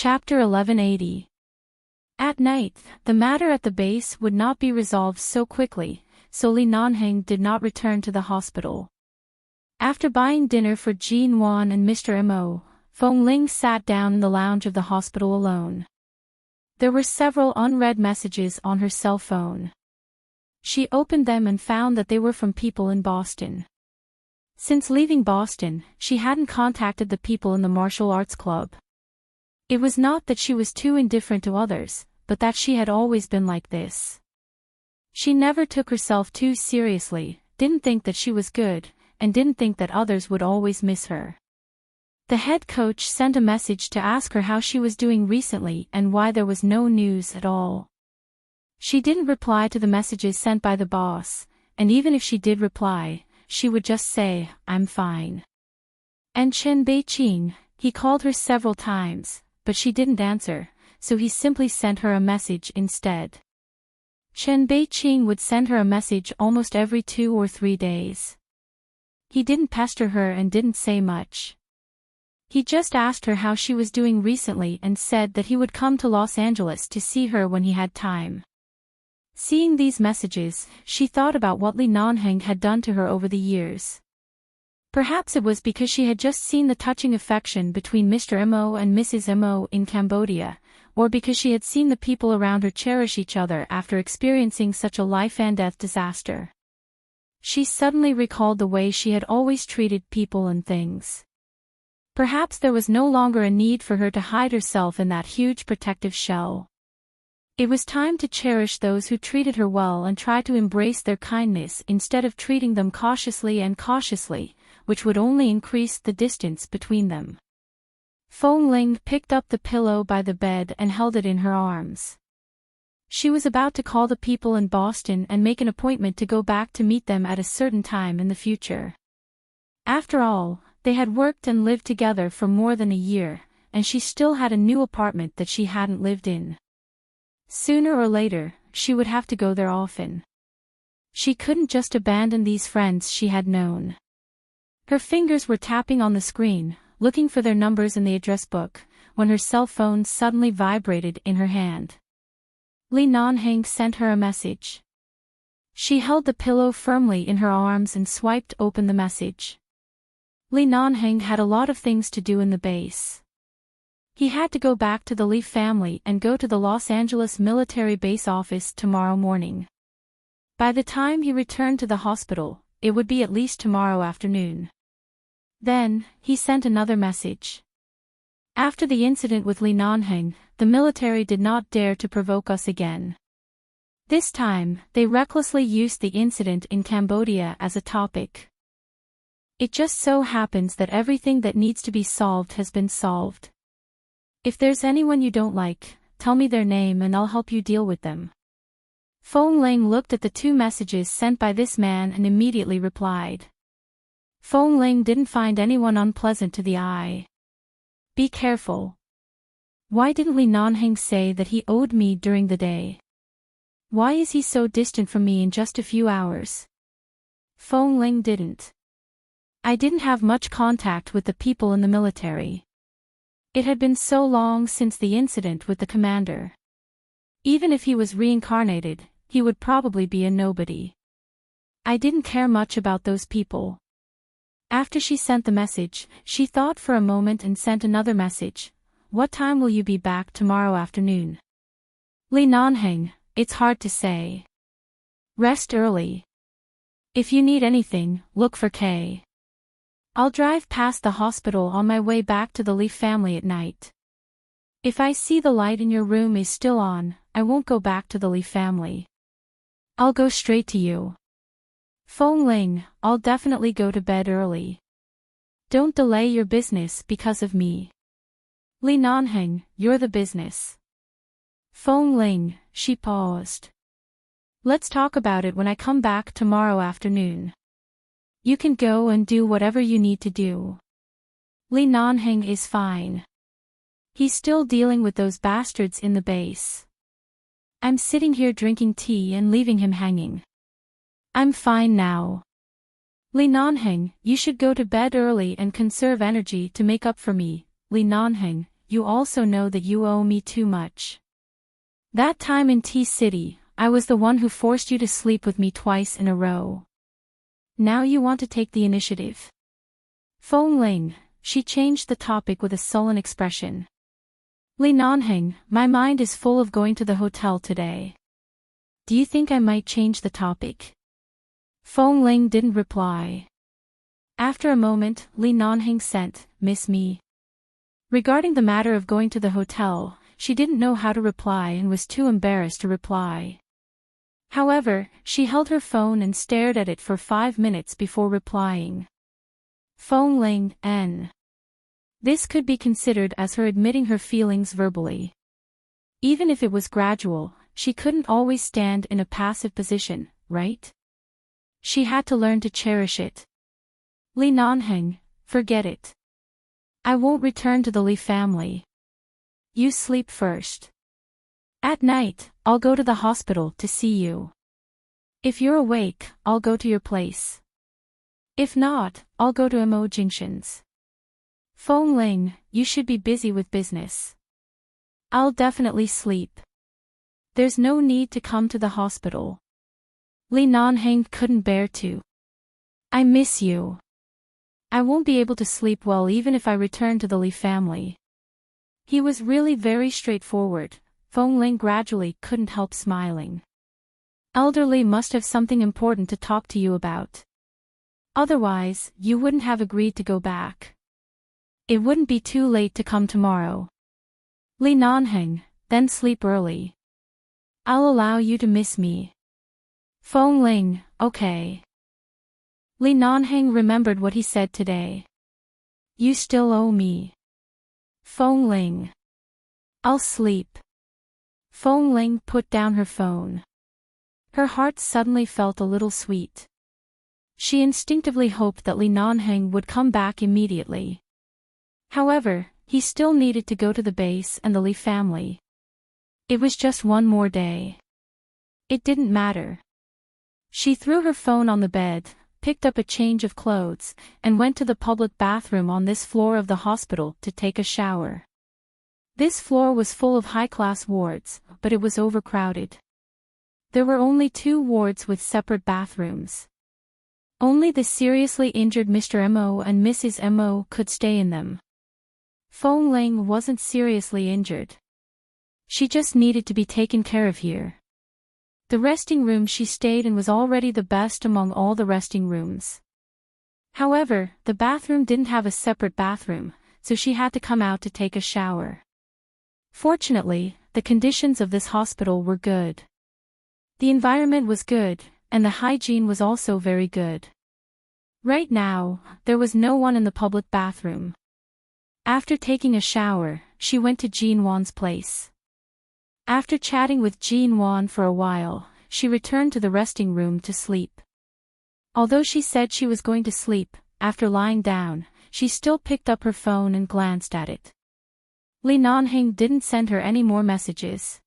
Chapter 1180. At night, the matter at the base would not be resolved so quickly, so Li Nanheng did not return to the hospital. After buying dinner for Jin Wan and Mr. Mo, Feng Ling sat down in the lounge of the hospital alone. There were several unread messages on her cell phone. She opened them and found that they were from people in Boston. Since leaving Boston, she hadn't contacted the people in the martial arts club. It was not that she was too indifferent to others, but that she had always been like this. She never took herself too seriously, didn't think that she was good, and didn't think that others would always miss her. The head coach sent a message to ask her how she was doing recently and why there was no news at all. She didn't reply to the messages sent by the boss, and even if she did reply, she would just say, "I'm fine." And Chen Beiqing, he called her several times, but she didn't answer, so he simply sent her a message instead. Chen Beiqing would send her a message almost every 2 or 3 days. He didn't pester her and didn't say much. He just asked her how she was doing recently and said that he would come to Los Angeles to see her when he had time. Seeing these messages, she thought about what Li Nanheng had done to her over the years. Perhaps it was because she had just seen the touching affection between Mr. Mo and Mrs. Mo in Cambodia, or because she had seen the people around her cherish each other after experiencing such a life-and-death disaster. She suddenly recalled the way she had always treated people and things. Perhaps there was no longer a need for her to hide herself in that huge protective shell. It was time to cherish those who treated her well and try to embrace their kindness instead of treating them cautiously, which would only increase the distance between them. Feng Ling picked up the pillow by the bed and held it in her arms. She was about to call the people in Boston and make an appointment to go back to meet them at a certain time in the future. After all, they had worked and lived together for more than a year, and she still had a new apartment that she hadn't lived in. Sooner or later, she would have to go there often. She couldn't just abandon these friends she had known. Her fingers were tapping on the screen, looking for their numbers in the address book, when her cell phone suddenly vibrated in her hand. Li Nanheng sent her a message. She held the pillow firmly in her arms and swiped open the message. Li Nanheng had a lot of things to do in the base. He had to go back to the Li family and go to the Los Angeles military base office tomorrow morning. By the time he returned to the hospital, it would be at least tomorrow afternoon. Then, he sent another message. After the incident with Li Nanheng, the military did not dare to provoke us again. This time, they recklessly used the incident in Cambodia as a topic. It just so happens that everything that needs to be solved has been solved. If there's anyone you don't like, tell me their name and I'll help you deal with them. Feng Ling looked at the 2 messages sent by this man and immediately replied. Feng Ling didn't find anyone unpleasant to the eye. Be careful. Why didn't Li Nanheng say that he owed me during the day? Why is he so distant from me in just a few hours? Feng Ling didn't. I didn't have much contact with the people in the military. It had been so long since the incident with the commander. Even if he was reincarnated, he would probably be a nobody. I didn't care much about those people. After she sent the message, she thought for a moment and sent another message. What time will you be back tomorrow afternoon? Li Nanheng, it's hard to say. Rest early. If you need anything, look for K. I'll drive past the hospital on my way back to the Li family at night. If I see the light in your room is still on, I won't go back to the Li family. I'll go straight to you. Feng Ling, I'll definitely go to bed early. Don't delay your business because of me. Li Nanheng, you're the business. Feng Ling, she paused. Let's talk about it when I come back tomorrow afternoon. You can go and do whatever you need to do. Li Nanheng is fine. He's still dealing with those bastards in the base. I'm sitting here drinking tea and leaving him hanging. I'm fine now. Li Nanheng, you should go to bed early and conserve energy to make up for me. Li Nanheng, you also know that you owe me too much. That time in T-City, I was the one who forced you to sleep with me twice in a row. Now you want to take the initiative. Feng Ling, she changed the topic with a sullen expression. Li Nanheng, my mind is full of going to the hotel today. Do you think I might change the topic? Feng Ling didn't reply. After a moment, Li Nanheng sent, "Miss me." Regarding the matter of going to the hotel, she didn't know how to reply and was too embarrassed to reply. However, she held her phone and stared at it for 5 minutes before replying. Feng Ling, N. This could be considered as her admitting her feelings verbally. Even if it was gradual, she couldn't always stand in a passive position, right? She had to learn to cherish it. Li Nanheng, forget it. I won't return to the Li family. You sleep first. At night, I'll go to the hospital to see you. If you're awake, I'll go to your place. If not, I'll go to Emojingshan's. Feng Ling, you should be busy with business. I'll definitely sleep. There's no need to come to the hospital. Li Nanheng couldn't bear to. I miss you. I won't be able to sleep well even if I return to the Li family. He was really very straightforward. Feng Ling gradually couldn't help smiling. Elderly must have something important to talk to you about. Otherwise, you wouldn't have agreed to go back. It wouldn't be too late to come tomorrow. Li Nanheng, then sleep early. I'll allow you to miss me. Feng Ling, okay. Li Nanheng remembered what he said today. You still owe me. Feng Ling. I'll sleep. Feng Ling put down her phone. Her heart suddenly felt a little sweet. She instinctively hoped that Li Nanheng would come back immediately. However, he still needed to go to the base and the Li family. It was just one more day. It didn't matter. She threw her phone on the bed, picked up a change of clothes, and went to the public bathroom on this floor of the hospital to take a shower. This floor was full of high-class wards, but it was overcrowded. There were only 2 wards with separate bathrooms. Only the seriously injured Mr. Mo and Mrs. Mo could stay in them. Feng Ling wasn't seriously injured. She just needed to be taken care of here. The resting room she stayed in was already the best among all the resting rooms. However, the bathroom didn't have a separate bathroom, so she had to come out to take a shower. Fortunately, the conditions of this hospital were good. The environment was good, and the hygiene was also very good. Right now, there was no one in the public bathroom. After taking a shower, she went to Jean Wan's place. After chatting with Jean Wan for a while, she returned to the resting room to sleep. Although she said she was going to sleep, after lying down, she still picked up her phone and glanced at it. Li Nanheng didn't send her any more messages.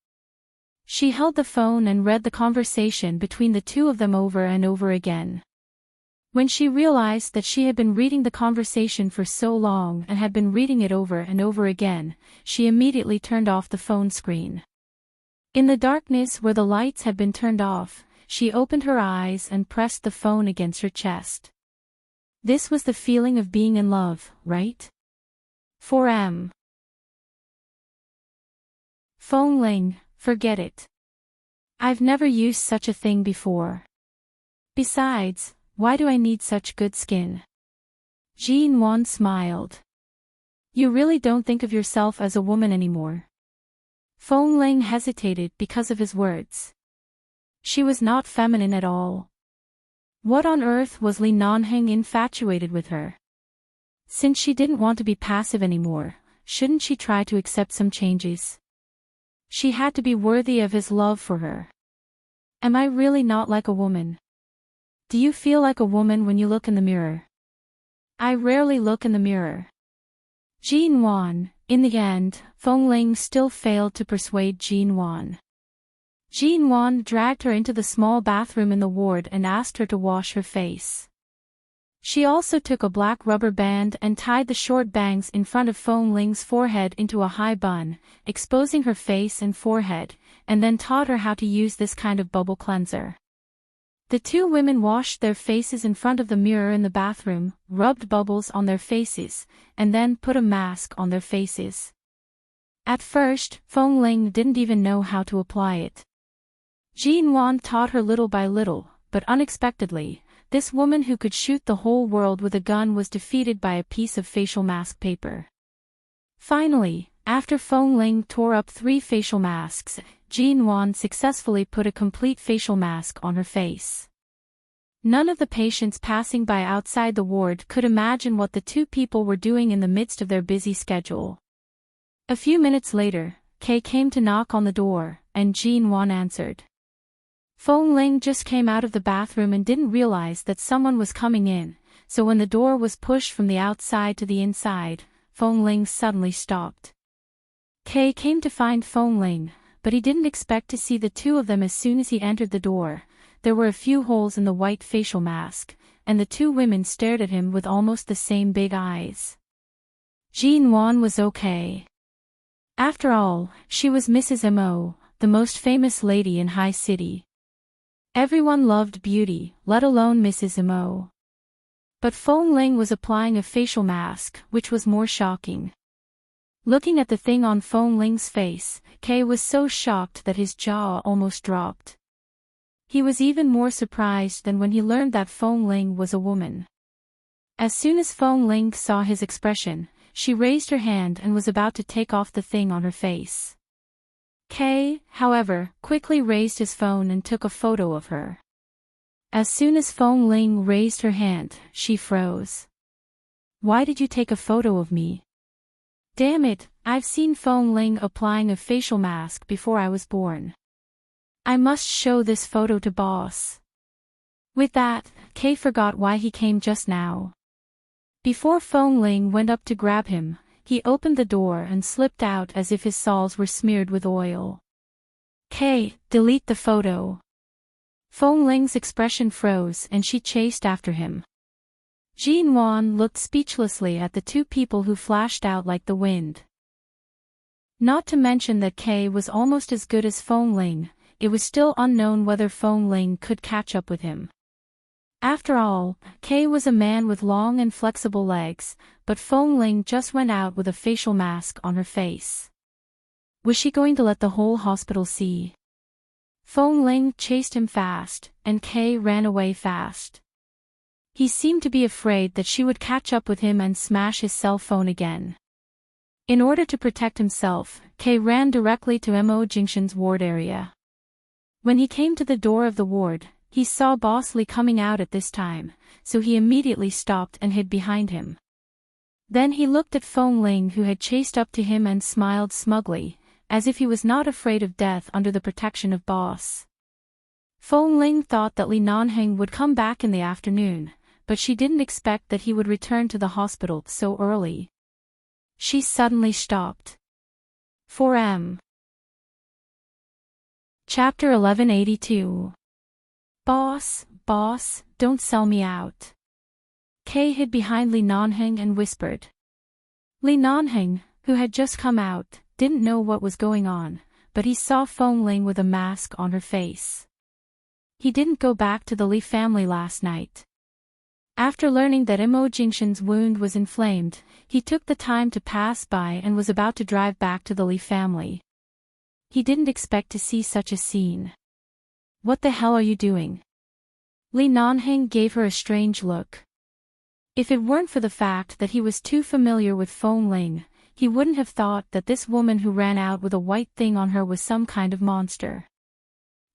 She held the phone and read the conversation between the two of them over and over again. When she realized that she had been reading the conversation for so long and had been reading it over and over again, she immediately turned off the phone screen. In the darkness where the lights had been turned off, she opened her eyes and pressed the phone against her chest. This was the feeling of being in love, right? 4M. Feng Ling, forget it. I've never used such a thing before. Besides, why do I need such good skin? Jean Wan smiled. You really don't think of yourself as a woman anymore. Feng Ling hesitated because of his words. She was not feminine at all. What on earth was Li Nanheng infatuated with her? Since she didn't want to be passive anymore, shouldn't she try to accept some changes? She had to be worthy of his love for her. Am I really not like a woman? Do you feel like a woman when you look in the mirror? I rarely look in the mirror. Jean Wan. In the end, Feng Ling still failed to persuade Jean Wan. Jean Wan dragged her into the small bathroom in the ward and asked her to wash her face. She also took a black rubber band and tied the short bangs in front of Feng Ling's forehead into a high bun, exposing her face and forehead, and then taught her how to use this kind of bubble cleanser. The two women washed their faces in front of the mirror in the bathroom, rubbed bubbles on their faces, and then put a mask on their faces. At first, Feng Ling didn't even know how to apply it. Jin Wan taught her little by little, but unexpectedly, this woman who could shoot the whole world with a gun was defeated by a piece of facial mask paper. Finally, after Feng Ling tore up 3 facial masks, Jin Wan successfully put a complete facial mask on her face. None of the patients passing by outside the ward could imagine what the two people were doing in the midst of their busy schedule. A few minutes later, Kay came to knock on the door, and Jin Wan answered. Feng Ling just came out of the bathroom and didn't realize that someone was coming in, so when the door was pushed from the outside to the inside, Feng Ling suddenly stopped. Kay came to find Feng Ling, but he didn't expect to see the two of them as soon as he entered the door. There were a few holes in the white facial mask, and the two women stared at him with almost the same big eyes. Jin Wan was okay. After all, she was Mrs. Mo, the most famous lady in High City. Everyone loved beauty, let alone Mrs. Mo. But Feng Ling was applying a facial mask, which was more shocking. Looking at the thing on Feng Ling's face, Kay was so shocked that his jaw almost dropped. He was even more surprised than when he learned that Feng Ling was a woman. As soon as Feng Ling saw his expression, she raised her hand and was about to take off the thing on her face. Kay, however, quickly raised his phone and took a photo of her. As soon as Feng Ling raised her hand, she froze. "Why did you take a photo of me?" "Damn it, I've seen Feng Ling applying a facial mask before I was born. I must show this photo to boss." With that, Kay forgot why he came just now. Before Feng Ling went up to grab him, he opened the door and slipped out as if his soles were smeared with oil. "Kay, delete the photo." Feng Ling's expression froze and she chased after him. Jin Wan looked speechlessly at the two people who flashed out like the wind. Not to mention that Kay was almost as good as Feng Ling, it was still unknown whether Feng Ling could catch up with him. After all, Kay was a man with long and flexible legs, but Feng Ling just went out with a facial mask on her face. Was she going to let the whole hospital see? Feng Ling chased him fast, and Kay ran away fast. He seemed to be afraid that she would catch up with him and smash his cell phone again. In order to protect himself, Kay ran directly to Mo Jingshan's ward area. When he came to the door of the ward, he saw Boss Lee coming out at this time, so he immediately stopped and hid behind him. Then he looked at Feng Ling, who had chased up to him, and smiled smugly, as if he was not afraid of death under the protection of Boss. Feng Ling thought that Li Nanheng would come back in the afternoon, but she didn't expect that he would return to the hospital so early. She suddenly stopped. 4M. Chapter 1182. Boss, don't sell me out." Kay hid behind Li Nanheng and whispered. Li Nanheng, who had just come out, didn't know what was going on, but he saw Feng Ling with a mask on her face. He didn't go back to the Li family last night. After learning that Mo Jingshan's wound was inflamed, he took the time to pass by and was about to drive back to the Li family. He didn't expect to see such a scene. "What the hell are you doing?" Li Nanheng gave her a strange look. If it weren't for the fact that he was too familiar with Feng Ling, he wouldn't have thought that this woman who ran out with a white thing on her was some kind of monster.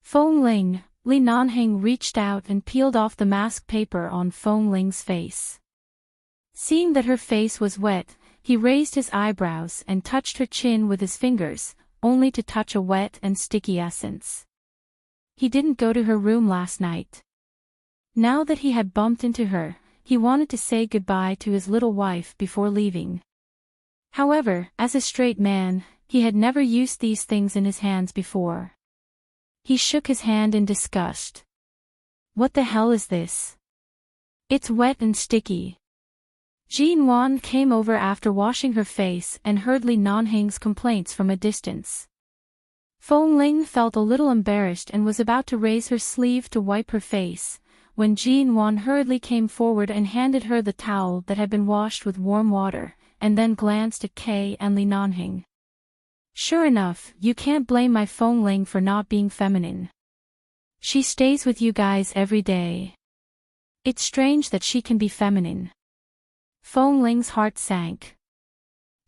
"Feng Ling," Li Nanheng reached out and peeled off the mask paper on Feng Ling's face. Seeing that her face was wet, he raised his eyebrows and touched her chin with his fingers, only to touch a wet and sticky essence. He didn't go to her room last night. Now that he had bumped into her, he wanted to say goodbye to his little wife before leaving. However, as a straight man, he had never used these things in his hands before. He shook his hand in disgust. "What the hell is this?" It's wet and sticky. Jean Wan came over after washing her face and heard Li Nanheng's complaints from a distance. Feng Ling felt a little embarrassed and was about to raise her sleeve to wipe her face, when Jean Wan hurriedly came forward and handed her the towel that had been washed with warm water, and then glanced at Kay and Li Nanheng. Sure enough, you can't blame my Feng Ling for not being feminine. She stays with you guys every day. It's strange that she can be feminine. Feng Ling's heart sank.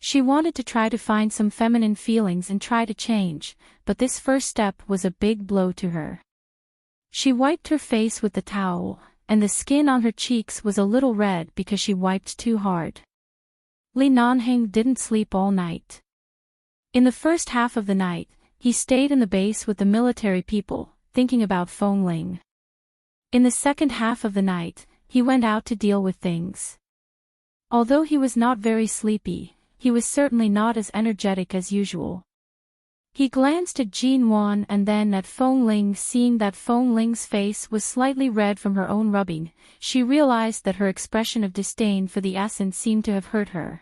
She wanted to try to find some feminine feelings and try to change, but this first step was a big blow to her. She wiped her face with the towel, and the skin on her cheeks was a little red because she wiped too hard. Li Nanheng didn't sleep all night. In the first half of the night, he stayed in the base with the military people, thinking about Feng Ling. In the second half of the night, he went out to deal with things. Although he was not very sleepy, he was certainly not as energetic as usual. He glanced at Jean Wan and then at Feng Ling. Seeing that Feng Ling's face was slightly red from her own rubbing, she realized that her expression of disdain for the essence seemed to have hurt her.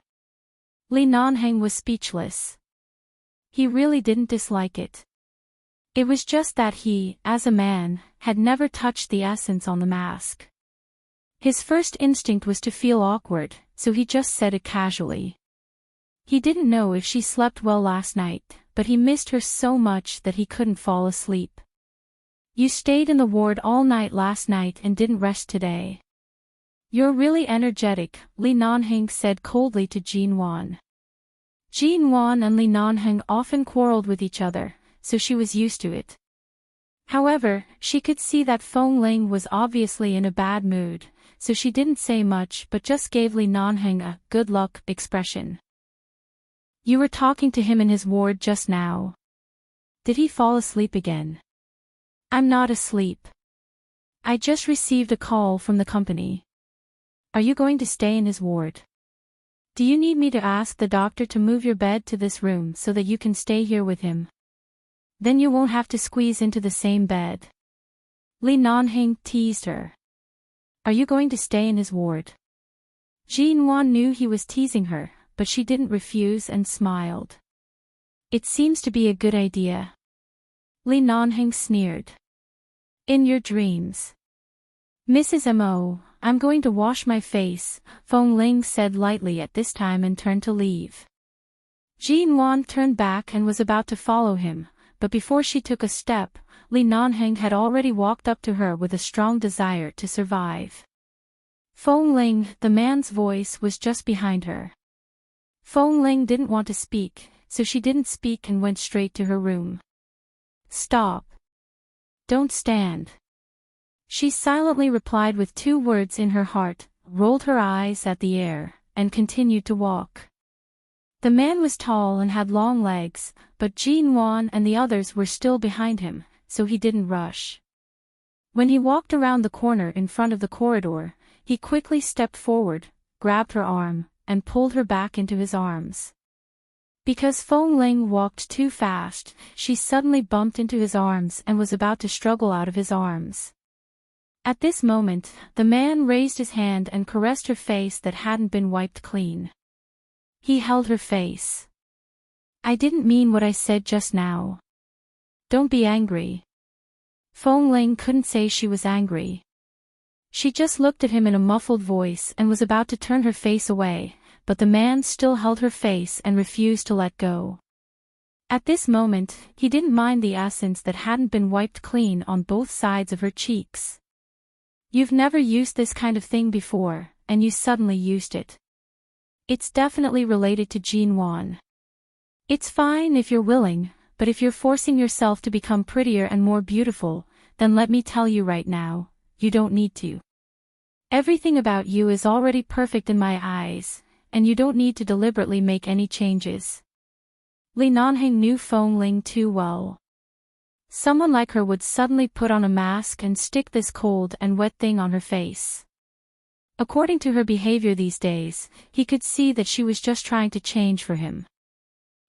Li Nanheng was speechless. He really didn't dislike it. It was just that he, as a man, had never touched the essence on the mask. His first instinct was to feel awkward, so he just said it casually. He didn't know if she slept well last night, but he missed her so much that he couldn't fall asleep. You stayed in the ward all night last night and didn't rest today. You're really energetic, Li Nanheng said coldly to Jean Wan. Jean Wan and Li Nanheng often quarreled with each other, so she was used to it. However, she could see that Feng Ling was obviously in a bad mood, so she didn't say much but just gave Li Nanheng a good luck expression. You were talking to him in his ward just now. Did he fall asleep again? I'm not asleep. I just received a call from the company. Are you going to stay in his ward? Do you need me to ask the doctor to move your bed to this room so that you can stay here with him? Then you won't have to squeeze into the same bed. Li Nanheng teased her. Are you going to stay in his ward? Jean Wan knew he was teasing her, but she didn't refuse and smiled. It seems to be a good idea. Li Nanheng sneered. In your dreams. Mrs. Mo, I'm going to wash my face, Feng Ling said lightly at this time and turned to leave. Jean Wan turned back and was about to follow him, but before she took a step, Li Nanheng had already walked up to her with a strong desire to survive. Feng Ling, the man's voice was just behind her. Feng Ling didn't want to speak, so she didn't speak and went straight to her room. Stop. Don't stand. She silently replied with 2 words in her heart, rolled her eyes at the air, and continued to walk. The man was tall and had long legs, but Jean Wan and the others were still behind him, so he didn't rush. When he walked around the corner in front of the corridor, he quickly stepped forward, grabbed her arm, and pulled her back into his arms. Because Feng Ling walked too fast, she suddenly bumped into his arms and was about to struggle out of his arms. At this moment, the man raised his hand and caressed her face that hadn't been wiped clean. He held her face. I didn't mean what I said just now. Don't be angry. Feng Ling couldn't say she was angry. She just looked at him in a muffled voice and was about to turn her face away, but the man still held her face and refused to let go. At this moment, he didn't mind the essence that hadn't been wiped clean on both sides of her cheeks. You've never used this kind of thing before, and you suddenly used it. It's definitely related to Jean Wan. It's fine if you're willing, but if you're forcing yourself to become prettier and more beautiful, then let me tell you right now, you don't need to. Everything about you is already perfect in my eyes, and you don't need to deliberately make any changes. Li Nanheng knew Feng Ling too well. Someone like her would suddenly put on a mask and stick this cold and wet thing on her face. According to her behavior these days, he could see that she was just trying to change for him.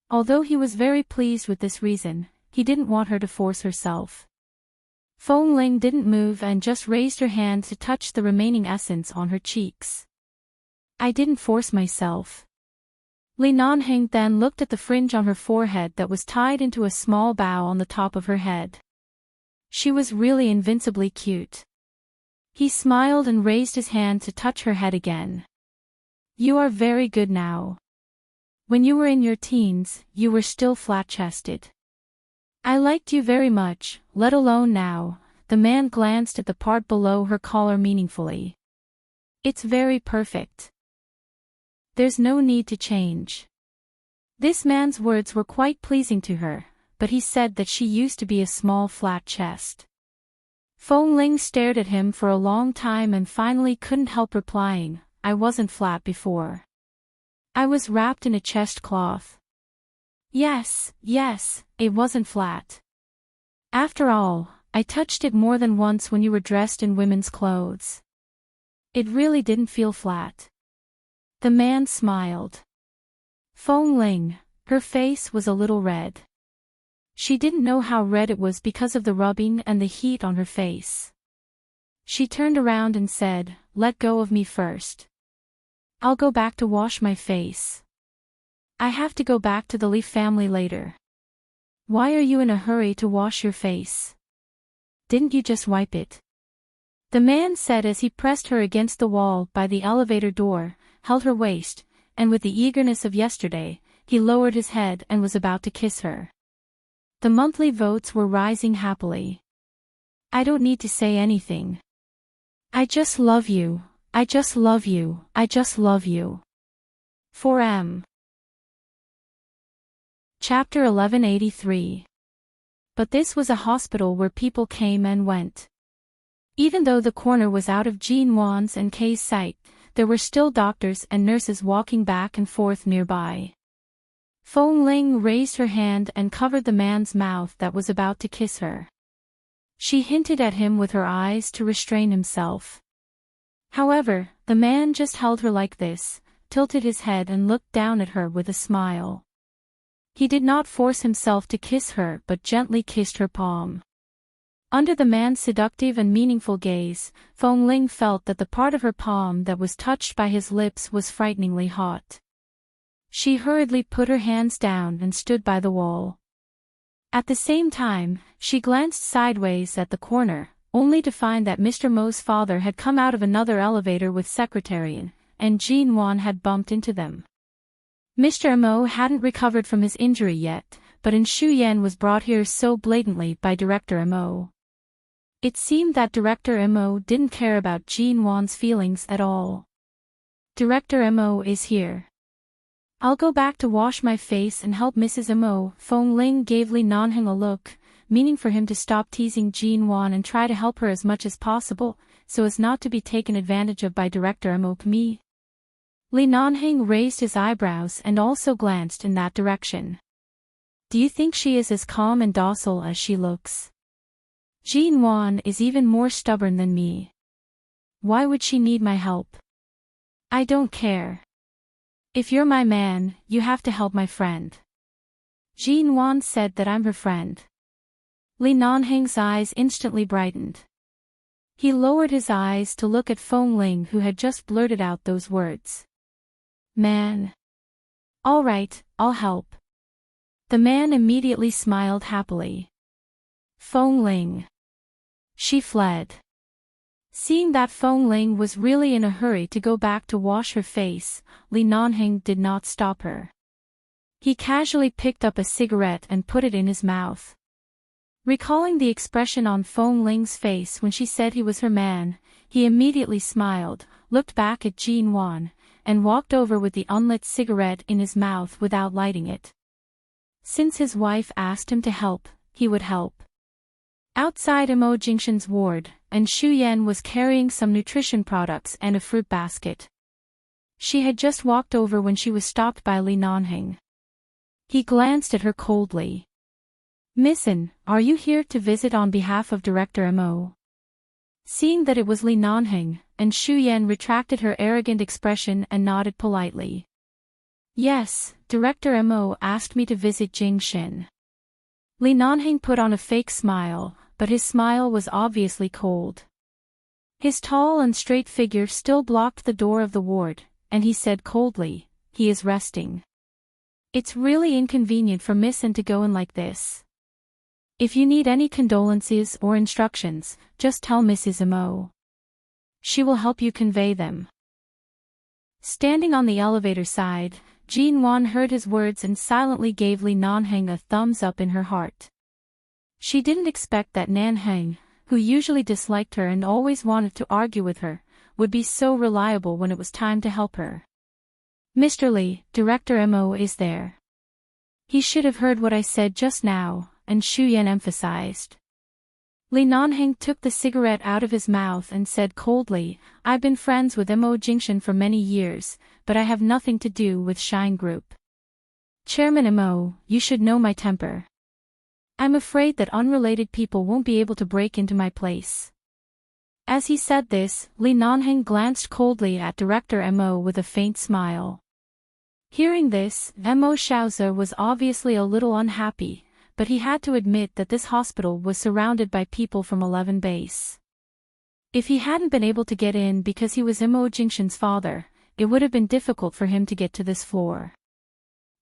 Although he was very pleased with this reason, he didn't want her to force herself. Feng Ling didn't move and just raised her hand to touch the remaining essence on her cheeks. I didn't force myself. Li Nanheng then looked at the fringe on her forehead that was tied into a small bow on the top of her head. She was really invincibly cute. He smiled and raised his hand to touch her head again. You are very good now. When you were in your teens, you were still flat-chested. I liked you very much, let alone now. The man glanced at the part below her collar meaningfully. It's very perfect. There's no need to change. This man's words were quite pleasing to her, but he said that she used to be a small flat chest. Feng Ling stared at him for a long time and finally couldn't help replying, I wasn't flat before. I was wrapped in a chest cloth. Yes, it wasn't flat. After all, I touched it more than once when you were dressed in women's clothes. It really didn't feel flat. The man smiled. Feng Ling, her face was a little red. She didn't know how red it was because of the rubbing and the heat on her face. She turned around and said, let go of me first. I'll go back to wash my face. I have to go back to the Li family later. Why are you in a hurry to wash your face? Didn't you just wipe it? The man said as he pressed her against the wall by the elevator door, held her waist, and with the eagerness of yesterday, he lowered his head and was about to kiss her. The monthly votes were rising happily. I don't need to say anything. I just love you, I just love you, I just love you. 4M. Chapter 1183. But this was a hospital where people came and went. Even though the corner was out of Jean Wan's and Kay's sight, there were still doctors and nurses walking back and forth nearby. Feng Ling raised her hand and covered the man's mouth that was about to kiss her. She hinted at him with her eyes to restrain himself. However, the man just held her like this, tilted his head and looked down at her with a smile. He did not force himself to kiss her but gently kissed her palm. Under the man's seductive and meaningful gaze, Feng Ling felt that the part of her palm that was touched by his lips was frighteningly hot. She hurriedly put her hands down and stood by the wall. At the same time, she glanced sideways at the corner, only to find that Mr. Mo's father had come out of another elevator with Secretarian, and Jean Wan had bumped into them. Mr. Mo hadn't recovered from his injury yet, but Shu Yan was brought here so blatantly by Director Mo. It seemed that Director Mo didn't care about Jean Wan's feelings at all. Director Mo is here. I'll go back to wash my face and help Mrs. Mo. Feng Ling gave Li Nanheng a look, meaning for him to stop teasing Jean Wan and try to help her as much as possible, so as not to be taken advantage of by Director Mo. Me. Li Nanheng raised his eyebrows and also glanced in that direction. Do you think she is as calm and docile as she looks? Jean Wan is even more stubborn than me. Why would she need my help? I don't care. If you're my man, you have to help my friend. Jean Wan said that I'm her friend. Li Nanheng's eyes instantly brightened. He lowered his eyes to look at Feng Ling, who had just blurted out those words. Man. All right, I'll help. The man immediately smiled happily. Feng Ling. She fled. Seeing that Feng Ling was really in a hurry to go back to wash her face, Li Nanheng did not stop her. He casually picked up a cigarette and put it in his mouth. Recalling the expression on Feng Ling's face when she said he was her man, he immediately smiled, looked back at Jean Wan, and walked over with the unlit cigarette in his mouth without lighting it. Since his wife asked him to help, he would help. Outside Mo Jingshan's ward, Shu Yan was carrying some nutrition products and a fruit basket. She had just walked over when she was stopped by Li Nanheng. He glanced at her coldly. Missin, are you here to visit on behalf of Director Mo? Seeing that it was Li Nanheng, Shu Yan retracted her arrogant expression and nodded politely. Yes, Director Mo asked me to visit Jingshan. Li Nanheng put on a fake smile, but his smile was obviously cold. His tall and straight figure still blocked the door of the ward, and he said coldly, "He is resting. It's really inconvenient for Miss N to go in like this. If you need any condolences or instructions, just tell Mrs. Mo. She will help you convey them." Standing on the elevator side, Jean Wan heard his words and silently gave Li Nanheng a thumbs up in her heart. She didn't expect that Nanheng, who usually disliked her and always wanted to argue with her, would be so reliable when it was time to help her. "Mr. Li, Director Mo is there. He should have heard what I said just now," and Xu Yan emphasized. Li Nanheng took the cigarette out of his mouth and said coldly, "I've been friends with Mo Jingshan for many years, but I have nothing to do with Shine Group. Chairman Mo, you should know my temper. I'm afraid that unrelated people won't be able to break into my place." As he said this, Li Nanheng glanced coldly at Director Mo with a faint smile. Hearing this, Mo Xiaozi was obviously a little unhappy, but he had to admit that this hospital was surrounded by people from 11 Base. If he hadn't been able to get in because he was Mo Jingshan's father, it would have been difficult for him to get to this floor.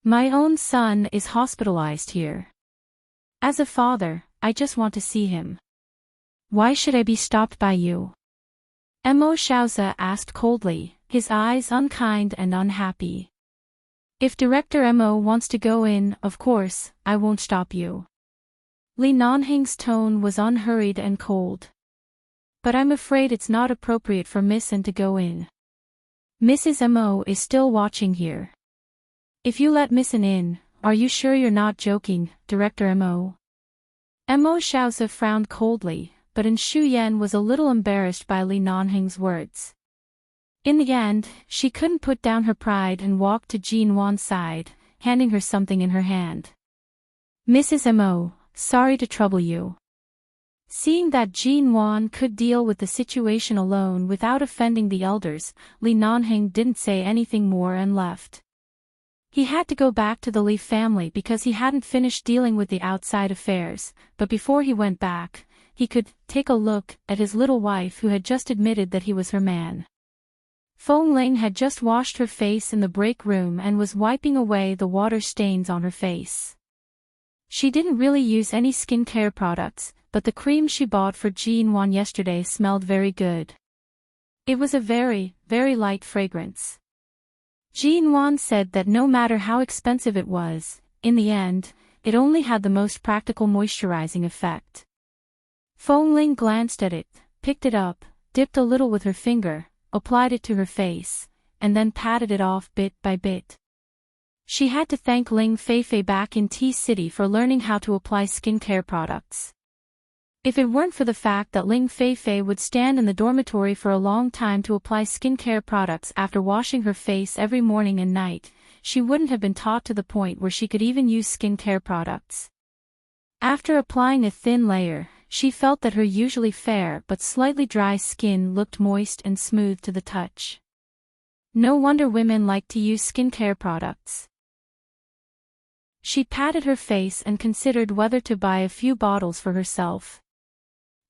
"My own son is hospitalized here. As a father, I just want to see him. Why should I be stopped by you?" Mo Xiaozi asked coldly, his eyes unkind and unhappy. "If Director Mo wants to go in, of course, I won't stop you." Li Nanheng's tone was unhurried and cold. "But I'm afraid it's not appropriate for Miss N to go in. Mrs. Mo is still watching here. If you let Miss N in, are you sure you're not joking, Director Mo?" Mo Xiaozi frowned coldly, but Xu Yan was a little embarrassed by Li Nanheng's words. In the end, she couldn't put down her pride and walked to Jean Wan's side, handing her something in her hand. "Mrs. Mo, sorry to trouble you." Seeing that Jean Wan could deal with the situation alone without offending the elders, Li Nanheng didn't say anything more and left. He had to go back to the Li family because he hadn't finished dealing with the outside affairs, but before he went back, he could take a look at his little wife who had just admitted that he was her man. Feng Ling had just washed her face in the break room and was wiping away the water stains on her face. She didn't really use any skincare products, but the cream she bought for Jean Wan yesterday smelled very good. It was a very, very light fragrance. Jean Wan said that no matter how expensive it was, in the end, it only had the most practical moisturizing effect. Feng Ling glanced at it, picked it up, dipped a little with her finger, applied it to her face, and then patted it off bit by bit. She had to thank Ling Feifei back in Tea City for learning how to apply skincare products. If it weren't for the fact that Ling Feifei would stand in the dormitory for a long time to apply skincare products after washing her face every morning and night, she wouldn't have been taught to the point where she could even use skincare products. After applying a thin layer, she felt that her usually fair but slightly dry skin looked moist and smooth to the touch. No wonder women like to use skincare products. She patted her face and considered whether to buy a few bottles for herself.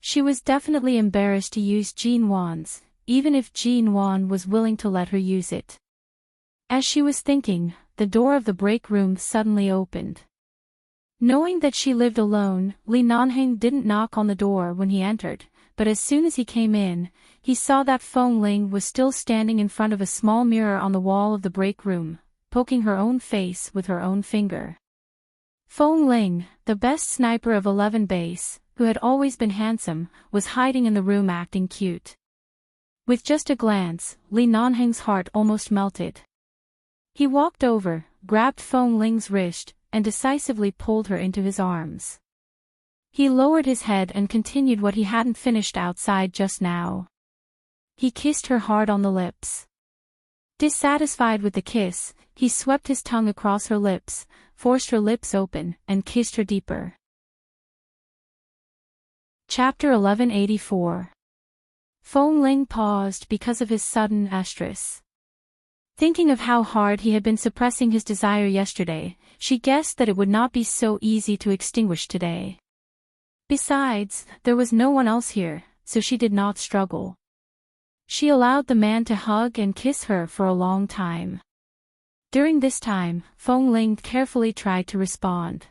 She was definitely embarrassed to use Jean Wan's, even if Jean Wan was willing to let her use it. As she was thinking, the door of the break room suddenly opened. Knowing that she lived alone, Li Nanheng didn't knock on the door when he entered, but as soon as he came in, he saw that Feng Ling was still standing in front of a small mirror on the wall of the break room, poking her own face with her own finger. Feng Ling, the best sniper of 11 Base, who had always been handsome, was hiding in the room acting cute. With just a glance, Li Nanheng's heart almost melted. He walked over, grabbed Feng Ling's wrist, and decisively pulled her into his arms. He lowered his head and continued what he hadn't finished outside just now. He kissed her hard on the lips. Dissatisfied with the kiss, he swept his tongue across her lips, forced her lips open, and kissed her deeper. Chapter 1184. Feng Ling paused because of his sudden estrus. Thinking of how hard he had been suppressing his desire yesterday, she guessed that it would not be so easy to extinguish today. Besides, there was no one else here, so she did not struggle. She allowed the man to hug and kiss her for a long time. During this time, Feng Ling carefully tried to respond.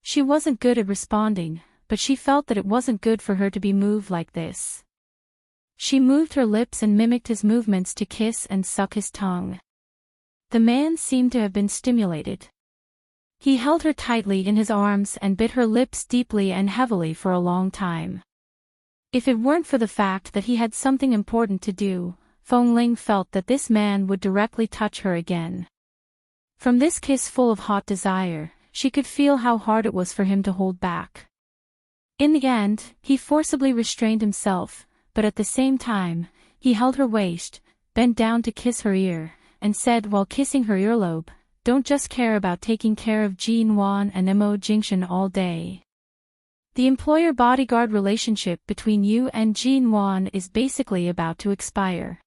She wasn't good at responding, but she felt that it wasn't good for her to be moved like this. She moved her lips and mimicked his movements to kiss and suck his tongue. The man seemed to have been stimulated. He held her tightly in his arms and bit her lips deeply and heavily for a long time. If it weren't for the fact that he had something important to do, Feng Ling felt that this man would directly touch her again. From this kiss full of hot desire, she could feel how hard it was for him to hold back. In the end, he forcibly restrained himself, but at the same time, he held her waist, bent down to kiss her ear, and said while kissing her earlobe, "Don't just care about taking care of Jin Wan and Mo Jingshan all day. The employer-bodyguard relationship between you and Jin Wan is basically about to expire.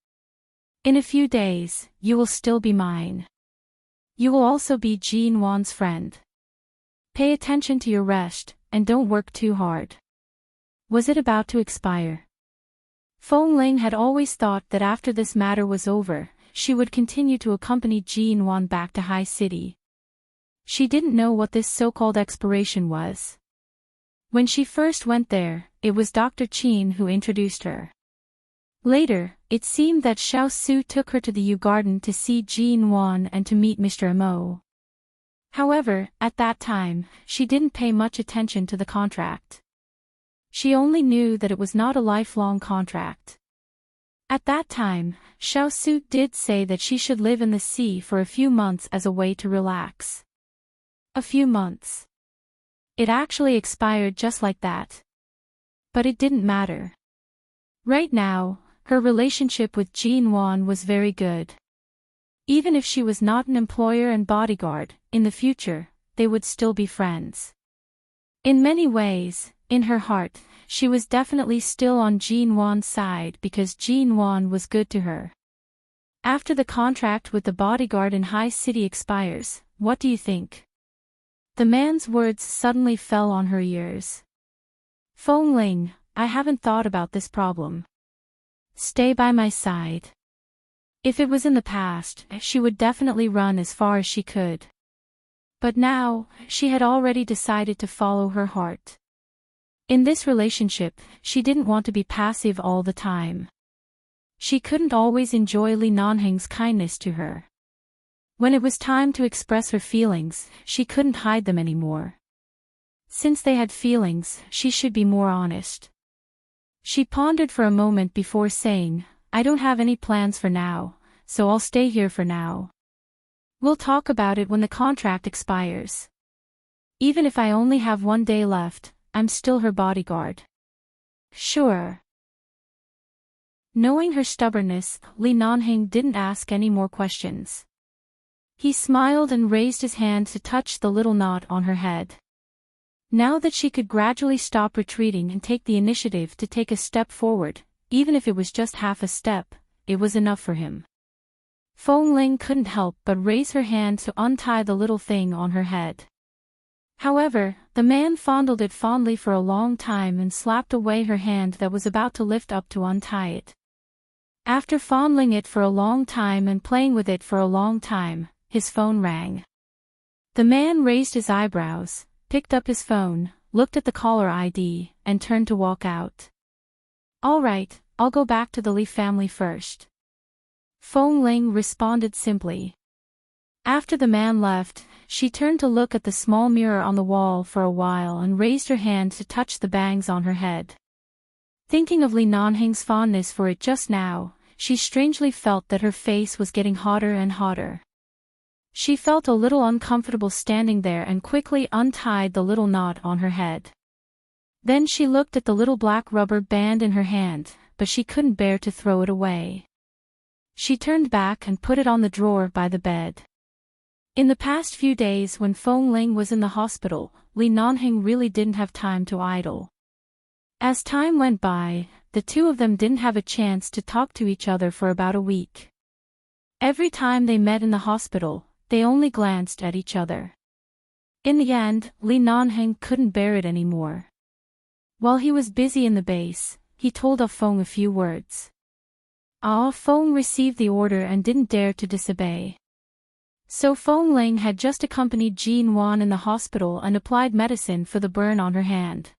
In a few days, you will still be mine. You will also be Jin Wan's friend. Pay attention to your rest, and don't work too hard." Was it about to expire? Feng Ling had always thought that after this matter was over, she would continue to accompany Jin Wan back to High City. She didn't know what this so-called expiration was. When she first went there, it was Dr. Qin who introduced her. Later, it seemed that Xiao Su took her to the Yu Garden to see Jin Wan and to meet Mr. Mo. However, at that time, she didn't pay much attention to the contract. She only knew that it was not a lifelong contract. At that time, Xiao Su did say that she should live in the sea for a few months as a way to relax. A few months. It actually expired just like that. But it didn't matter. Right now, her relationship with Jin Wan was very good. Even if she was not an employer and bodyguard, in the future, they would still be friends. In many ways, in her heart, she was definitely still on Jin Wan's side because Jin Wan was good to her. After the contract with the bodyguard in High City expires, what do you think? The man's words suddenly fell on her ears. Feng Ling, I haven't thought about this problem. Stay by my side. If it was in the past, she would definitely run as far as she could. But now, she had already decided to follow her heart. In this relationship, she didn't want to be passive all the time. She couldn't always enjoy Li Nanheng's kindness to her. When it was time to express her feelings, she couldn't hide them anymore. Since they had feelings, she should be more honest. She pondered for a moment before saying, I don't have any plans for now, so I'll stay here for now. We'll talk about it when the contract expires. Even if I only have 1 day left, I'm still her bodyguard. Sure. Knowing her stubbornness, Li Nanheng didn't ask any more questions. He smiled and raised his hand to touch the little knot on her head. Now that she could gradually stop retreating and take the initiative to take a step forward, even if it was just half a step, it was enough for him. Feng Ling couldn't help but raise her hand to untie the little thing on her head. However, the man fondled it fondly for a long time and slapped away her hand that was about to lift up to untie it. After fondling it for a long time and playing with it for a long time, his phone rang. The man raised his eyebrows, picked up his phone, looked at the caller ID, and turned to walk out. All right, I'll go back to the Li family first. Feng Ling responded simply. After the man left, she turned to look at the small mirror on the wall for a while and raised her hand to touch the bangs on her head. Thinking of Li Nanheng's fondness for it just now, she strangely felt that her face was getting hotter and hotter. She felt a little uncomfortable standing there and quickly untied the little knot on her head. Then she looked at the little black rubber band in her hand, but she couldn't bear to throw it away. She turned back and put it on the drawer by the bed. In the past few days when Feng Ling was in the hospital, Li Nanheng really didn't have time to idle. As time went by, the two of them didn't have a chance to talk to each other for about a week. Every time they met in the hospital, they only glanced at each other. In the end, Li Nanheng couldn't bear it anymore. While he was busy in the base, he told Ah Feng a few words. Ah Feng received the order and didn't dare to disobey. So Feng Ling had just accompanied Jin Wan in the hospital and applied medicine for the burn on her hand.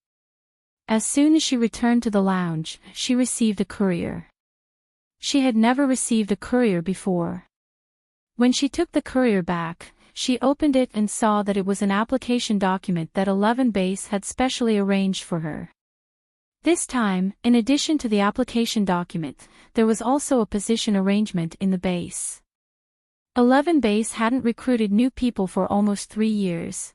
As soon as she returned to the lounge, she received a courier. She had never received a courier before. When she took the courier back, she opened it and saw that it was an application document that 11 Base had specially arranged for her. This time, in addition to the application document, there was also a position arrangement in the base. 11 Base hadn't recruited new people for almost 3 years.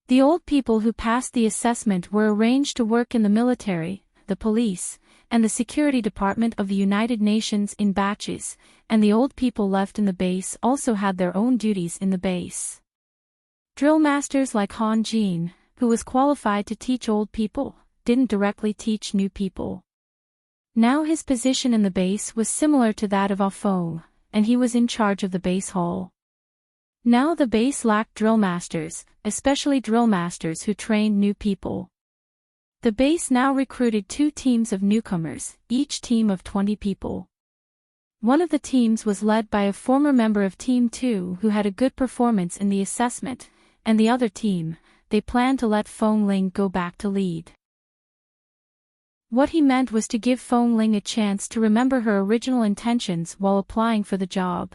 The old people who passed the assessment were arranged to work in the military, the police, and the security department of the United Nations in batches, and the old people left in the base also had their own duties in the base. Drill masters like Han Jin, who was qualified to teach old people, didn't directly teach new people. Now his position in the base was similar to that of Ah Feng, and he was in charge of the base hall. Now the base lacked drill masters, especially drill masters who trained new people. The base now recruited 2 teams of newcomers, each team of 20 people. One of the teams was led by a former member of Team 2 who had a good performance in the assessment, and the other team, they planned to let Feng Ling go back to lead. What he meant was to give Feng Ling a chance to remember her original intentions while applying for the job.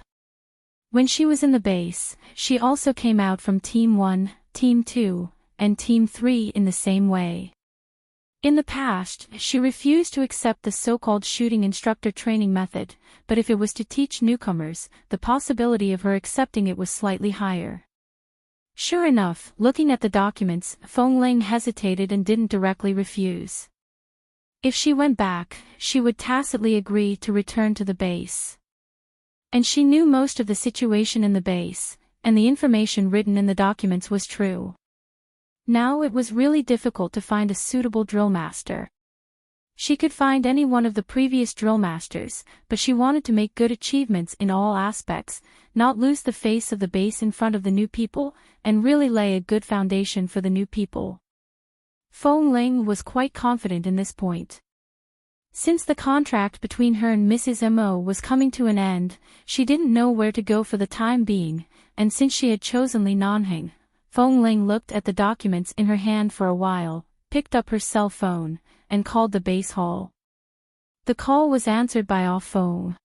When she was in the base, she also came out from Team 1, Team 2, and Team 3 in the same way. In the past, she refused to accept the so-called shooting instructor training method, but if it was to teach newcomers, the possibility of her accepting it was slightly higher. Sure enough, looking at the documents, Feng Ling hesitated and didn't directly refuse. If she went back, she would tacitly agree to return to the base. And she knew most of the situation in the base, and the information written in the documents was true. Now it was really difficult to find a suitable drill master. She could find any one of the previous drill masters, but she wanted to make good achievements in all aspects, not lose the face of the base in front of the new people, and really lay a good foundation for the new people. Feng Ling was quite confident in this point. Since the contract between her and Mrs. Mo was coming to an end, she didn't know where to go for the time being, and since she had chosen Li Nanheng, Feng Ling looked at the documents in her hand for a while, picked up her cell phone, and called the base hall. The call was answered by Ah Feng.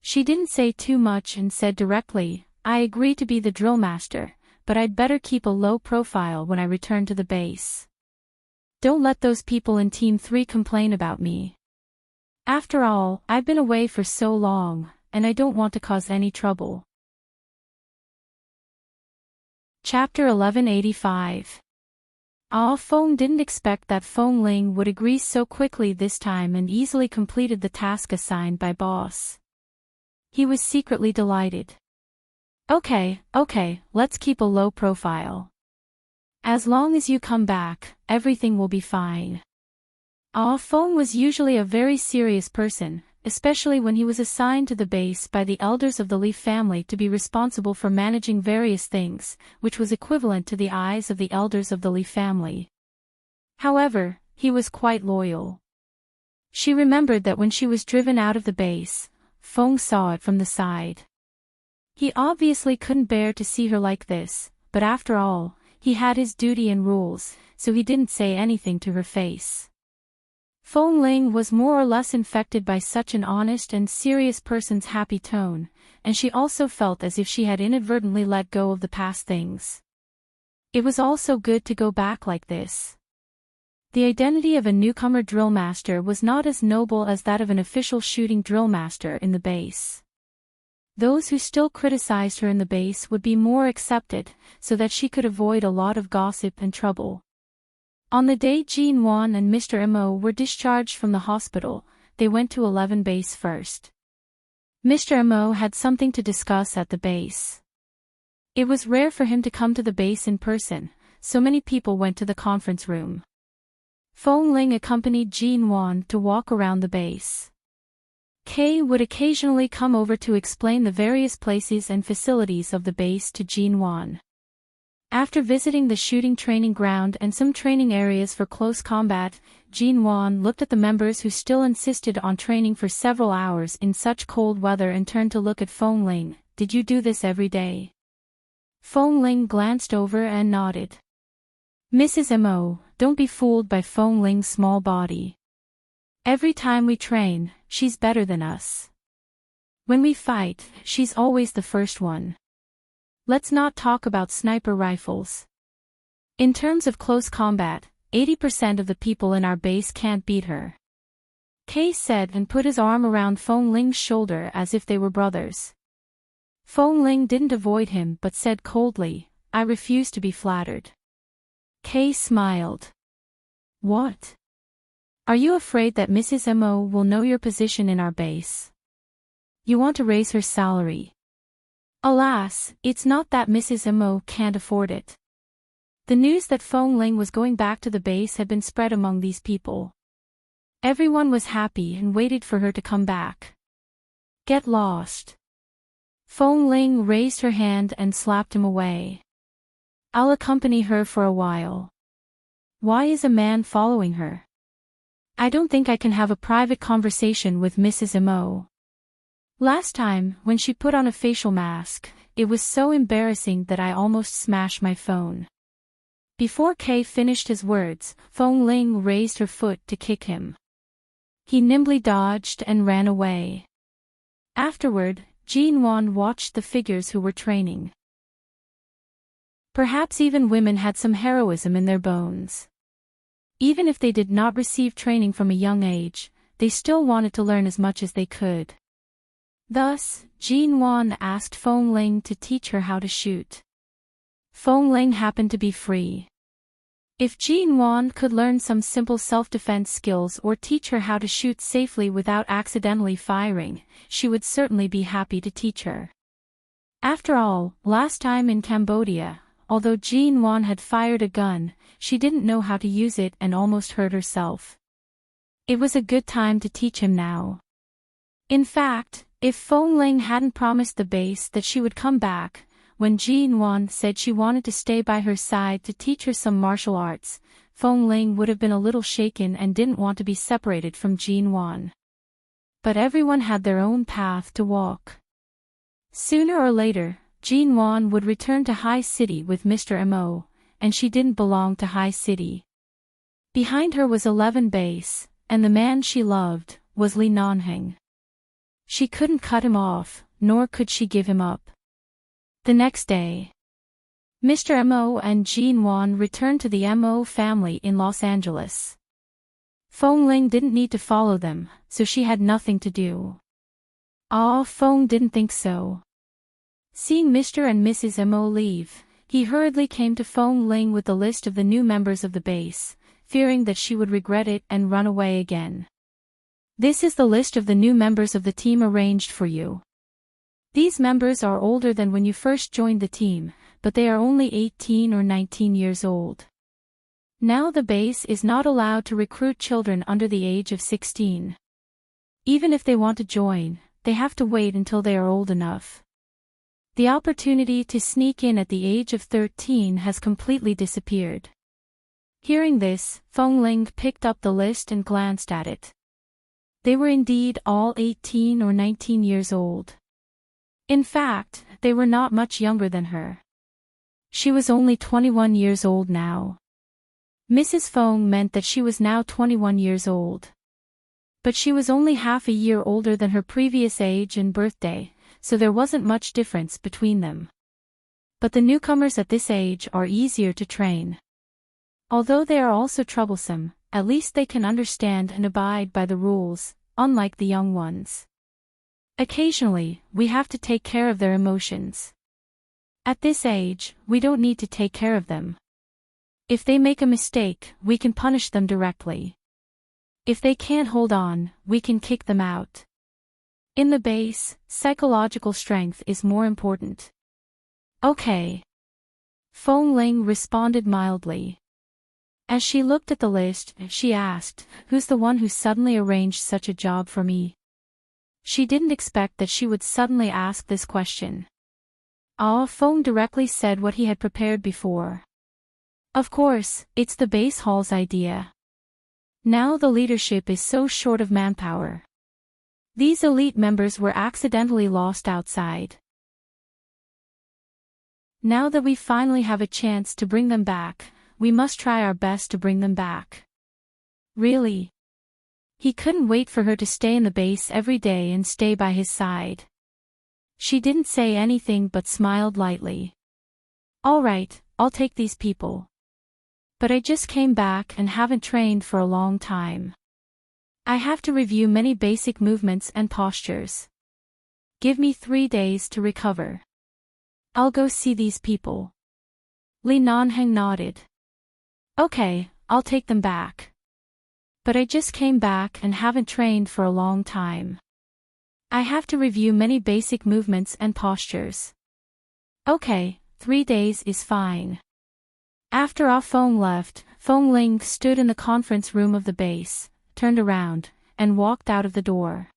She didn't say too much and said directly, "I agree to be the drill master, but I'd better keep a low profile when I return to the base. Don't let those people in Team 3 complain about me. After all, I've been away for so long, and I don't want to cause any trouble." Chapter 1185. Ah Feng didn't expect that Feng Ling would agree so quickly this time and easily completed the task assigned by boss. He was secretly delighted. Okay, let's keep a low profile. As long as you come back, everything will be fine." Ah Feng was usually a very serious person, especially when he was assigned to the base by the elders of the Li family to be responsible for managing various things, which was equivalent to the eyes of the elders of the Li family. However, he was quite loyal. She remembered that when she was driven out of the base, Feng saw it from the side. He obviously couldn't bear to see her like this, but after all, he had his duty and rules, so he didn't say anything to her face. Feng Ling was more or less infected by such an honest and serious person's happy tone, and she also felt as if she had inadvertently let go of the past things. It was also good to go back like this. The identity of a newcomer drill master was not as noble as that of an official shooting drill master in the base. Those who still criticized her in the base would be more accepted, so that she could avoid a lot of gossip and trouble. On the day Jin Wan and Mr. Mo were discharged from the hospital, they went to 11 base first. Mr. Mo had something to discuss at the base. It was rare for him to come to the base in person, so many people went to the conference room. Feng Ling accompanied Jin Wan to walk around the base. Kay would occasionally come over to explain the various places and facilities of the base to Jin Wan. After visiting the shooting training ground and some training areas for close combat, Jin Wan looked at the members who still insisted on training for several hours in such cold weather and turned to look at Feng Ling. Did you do this every day? Feng Ling glanced over and nodded. Mrs. Mo, don't be fooled by Feng Ling's small body. Every time we train, she's better than us. When we fight, she's always the first one. Let's not talk about sniper rifles. In terms of close combat, 80% of the people in our base can't beat her. Kay said and put his arm around Feng Ling's shoulder as if they were brothers. Feng Ling didn't avoid him but said coldly, I refuse to be flattered. Kay smiled. What? Are you afraid that Mrs. Mo will know your position in our base? You want to raise her salary? Alas, it's not that Mrs. Mo can't afford it. The news that Feng Ling was going back to the base had been spread among these people. Everyone was happy and waited for her to come back. Get lost. Feng Ling raised her hand and slapped him away. I'll accompany her for a while. Why is a man following her? I don't think I can have a private conversation with Mrs. Mo. Last time, when she put on a facial mask, it was so embarrassing that I almost smashed my phone. Before Kay finished his words, Feng Ling raised her foot to kick him. He nimbly dodged and ran away. Afterward, Jin Wan watched the figures who were training. Perhaps even women had some heroism in their bones. Even if they did not receive training from a young age, they still wanted to learn as much as they could. Thus, Jin Wan asked Feng Ling to teach her how to shoot. Feng Ling happened to be free. If Jin Wan could learn some simple self-defense skills or teach her how to shoot safely without accidentally firing, she would certainly be happy to teach her. After all, last time in Cambodia, although Jin Wan had fired a gun, she didn't know how to use it and almost hurt herself. It was a good time to teach him now. In fact, if Feng Ling hadn't promised the base that she would come back, when Jin Wan said she wanted to stay by her side to teach her some martial arts, Feng Ling would have been a little shaken and didn't want to be separated from Jin Wan. But everyone had their own path to walk. Sooner or later, Jin Wan would return to High City with Mr. Mo, and she didn't belong to High City. Behind her was 11 base, and the man she loved was Li Nanheng. She couldn't cut him off, nor could she give him up. The next day, Mr. Mo and Jin Wan returned to the Mo family in Los Angeles. Feng Ling didn't need to follow them, so she had nothing to do. Feng didn't think so. Seeing Mr. and Mrs. Mo leave, he hurriedly came to Feng Ling with the list of the new members of the base, fearing that she would regret it and run away again. This is the list of the new members of the team arranged for you. These members are older than when you first joined the team, but they are only 18 or 19 years old. Now the base is not allowed to recruit children under the age of 16. Even if they want to join, they have to wait until they are old enough. The opportunity to sneak in at the age of 13 has completely disappeared. Hearing this, Feng Ling picked up the list and glanced at it. They were indeed all 18 or 19 years old. In fact, they were not much younger than her. She was only 21 years old now. Mrs. Feng meant that she was now 21 years old. But she was only half a year older than her previous age and birthday, so there wasn't much difference between them. But the newcomers at this age are easier to train. Although they are also troublesome, at least they can understand and abide by the rules, unlike the young ones. Occasionally, we have to take care of their emotions. At this age, we don't need to take care of them. If they make a mistake, we can punish them directly. If they can't hold on, we can kick them out. In the base, psychological strength is more important. Okay. Feng Ling responded mildly. As she looked at the list, she asked, "Who's the one who suddenly arranged such a job for me?" She didn't expect that she would suddenly ask this question. Ah Feng directly said what he had prepared before. Of course, it's the base hall's idea. Now the leadership is so short of manpower. These elite members were accidentally lost outside. Now that we finally have a chance to bring them back, we must try our best to bring them back. Really? He couldn't wait for her to stay in the base every day and stay by his side. She didn't say anything but smiled lightly. All right, I'll take these people. But I just came back and haven't trained for a long time. I have to review many basic movements and postures. Give me 3 days to recover. I'll go see these people. Li Nanheng nodded. Okay, I'll take them back. But I just came back and haven't trained for a long time. I have to review many basic movements and postures. Okay, 3 days is fine. After Ah Feng left, Feng Ling stood in the conference room of the base, turned around, and walked out of the door.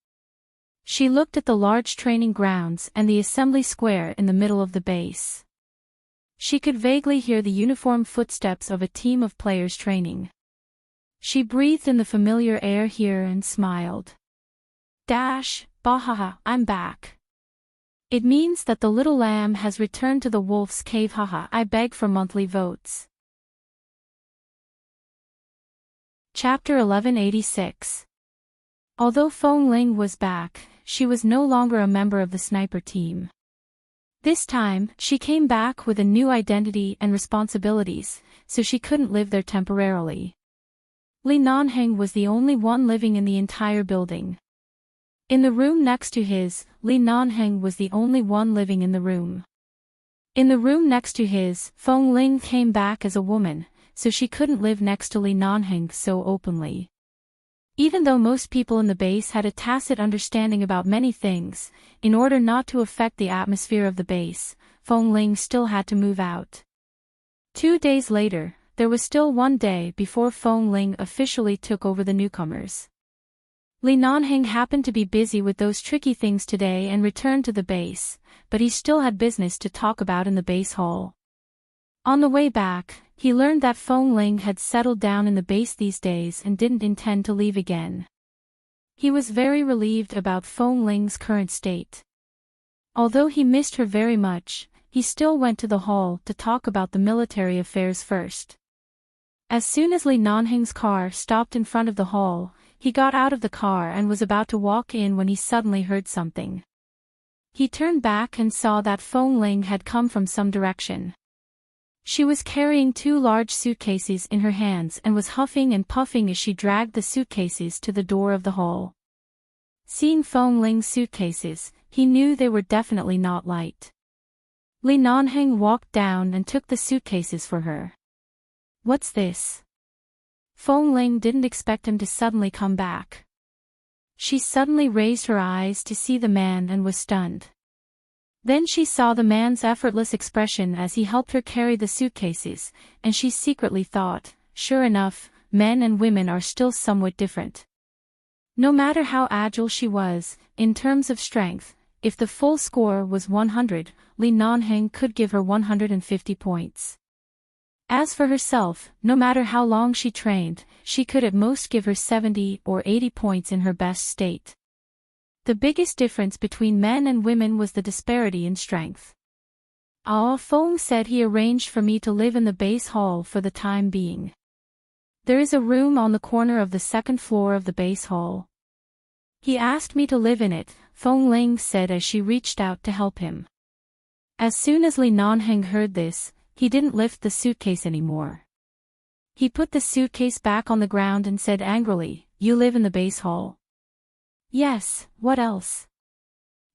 She looked at the large training grounds and the assembly square in the middle of the base. She could vaguely hear the uniform footsteps of a team of players training. She breathed in the familiar air here and smiled. Bahaha, I'm back. It means that the little lamb has returned to the wolf's cave. Haha, I beg for monthly votes. Chapter 1186. Although Feng Ling was back, she was no longer a member of the sniper team. This time, she came back with a new identity and responsibilities, so she couldn't live there temporarily. Li Nanheng was the only one living in the entire building. In the room next to his, Li Nanheng was the only one living in the room. In the room next to his, Feng Ling came back as a woman, so she couldn't live next to Li Nanheng so openly. Even though most people in the base had a tacit understanding about many things, in order not to affect the atmosphere of the base, Feng Ling still had to move out. 2 days later, there was still 1 day before Feng Ling officially took over the newcomers. Li Nanheng happened to be busy with those tricky things today and returned to the base, but he still had business to talk about in the base hall. On the way back, he learned that Feng Ling had settled down in the base these days and didn't intend to leave again. He was very relieved about Feng Ling's current state. Although he missed her very much, he still went to the hall to talk about the military affairs first. As soon as Li Nanheng's car stopped in front of the hall, he got out of the car and was about to walk in when he suddenly heard something. He turned back and saw that Feng Ling had come from some direction. She was carrying 2 large suitcases in her hands and was huffing and puffing as she dragged the suitcases to the door of the hall. Seeing Feng Ling's suitcases, he knew they were definitely not light. Li Nanheng walked down and took the suitcases for her. What's this? Feng Ling didn't expect him to suddenly come back. She suddenly raised her eyes to see the man and was stunned. Then she saw the man's effortless expression as he helped her carry the suitcases, and she secretly thought, sure enough, men and women are still somewhat different. No matter how agile she was, in terms of strength, if the full score was 100, Li Nanheng could give her 150 points. As for herself, no matter how long she trained, she could at most give her 70 or 80 points in her best state. The biggest difference between men and women was the disparity in strength. Ah Feng said he arranged for me to live in the base hall for the time being. There is a room on the corner of the 2nd floor of the base hall. He asked me to live in it, Feng Ling said as she reached out to help him. As soon as Li Nanheng heard this, he didn't lift the suitcase anymore. He put the suitcase back on the ground and said angrily, "You live in the base hall?" "Yes, what else?"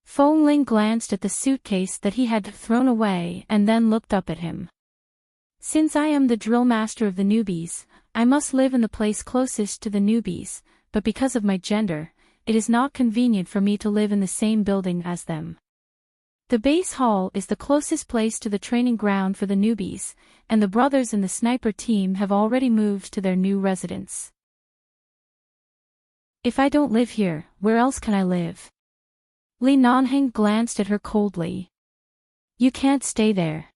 Feng Ling glanced at the suitcase that he had thrown away and then looked up at him. "Since I am the drill master of the newbies, I must live in the place closest to the newbies, but because of my gender, it is not convenient for me to live in the same building as them. The base hall is the closest place to the training ground for the newbies, and the brothers in the sniper team have already moved to their new residence. If I don't live here, where else can I live?" Li Nanheng glanced at her coldly. You can't stay there.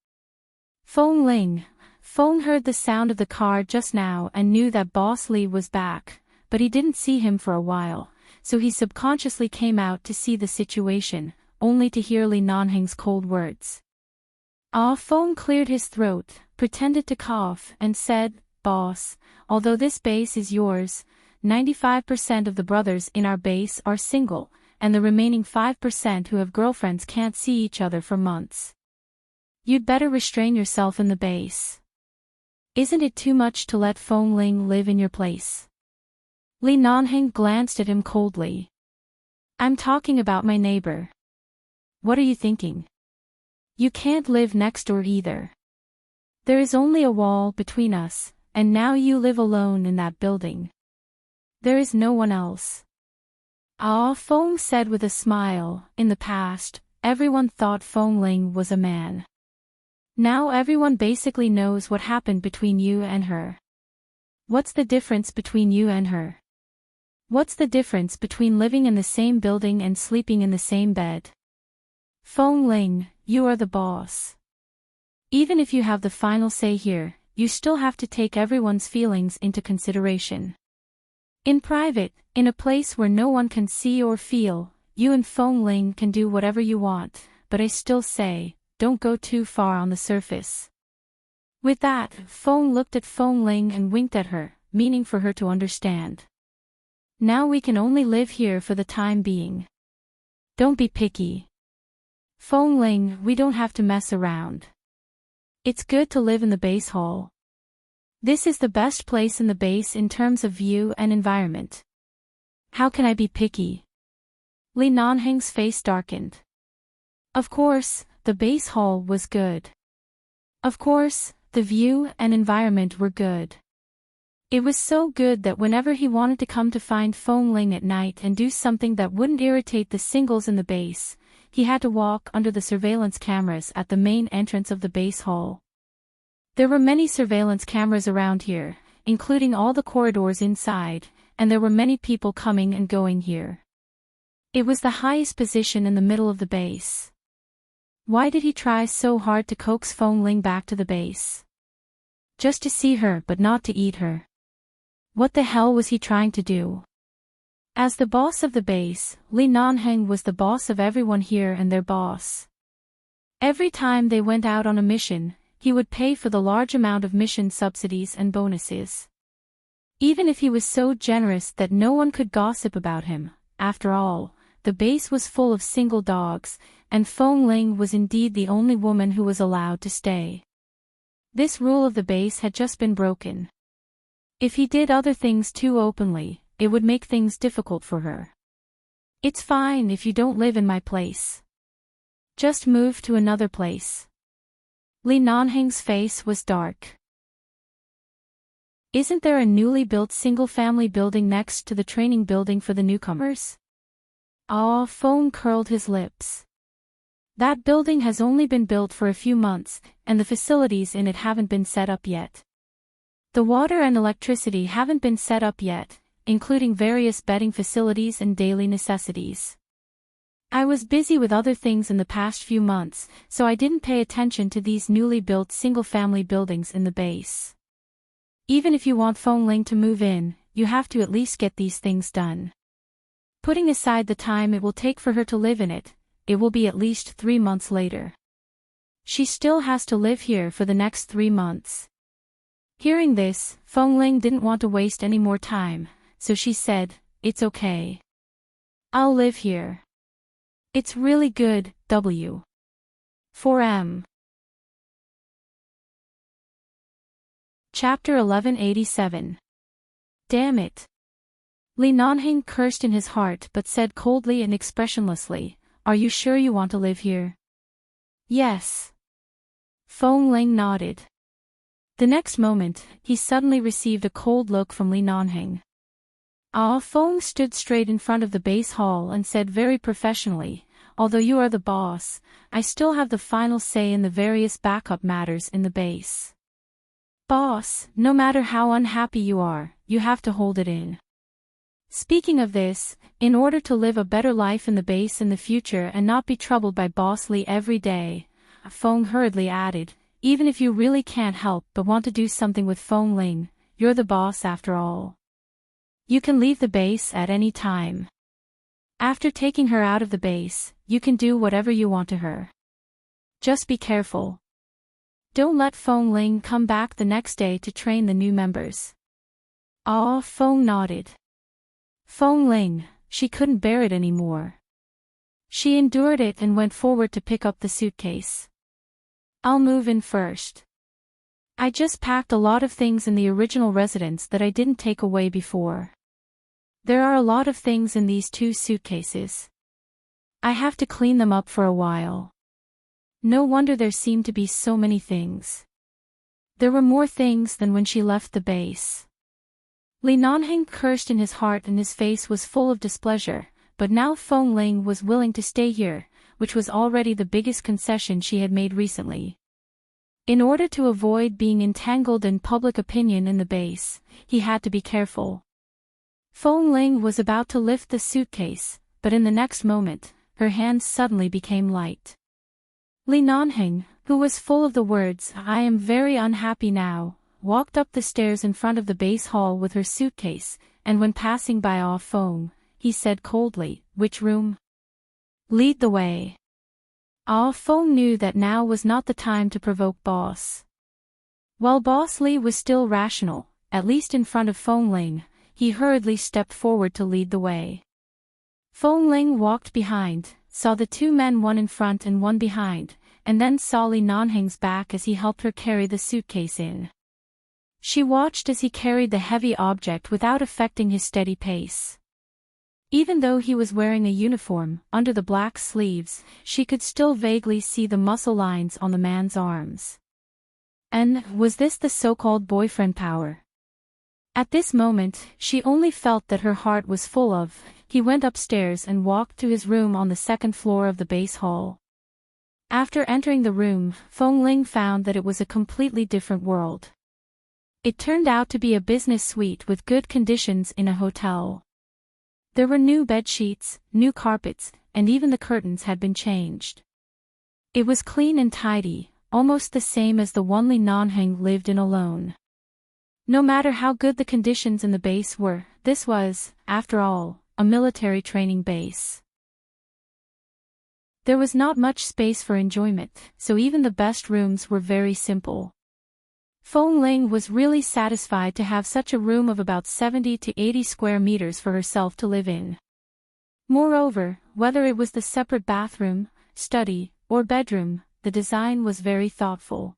Feng Ling. Feng heard the sound of the car just now and knew that Boss Lee was back, but he didn't see him for a while, so he subconsciously came out to see the situation, only to hear Li Nanheng's cold words. Feng cleared his throat, pretended to cough, and said, "Boss, although this base is yours, 95% of the brothers in our base are single, and the remaining 5% who have girlfriends can't see each other for months. You'd better restrain yourself in the base. Isn't it too much to let Feng Ling live in your place?" Li Nanheng glanced at him coldly. "I'm talking about my neighbor. What are you thinking? You can't live next door either. There is only a wall between us, and now you live alone in that building. There is no one else." Feng said with a smile. In the past, everyone thought Feng Ling was a man. Now everyone basically knows what happened between you and her. What's the difference between you and her? What's the difference between living in the same building and sleeping in the same bed? Feng Ling, you are the boss. Even if you have the final say here, you still have to take everyone's feelings into consideration. In private, in a place where no one can see or feel, you and Feng Ling can do whatever you want, but I still say, don't go too far on the surface. With that, Feng looked at Feng Ling and winked at her, meaning for her to understand. Now we can only live here for the time being. Don't be picky. Feng Ling, we don't have to mess around. It's good to live in the base hall. This is the best place in the base in terms of view and environment. How can I be picky? Li Nanheng's face darkened. Of course, the base hall was good. Of course, the view and environment were good. It was so good that whenever he wanted to come to find Feng Ling at night and do something that wouldn't irritate the singles in the base, he had to walk under the surveillance cameras at the main entrance of the base hall. There were many surveillance cameras around here, including all the corridors inside, and there were many people coming and going here. It was the highest position in the middle of the base. Why did he try so hard to coax Feng Ling back to the base? Just to see her but not to eat her. What the hell was he trying to do? As the boss of the base, Li Nanheng was the boss of everyone here and their boss. Every time they went out on a mission, he would pay for the large amount of mission subsidies and bonuses. Even if he was so generous that no one could gossip about him, after all, the base was full of single dogs, and Feng Ling was indeed the only woman who was allowed to stay. This rule of the base had just been broken. If he did other things too openly, it would make things difficult for her. It's fine if you don't live in my place. Just move to another place. Li Nanheng's face was dark. Isn't there a newly built single-family building next to the training building for the newcomers? Feng curled his lips. That building has only been built for a few months, and the facilities in it haven't been set up yet. The water and electricity haven't been set up yet, including various bedding facilities and daily necessities. I was busy with other things in the past few months, so I didn't pay attention to these newly built single-family buildings in the base. Even if you want Feng Ling to move in, you have to at least get these things done. Putting aside the time it will take for her to live in it, it will be at least 3 months later. She still has to live here for the next 3 months. Hearing this, Feng Ling didn't want to waste any more time, so she said, "It's okay. I'll live here. It's really good, W. 4M." Chapter 1187. Damn it. Li Nanheng cursed in his heart but said coldly and expressionlessly, "Are you sure you want to live here?" "Yes." Feng Ling nodded. The next moment, he suddenly received a cold look from Li Nanheng. Feng stood straight in front of the base hall and said very professionally, "Although you are the boss, I still have the final say in the various backup matters in the base. Boss, no matter how unhappy you are, you have to hold it in. Speaking of this, in order to live a better life in the base in the future and not be troubled by Boss Lee every day, Feng hurriedly added, even if you really can't help but want to do something with Feng Ling, you're the boss after all. You can leave the base at any time. After taking her out of the base, you can do whatever you want to her. Just be careful. Don't let Feng Ling come back the next day to train the new members. Feng nodded. Feng Ling, she couldn't bear it anymore. She endured it and went forward to pick up the suitcase. I'll move in first. I just packed a lot of things in the original residence that I didn't take away before. There are a lot of things in these 2 suitcases. I have to clean them up for a while. No wonder there seemed to be so many things. There were more things than when she left the base. Li Nanheng cursed in his heart and his face was full of displeasure, but now Feng Ling was willing to stay here, which was already the biggest concession she had made recently. In order to avoid being entangled in public opinion in the base, he had to be careful. Feng Ling was about to lift the suitcase, but in the next moment, her hands suddenly became light. Li Nanheng, who was full of the words, "I am very unhappy now," walked up the stairs in front of the base hall with her suitcase, and when passing by Feng, he said coldly, "Which room? Lead the way." Feng knew that now was not the time to provoke Boss. While Boss Li was still rational, at least in front of Feng Ling, he hurriedly stepped forward to lead the way. Feng Ling walked behind, saw the 2 men, one in front and one behind, and then saw Li Nanheng's back as he helped her carry the suitcase in. She watched as he carried the heavy object without affecting his steady pace. Even though he was wearing a uniform, under the black sleeves, she could still vaguely see the muscle lines on the man's arms. And was this the so-called boyfriend power? At this moment, she only felt that her heart was full of. He went upstairs and walked to his room on the 2nd floor of the base hall. After entering the room, Feng Ling found that it was a completely different world. It turned out to be a business suite with good conditions in a hotel. There were new bed sheets, new carpets, and even the curtains had been changed. It was clean and tidy, almost the same as the one Li Nanheng lived in alone. No matter how good the conditions in the base were, this was, after all, a military training base. There was not much space for enjoyment, so even the best rooms were very simple. Feng Ling was really satisfied to have such a room of about 70 to 80 square meters for herself to live in. Moreover, whether it was the separate bathroom, study, or bedroom, the design was very thoughtful.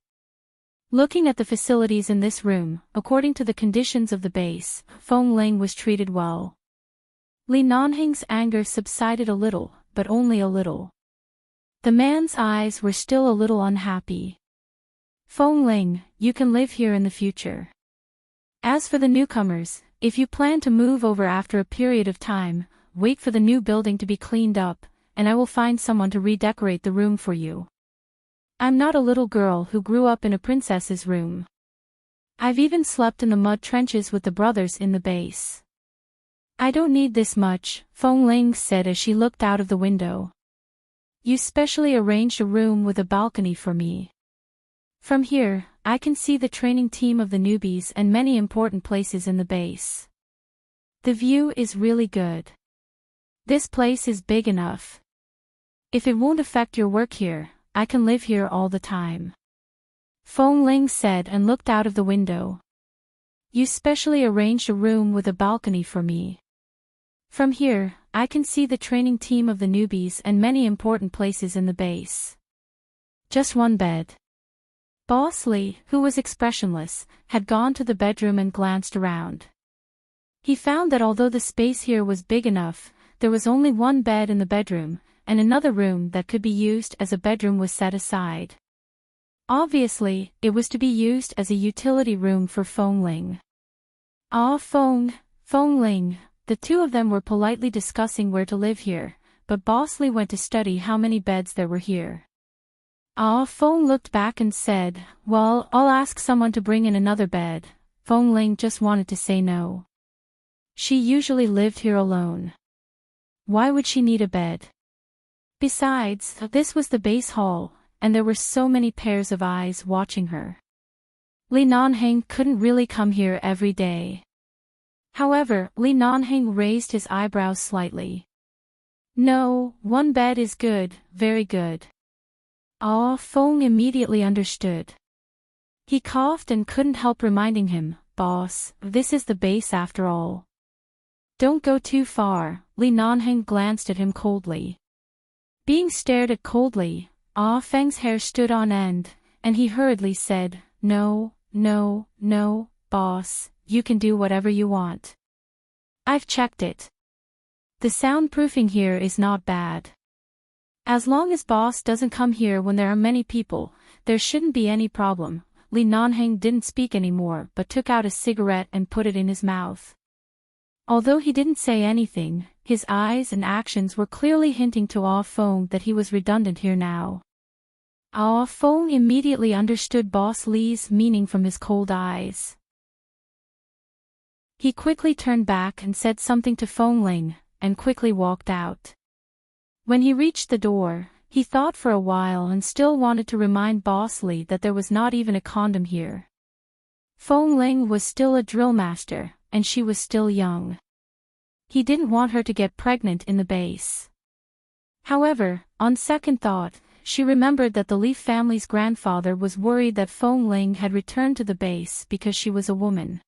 Looking at the facilities in this room, according to the conditions of the base, Feng Ling was treated well. Li Nanheng's anger subsided a little, but only a little. The man's eyes were still a little unhappy. Feng Ling, you can live here in the future. As for the newcomers, if you plan to move over after a period of time, wait for the new building to be cleaned up, and I will find someone to redecorate the room for you. I'm not a little girl who grew up in a princess's room. I've even slept in the mud trenches with the brothers in the base. I don't need this much, Feng Ling said as she looked out of the window. You specially arranged a room with a balcony for me. From here, I can see the training team of the newbies and many important places in the base. The view is really good. This place is big enough. If it won't affect your work here, I can live here all the time. Feng Ling said and looked out of the window. You specially arranged a room with a balcony for me. From here, I can see the training team of the newbies and many important places in the base. Just one bed. Boss Li, who was expressionless, had gone to the bedroom and glanced around. He found that although the space here was big enough, there was only one bed in the bedroom, and another room that could be used as a bedroom was set aside. Obviously, it was to be used as a utility room for Feng Ling. Feng Ling, the two of them were politely discussing where to live here, but Boss Li went to study how many beds there were here. Feng looked back and said, well, I'll ask someone to bring in another bed. Feng Ling just wanted to say no. She usually lived here alone. Why would she need a bed? Besides, this was the base hall, and there were so many pairs of eyes watching her. Li Nanheng couldn't really come here every day. However, Li Nanheng raised his eyebrows slightly. No, one bed is good, very good. Ah, Feng immediately understood. He coughed and couldn't help reminding him, boss, this is the base after all. Don't go too far, Li Nanheng glanced at him coldly. Being stared at coldly, Ah Feng's hair stood on end, and he hurriedly said, no, no, no, boss, you can do whatever you want. I've checked it. The soundproofing here is not bad. As long as boss doesn't come here when there are many people, there shouldn't be any problem. Li Nanheng didn't speak anymore but took out a cigarette and put it in his mouth. Although he didn't say anything, his eyes and actions were clearly hinting to Ah Feng that he was redundant here now. Ah Feng immediately understood Boss Li's meaning from his cold eyes. He quickly turned back and said something to Feng Ling, and quickly walked out. When he reached the door, he thought for a while and still wanted to remind Boss Li that there was not even a condom here. Feng Ling was still a drill master, and she was still young. He didn't want her to get pregnant in the base. However, on second thought, she remembered that the Li family's grandfather was worried that Feng Ling had returned to the base because she was a woman.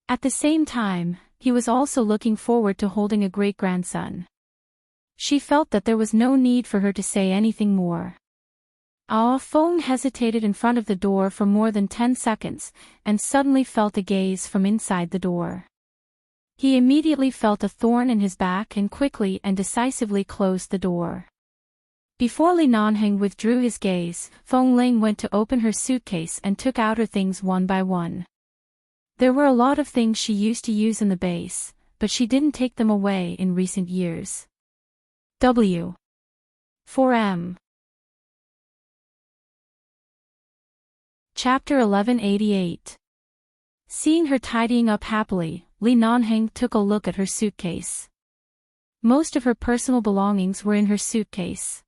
At the same time, he was also looking forward to holding a great-grandson. She felt that there was no need for her to say anything more. Ah Feng hesitated in front of the door for more than 10 seconds, and suddenly felt a gaze from inside the door. He immediately felt a thorn in his back and quickly and decisively closed the door. Before Li Nanheng withdrew his gaze, Feng Ling went to open her suitcase and took out her things one by one. There were a lot of things she used to use in the base, but she didn't take them away in recent years. W. 4M. Chapter 1188. Seeing her tidying up happily, Li Nanheng took a look at her suitcase. Most of her personal belongings were in her suitcase.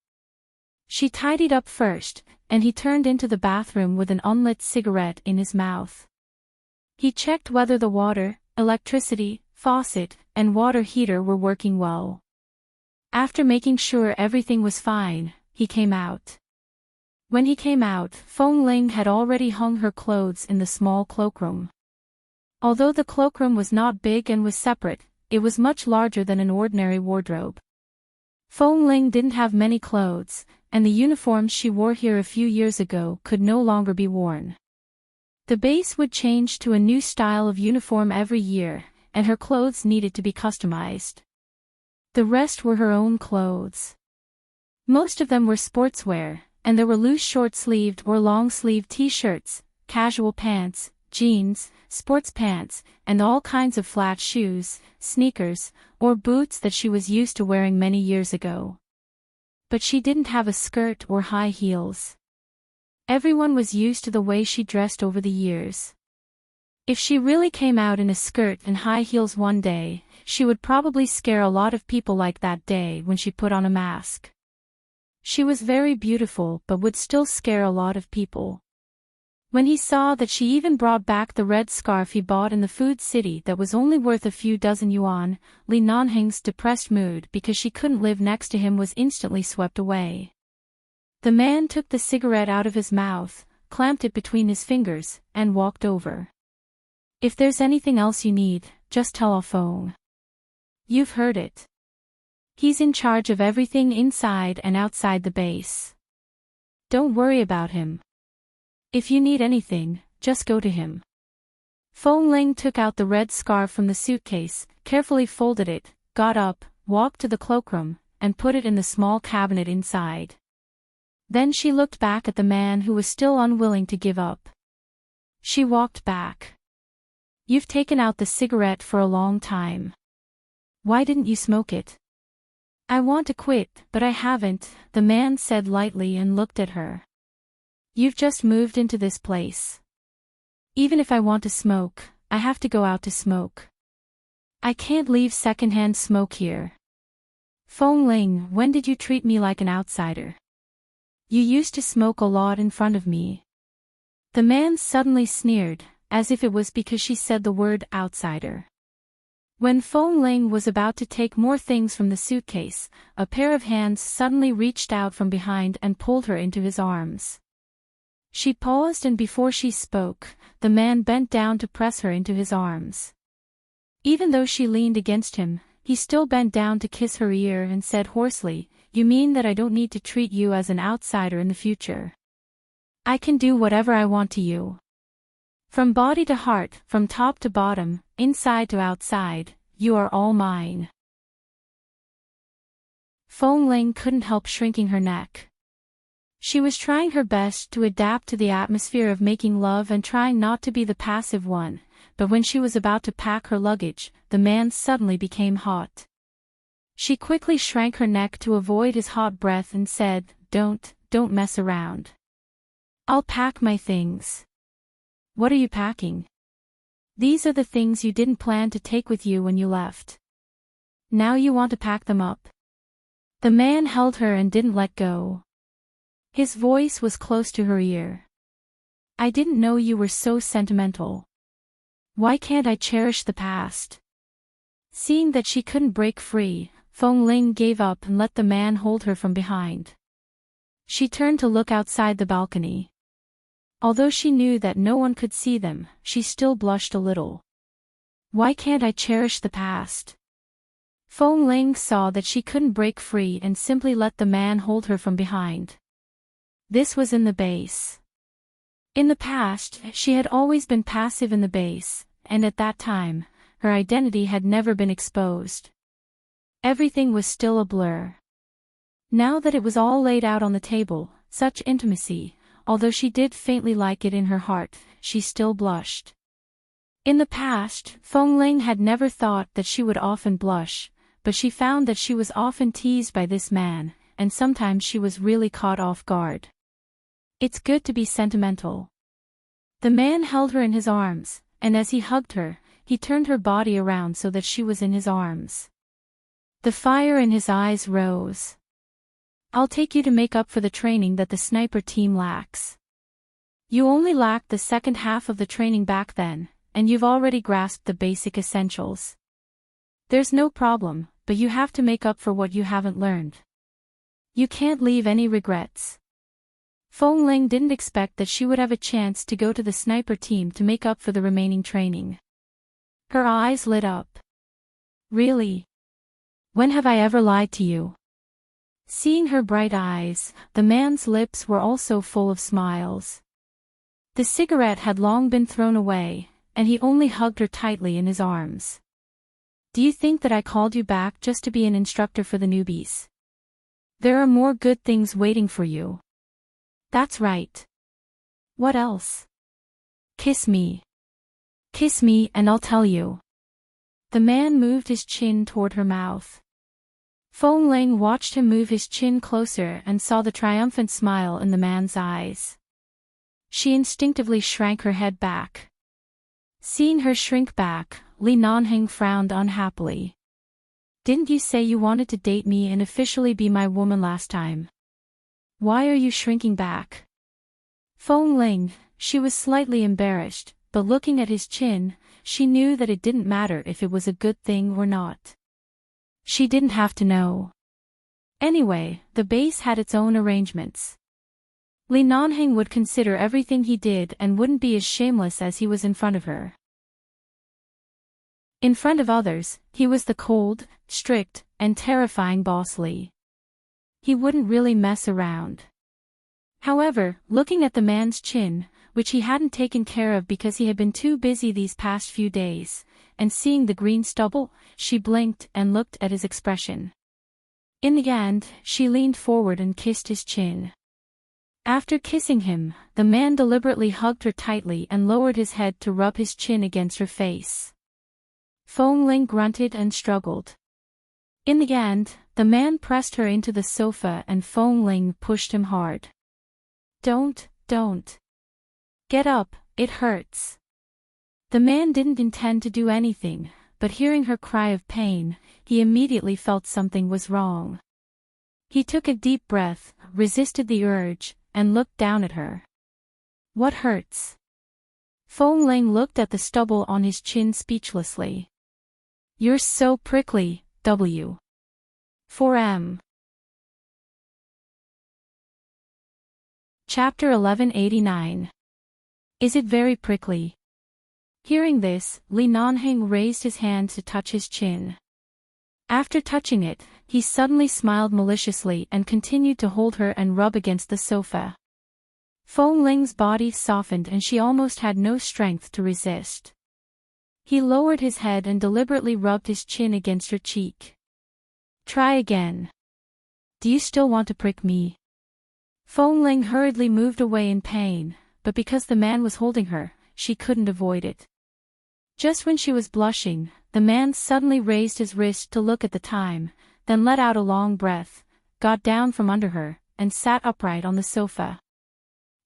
She tidied up first, and he turned into the bathroom with an unlit cigarette in his mouth. He checked whether the water, electricity, faucet, and water heater were working well. After making sure everything was fine, he came out. When he came out, Feng Ling had already hung her clothes in the small cloakroom. Although the cloakroom was not big and was separate, it was much larger than an ordinary wardrobe. Feng Ling didn't have many clothes, and the uniforms she wore here a few years ago could no longer be worn. The base would change to a new style of uniform every year, and her clothes needed to be customized. The rest were her own clothes. Most of them were sportswear, and there were loose short-sleeved or long-sleeved t-shirts, casual pants, jeans, sports pants, and all kinds of flat shoes, sneakers, or boots that she was used to wearing many years ago. But she didn't have a skirt or high heels. Everyone was used to the way she dressed over the years. If she really came out in a skirt and high heels one day, she would probably scare a lot of people like that day when she put on a mask. She was very beautiful but would still scare a lot of people. When he saw that she even brought back the red scarf he bought in the food city that was only worth a few dozen yuan, Li Nanheng's depressed mood because she couldn't live next to him was instantly swept away. The man took the cigarette out of his mouth, clamped it between his fingers, and walked over. If there's anything else you need, just tell Ah Feng. You've heard it. He's in charge of everything inside and outside the base. Don't worry about him. If you need anything, just go to him. Feng Ling took out the red scarf from the suitcase, carefully folded it, got up, walked to the cloakroom, and put it in the small cabinet inside. Then she looked back at the man who was still unwilling to give up. She walked back. You've taken out the cigarette for a long time. Why didn't you smoke it? I want to quit, but I haven't, the man said lightly and looked at her. You've just moved into this place. Even if I want to smoke, I have to go out to smoke. I can't leave secondhand smoke here. Feng Ling, when did you treat me like an outsider? You used to smoke a lot in front of me. The man suddenly sneered, as if it was because she said the word outsider. When Feng Ling was about to take more things from the suitcase, a pair of hands suddenly reached out from behind and pulled her into his arms. She paused, and before she spoke, the man bent down to press her into his arms. Even though she leaned against him, he still bent down to kiss her ear and said hoarsely, "You mean that I don't need to treat you as an outsider in the future? I can do whatever I want to you. From body to heart, from top to bottom, inside to outside, you are all mine." Feng Ling couldn't help shrinking her neck. She was trying her best to adapt to the atmosphere of making love and trying not to be the passive one, but when she was about to pack her luggage, the man suddenly became hot. She quickly shrank her neck to avoid his hot breath and said, Don't mess around. I'll pack my things." "What are you packing?" "These are the things you didn't plan to take with you when you left. Now you want to pack them up?" The man held her and didn't let go. His voice was close to her ear. "I didn't know you were so sentimental. Why can't I cherish the past?" Seeing that she couldn't break free, Feng Ling gave up and let the man hold her from behind. She turned to look outside the balcony. Although she knew that no one could see them, she still blushed a little. "Why can't I cherish the past?" Feng Ling saw that she couldn't break free and simply let the man hold her from behind. This was in the base. In the past, she had always been passive in the base, and at that time, her identity had never been exposed. Everything was still a blur. Now that it was all laid out on the table, such intimacy, although she did faintly like it in her heart, she still blushed. In the past, Feng Ling had never thought that she would often blush, but she found that she was often teased by this man, and sometimes she was really caught off guard. It's good to be sentimental. The man held her in his arms, and as he hugged her, he turned her body around so that she was in his arms. The fire in his eyes rose. "I'll take you to make up for the training that the sniper team lacks. You only lacked the second half of the training back then, and you've already grasped the basic essentials. There's no problem, but you have to make up for what you haven't learned. You can't leave any regrets." Feng Ling didn't expect that she would have a chance to go to the sniper team to make up for the remaining training. Her eyes lit up. "Really? When have I ever lied to you?" Seeing her bright eyes, the man's lips were also full of smiles. The cigarette had long been thrown away, and he only hugged her tightly in his arms. "Do you think that I called you back just to be an instructor for the newbies? There are more good things waiting for you." "That's right. What else?" "Kiss me. Kiss me and I'll tell you." The man moved his chin toward her mouth. Feng Ling watched him move his chin closer and saw the triumphant smile in the man's eyes. She instinctively shrank her head back. Seeing her shrink back, Li Nanheng frowned unhappily. "Didn't you say you wanted to date me and officially be my woman last time? Why are you shrinking back?" Feng Ling, she was slightly embarrassed, but looking at his chin, she knew that it didn't matter if it was a good thing or not. She didn't have to know. Anyway, the base had its own arrangements. Li Nanheng would consider everything he did and wouldn't be as shameless as he was in front of her. In front of others, he was the cold, strict, and terrifying Boss Li. He wouldn't really mess around. However, looking at the man's chin, which he hadn't taken care of because he had been too busy these past few days, and seeing the green stubble, she blinked and looked at his expression. In the end, she leaned forward and kissed his chin. After kissing him, the man deliberately hugged her tightly and lowered his head to rub his chin against her face. Feng Ling grunted and struggled. In the end, the man pressed her into the sofa and Feng Ling pushed him hard. Don't. Get up, it hurts." The man didn't intend to do anything, but hearing her cry of pain, he immediately felt something was wrong. He took a deep breath, resisted the urge, and looked down at her. What hurts? Feng Ling looked at the stubble on his chin speechlessly. You're so prickly, W. 4M. Chapter 1189. Is it very prickly? Hearing this, Li Nanheng raised his hand to touch his chin. After touching it, he suddenly smiled maliciously and continued to hold her and rub against the sofa. Feng Ling's body softened and she almost had no strength to resist. He lowered his head and deliberately rubbed his chin against her cheek. Try again. Do you still want to prick me? Feng Ling hurriedly moved away in pain, but because the man was holding her, she couldn't avoid it. Just when she was blushing, the man suddenly raised his wrist to look at the time, then let out a long breath, got down from under her, and sat upright on the sofa.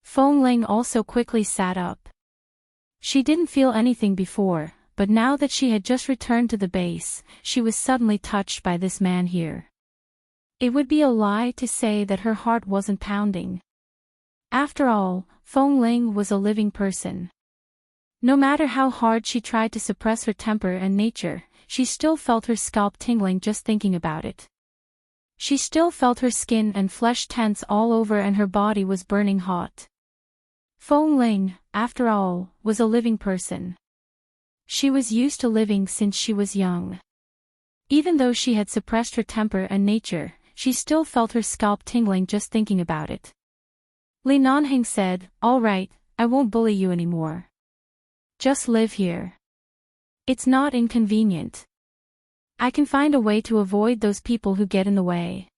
Feng Ling also quickly sat up. She didn't feel anything before, but now that she had just returned to the base, she was suddenly touched by this man here. It would be a lie to say that her heart wasn't pounding. After all, Feng Ling was a living person. No matter how hard she tried to suppress her temper and nature, she still felt her scalp tingling just thinking about it. She still felt her skin and flesh tense all over and her body was burning hot. Feng Ling, after all, was a living person. She was used to living since she was young. Even though she had suppressed her temper and nature, she still felt her scalp tingling just thinking about it. Li Nanheng said, "All right, I won't bully you anymore. Just live here. It's not inconvenient. I can find a way to avoid those people who get in the way."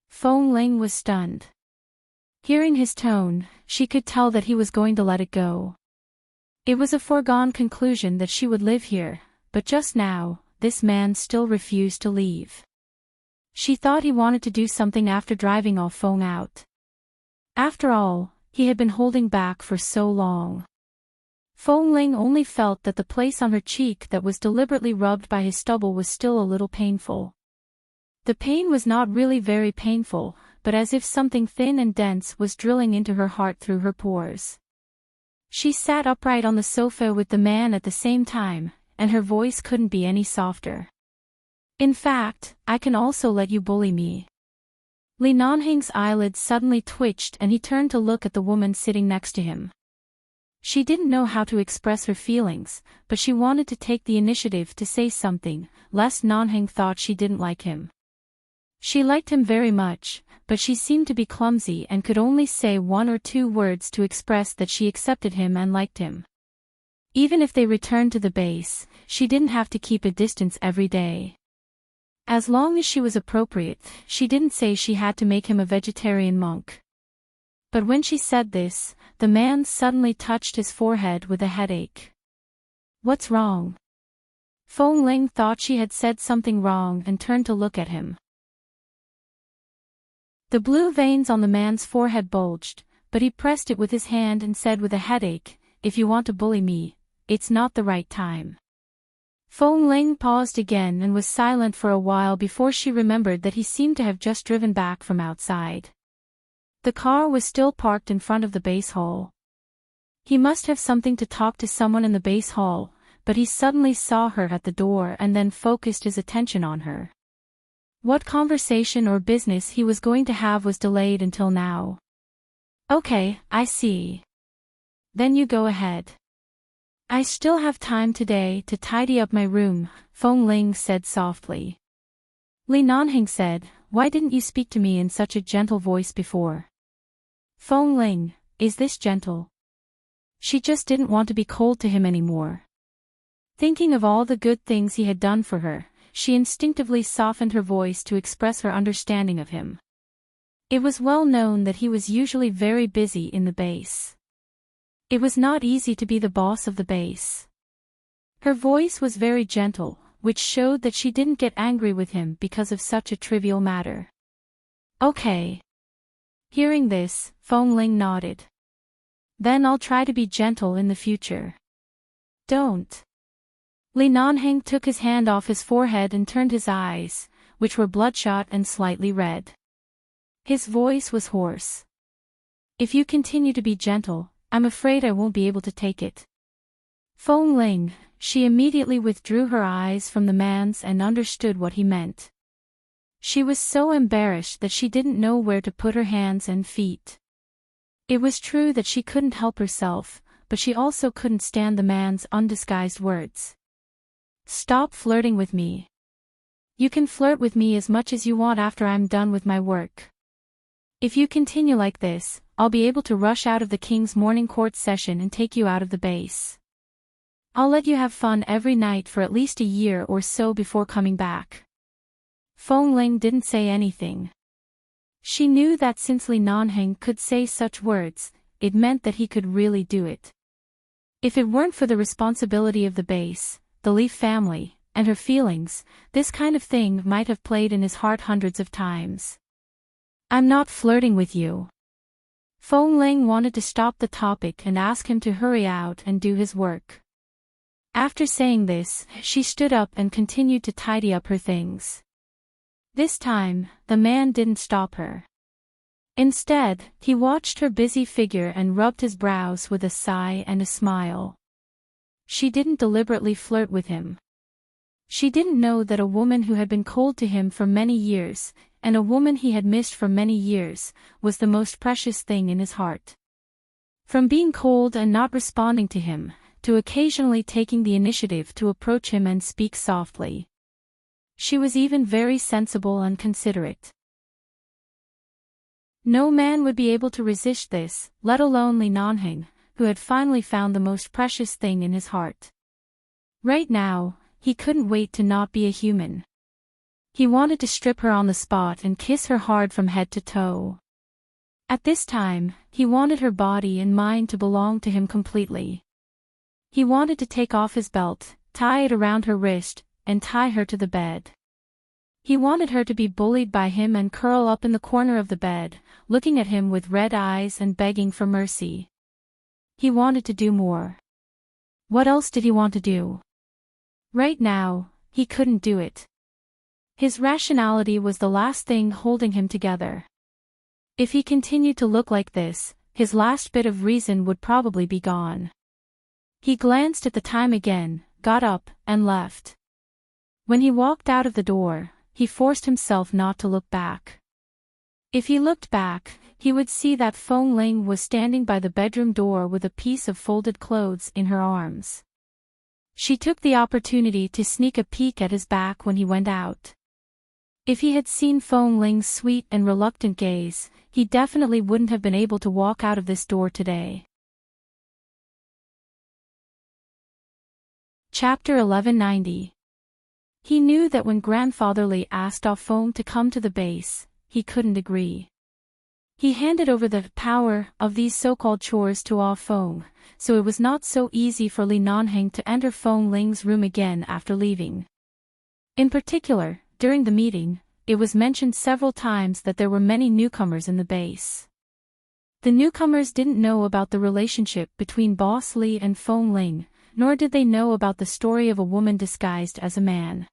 Feng Ling was stunned. Hearing his tone, she could tell that he was going to let it go. It was a foregone conclusion that she would live here, but just now, this man still refused to leave. She thought he wanted to do something after driving off Feng out. After all, he had been holding back for so long. Feng Ling only felt that the place on her cheek that was deliberately rubbed by his stubble was still a little painful. The pain was not really very painful, but as if something thin and dense was drilling into her heart through her pores. She sat upright on the sofa with the man at the same time, and her voice couldn't be any softer. In fact, I can also let you bully me. Li Nanheng's eyelids suddenly twitched and he turned to look at the woman sitting next to him. She didn't know how to express her feelings, but she wanted to take the initiative to say something, lest Nanheng thought she didn't like him. She liked him very much, but she seemed to be clumsy and could only say 1 or 2 words to express that she accepted him and liked him. Even if they returned to the base, she didn't have to keep a distance every day. As long as she was appropriate, she didn't say she had to make him a vegetarian monk. But when she said this, the man suddenly touched his forehead with a headache. What's wrong? Feng Ling thought she had said something wrong and turned to look at him. The blue veins on the man's forehead bulged, but he pressed it with his hand and said with a headache, "If you want to bully me, it's not the right time." Feng Ling paused again and was silent for a while before she remembered that he seemed to have just driven back from outside. The car was still parked in front of the base hall. He must have something to talk to someone in the base hall, but he suddenly saw her at the door and then focused his attention on her. What conversation or business he was going to have was delayed until now. "Okay, I see. Then you go ahead. I still have time today to tidy up my room," Feng Ling said softly. Li Nanheng said, "Why didn't you speak to me in such a gentle voice before?" Feng Ling, is this gentle? She just didn't want to be cold to him anymore. Thinking of all the good things he had done for her, she instinctively softened her voice to express her understanding of him. It was well known that he was usually very busy in the base. It was not easy to be the boss of the base. Her voice was very gentle, which showed that she didn't get angry with him because of such a trivial matter. "Okay." Hearing this, Feng Ling nodded. "Then I'll try to be gentle in the future." "Don't." Li Nanheng took his hand off his forehead and turned his eyes, which were bloodshot and slightly red. His voice was hoarse. "If you continue to be gentle, I'm afraid I won't be able to take it." Feng Ling, she immediately withdrew her eyes from the man's and understood what he meant. She was so embarrassed that she didn't know where to put her hands and feet. It was true that she couldn't help herself, but she also couldn't stand the man's undisguised words. "Stop flirting with me. You can flirt with me as much as you want after I'm done with my work. If you continue like this, I'll be able to rush out of the king's morning court session and take you out of the base. I'll let you have fun every night for at least a year or so before coming back." Feng Ling didn't say anything. She knew that since Li Nanheng could say such words, it meant that he could really do it. If it weren't for the responsibility of the base, the Li family, and her feelings, this kind of thing might have played in his heart hundreds of times. "I'm not flirting with you." Feng Ling wanted to stop the topic and ask him to hurry out and do his work. After saying this, she stood up and continued to tidy up her things. This time, the man didn't stop her. Instead, he watched her busy figure and rubbed his brows with a sigh and a smile. She didn't deliberately flirt with him. She didn't know that a woman who had been cold to him for many years, and a woman he had missed for many years, was the most precious thing in his heart. From being cold and not responding to him, to occasionally taking the initiative to approach him and speak softly. She was even very sensible and considerate. No man would be able to resist this, let alone Li Nanheng, who had finally found the most precious thing in his heart. Right now, he couldn't wait to not be a human. He wanted to strip her on the spot and kiss her hard from head to toe. At this time, he wanted her body and mind to belong to him completely. He wanted to take off his belt, tie it around her wrist, and tie her to the bed. He wanted her to be bullied by him and curl up in the corner of the bed, looking at him with red eyes and begging for mercy. He wanted to do more. What else did he want to do? Right now, he couldn't do it. His rationality was the last thing holding him together. If he continued to look like this, his last bit of reason would probably be gone. He glanced at the time again, got up, and left. When he walked out of the door, he forced himself not to look back. If he looked back, he would see that Feng Ling was standing by the bedroom door with a piece of folded clothes in her arms. She took the opportunity to sneak a peek at his back when he went out. If he had seen Feng Ling's sweet and reluctant gaze, he definitely wouldn't have been able to walk out of this door today. Chapter 1190. He knew that when Grandfather Li asked Ah Feng to come to the base, he couldn't agree. He handed over the power of these so-called chores to Ah Feng, so it was not so easy for Li Nanheng to enter Feng Ling's room again after leaving. In particular, during the meeting, it was mentioned several times that there were many newcomers in the base. The newcomers didn't know about the relationship between Boss Li and Feng Ling, nor did they know about the story of a woman disguised as a man.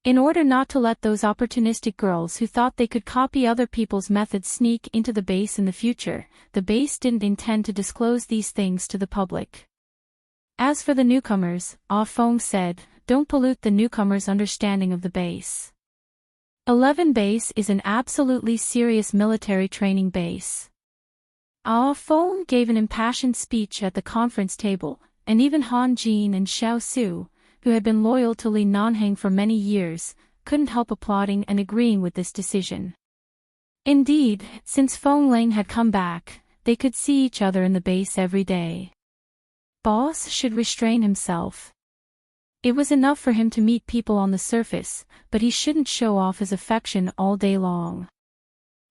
In order not to let those opportunistic girls who thought they could copy other people's methods sneak into the base in the future, the base didn't intend to disclose these things to the public. As for the newcomers, Ah Feng said, don't pollute the newcomers' understanding of the base. 11 Base is an absolutely serious military training base. Ah Feng gave an impassioned speech at the conference table, and even Han Jin and Xiao Su, who had been loyal to Li Nanheng for many years, couldn't help applauding and agreeing with this decision. Indeed, since Feng Ling had come back, they could see each other in the base every day. Boss should restrain himself. It was enough for him to meet people on the surface, but he shouldn't show off his affection all day long.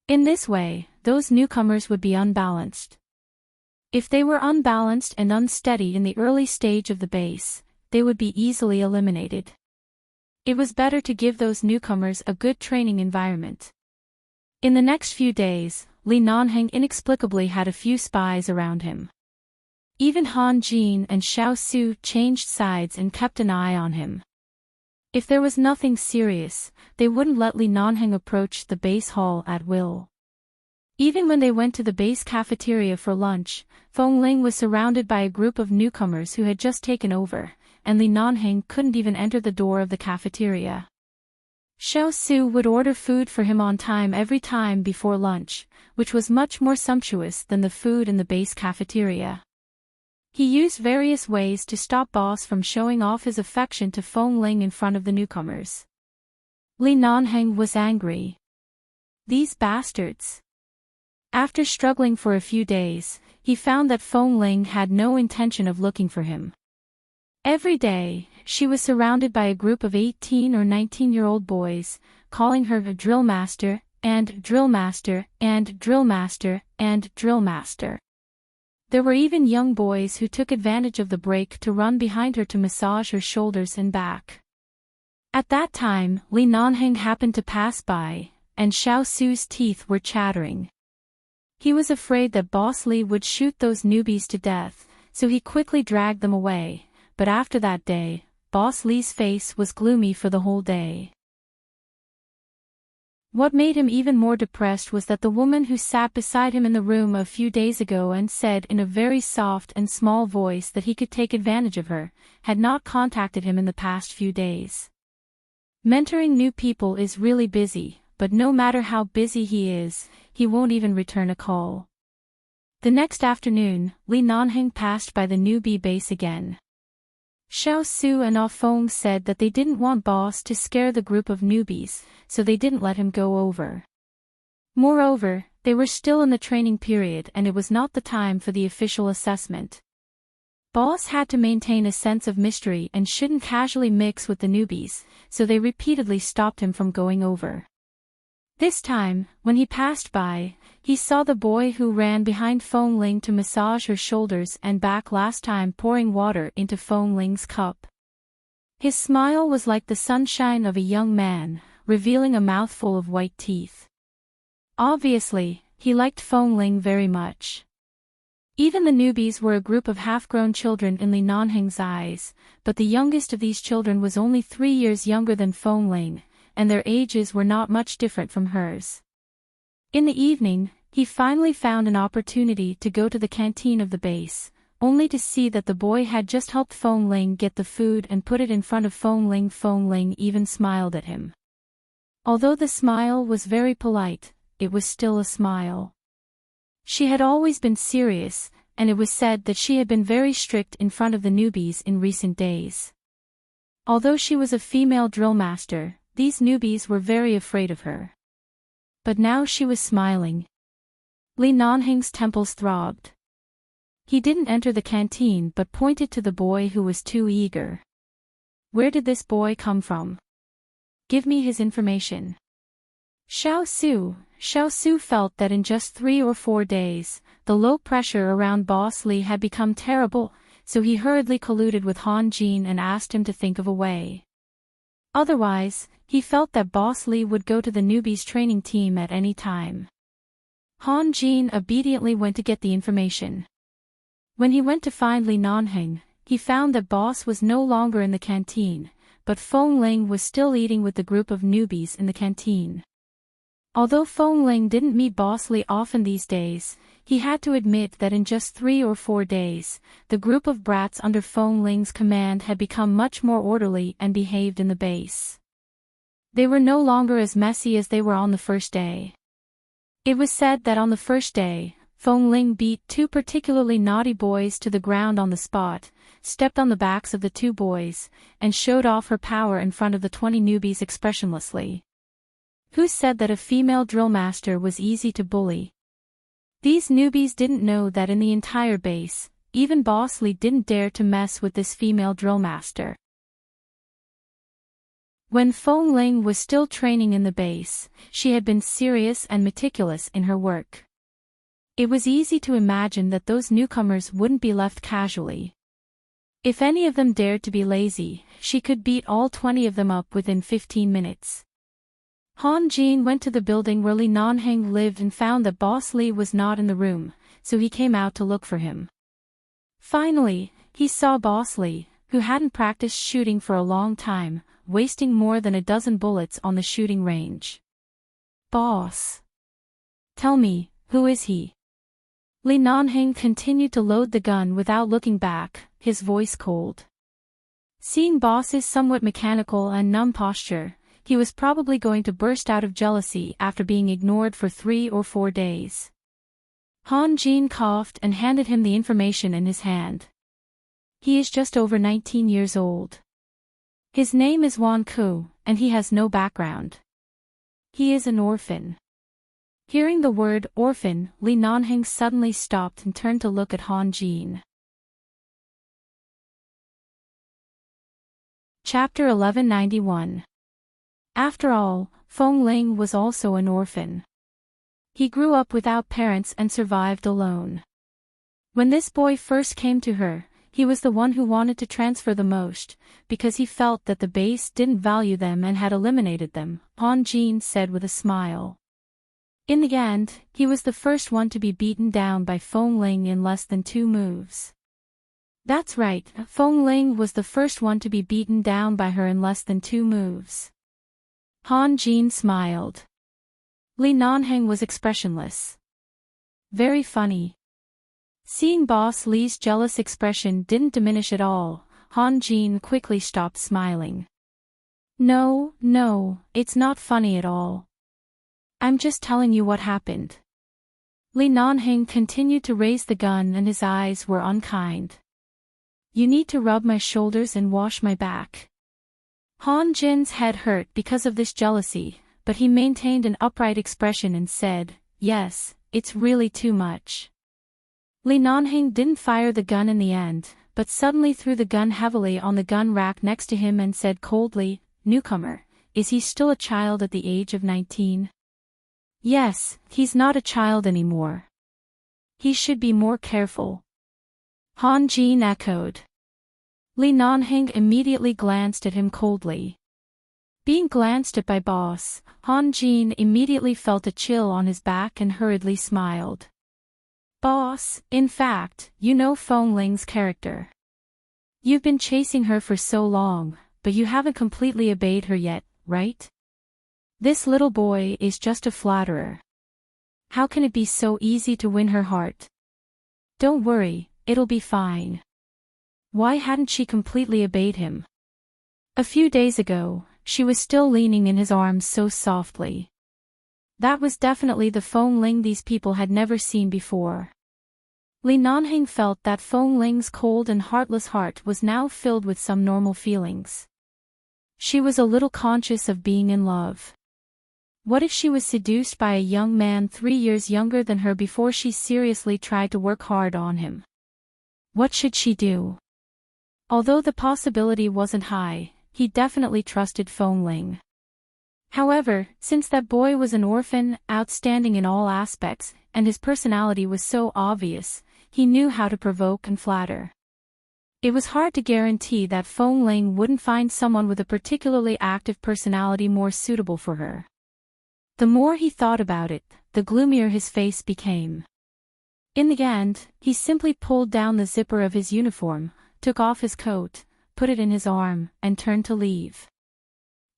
In this way, those newcomers would be unbalanced. If they were unbalanced and unsteady in the early stage of the base, they would be easily eliminated. It was better to give those newcomers a good training environment. In the next few days, Li Nanheng inexplicably had a few spies around him. Even Han Jin and Xiao Su changed sides and kept an eye on him. If there was nothing serious, they wouldn't let Li Nanheng approach the base hall at will. Even when they went to the base cafeteria for lunch, Feng Ling was surrounded by a group of newcomers who had just taken over, and Li Nanheng couldn't even enter the door of the cafeteria. Xiao Su would order food for him on time every time before lunch, which was much more sumptuous than the food in the base cafeteria. He used various ways to stop Boss from showing off his affection to Feng Ling in front of the newcomers. Li Nanheng was angry. These bastards. After struggling for a few days, he found that Feng Ling had no intention of looking for him. Every day, she was surrounded by a group of 18 or 19-year-old boys, calling her a drill master, and drill master, and drill master, and drill master. There were even young boys who took advantage of the break to run behind her to massage her shoulders and back. At that time, Li Nanheng happened to pass by, and Xiao Su's teeth were chattering. He was afraid that Boss Li would shoot those newbies to death, so he quickly dragged them away, but after that day, Boss Li's face was gloomy for the whole day. What made him even more depressed was that the woman who sat beside him in the room a few days ago and said in a very soft and small voice that he could take advantage of her, had not contacted him in the past few days. Mentoring new people is really busy, but no matter how busy he is, he won't even return a call. The next afternoon, Li Nanheng passed by the newbie base again. Xiao Su and Ah Feng said that they didn't want Boss to scare the group of newbies, so they didn't let him go over. Moreover, they were still in the training period and it was not the time for the official assessment. Boss had to maintain a sense of mystery and shouldn't casually mix with the newbies, so they repeatedly stopped him from going over. This time, when he passed by, he saw the boy who ran behind Feng Ling to massage her shoulders and back last time pouring water into Feng Ling's cup. His smile was like the sunshine of a young man, revealing a mouthful of white teeth. Obviously, he liked Feng Ling very much. Even the newbies were a group of half-grown children in Li Nanheng's eyes, but the youngest of these children was only 3 years younger than Feng Ling, and their ages were not much different from hers. In the evening, he finally found an opportunity to go to the canteen of the base, only to see that the boy had just helped Feng Ling get the food and put it in front of Feng Ling. Feng Ling even smiled at him. Although the smile was very polite, it was still a smile. She had always been serious, and it was said that she had been very strict in front of the newbies in recent days. Although she was a female drill master, these newbies were very afraid of her. But now she was smiling. Li Nanheng's temples throbbed. He didn't enter the canteen but pointed to the boy who was too eager. Where did this boy come from? Give me his information. Xiao Su felt that in just 3 or 4 days, the low pressure around Boss Li had become terrible, so he hurriedly colluded with Han Jin and asked him to think of a way. Otherwise, he felt that Boss Li would go to the newbies training team at any time. Han Jin obediently went to get the information. When he went to find Li Nanheng, he found that Boss was no longer in the canteen, but Feng Ling was still eating with the group of newbies in the canteen. Although Feng Ling didn't meet Boss Li often these days, he had to admit that in just 3 or 4 days, the group of brats under Feng Ling's command had become much more orderly and behaved in the base. They were no longer as messy as they were on the first day. It was said that on the first day, Feng Ling beat 2 particularly naughty boys to the ground on the spot, stepped on the backs of the 2 boys, and showed off her power in front of the 20 newbies expressionlessly. Who said that a female drill master was easy to bully? These newbies didn't know that in the entire base, even Boss Li didn't dare to mess with this female drill master. When Feng Ling was still training in the base, she had been serious and meticulous in her work. It was easy to imagine that those newcomers wouldn't be left casually. If any of them dared to be lazy, she could beat all 20 of them up within 15 minutes. Han Jin went to the building where Li Nanheng lived and found that Boss Li was not in the room, so he came out to look for him. Finally, he saw Boss Li, who hadn't practiced shooting for a long time, wasting more than a dozen bullets on the shooting range. Boss. Tell me, Who is he? Li Nanheng continued to load the gun without looking back, his voice cold. Seeing Boss's somewhat mechanical and numb posture, he was probably going to burst out of jealousy after being ignored for 3 or 4 days. Han Jin coughed and handed him the information in his hand. He is just over 19 years old. His name is Wan Ku, and he has no background. He is an orphan. Hearing the word orphan, Li Nanheng suddenly stopped and turned to look at Han Jin. Chapter 1191. After all, Feng Ling was also an orphan. He grew up without parents and survived alone. When this boy first came to her, he was the one who wanted to transfer the most, because he felt that the base didn't value them and had eliminated them, Han Jin said with a smile. In the end, he was the first one to be beaten down by Feng Ling in less than 2 moves. That's right, Feng Ling was the first one to be beaten down by her in less than 2 moves. Han Jin smiled. Li Nanheng was expressionless. Very funny. Seeing Boss Li's jealous expression didn't diminish at all, Han Jin quickly stopped smiling. No, it's not funny at all. I'm just telling you what happened. Li Nanheng continued to raise the gun and his eyes were unkind. You need to rub my shoulders and wash my back. Han Jin's head hurt because of this jealousy, but he maintained an upright expression and said, yes, it's really too much. Li Nanheng didn't fire the gun in the end, but suddenly threw the gun heavily on the gun rack next to him and said coldly, newcomer, is he still a child at the age of 19? Yes, he's not a child anymore. He should be more careful. Han Jin echoed. Li Nanheng immediately glanced at him coldly. Being glanced at by Boss, Han Jin immediately felt a chill on his back and hurriedly smiled. Boss, in fact, you know Feng Ling's character. You've been chasing her for so long, but you haven't completely obeyed her yet, right? This little boy is just a flatterer. How can it be so easy to win her heart? Don't worry, it'll be fine. Why hadn't she completely obeyed him? A few days ago, she was still leaning in his arms so softly. That was definitely the Feng Ling these people had never seen before. Li Nanheng felt that Feng Ling's cold and heartless heart was now filled with some normal feelings. She was a little conscious of being in love. What if she was seduced by a young man 3 years younger than her before she seriously tried to work hard on him? What should she do? Although the possibility wasn't high, he definitely trusted Feng Ling. However, since that boy was an orphan, outstanding in all aspects, and his personality was so obvious, he knew how to provoke and flatter. It was hard to guarantee that Feng Ling wouldn't find someone with a particularly active personality more suitable for her. The more he thought about it, the gloomier his face became. In the end, he simply pulled down the zipper of his uniform, took off his coat, put it in his arm, and turned to leave.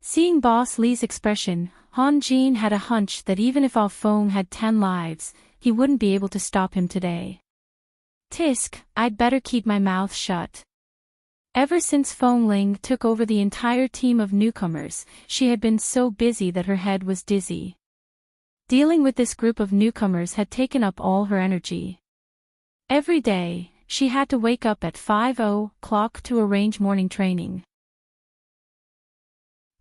Seeing Boss Li's expression, Han Jin had a hunch that even if Ah Feng had 10 lives, he wouldn't be able to stop him today. Tisk, I'd better keep my mouth shut. Ever since Feng Ling took over the entire team of newcomers, she had been so busy that her head was dizzy. Dealing with this group of newcomers had taken up all her energy. Every day, she had to wake up at 5:00 to arrange morning training.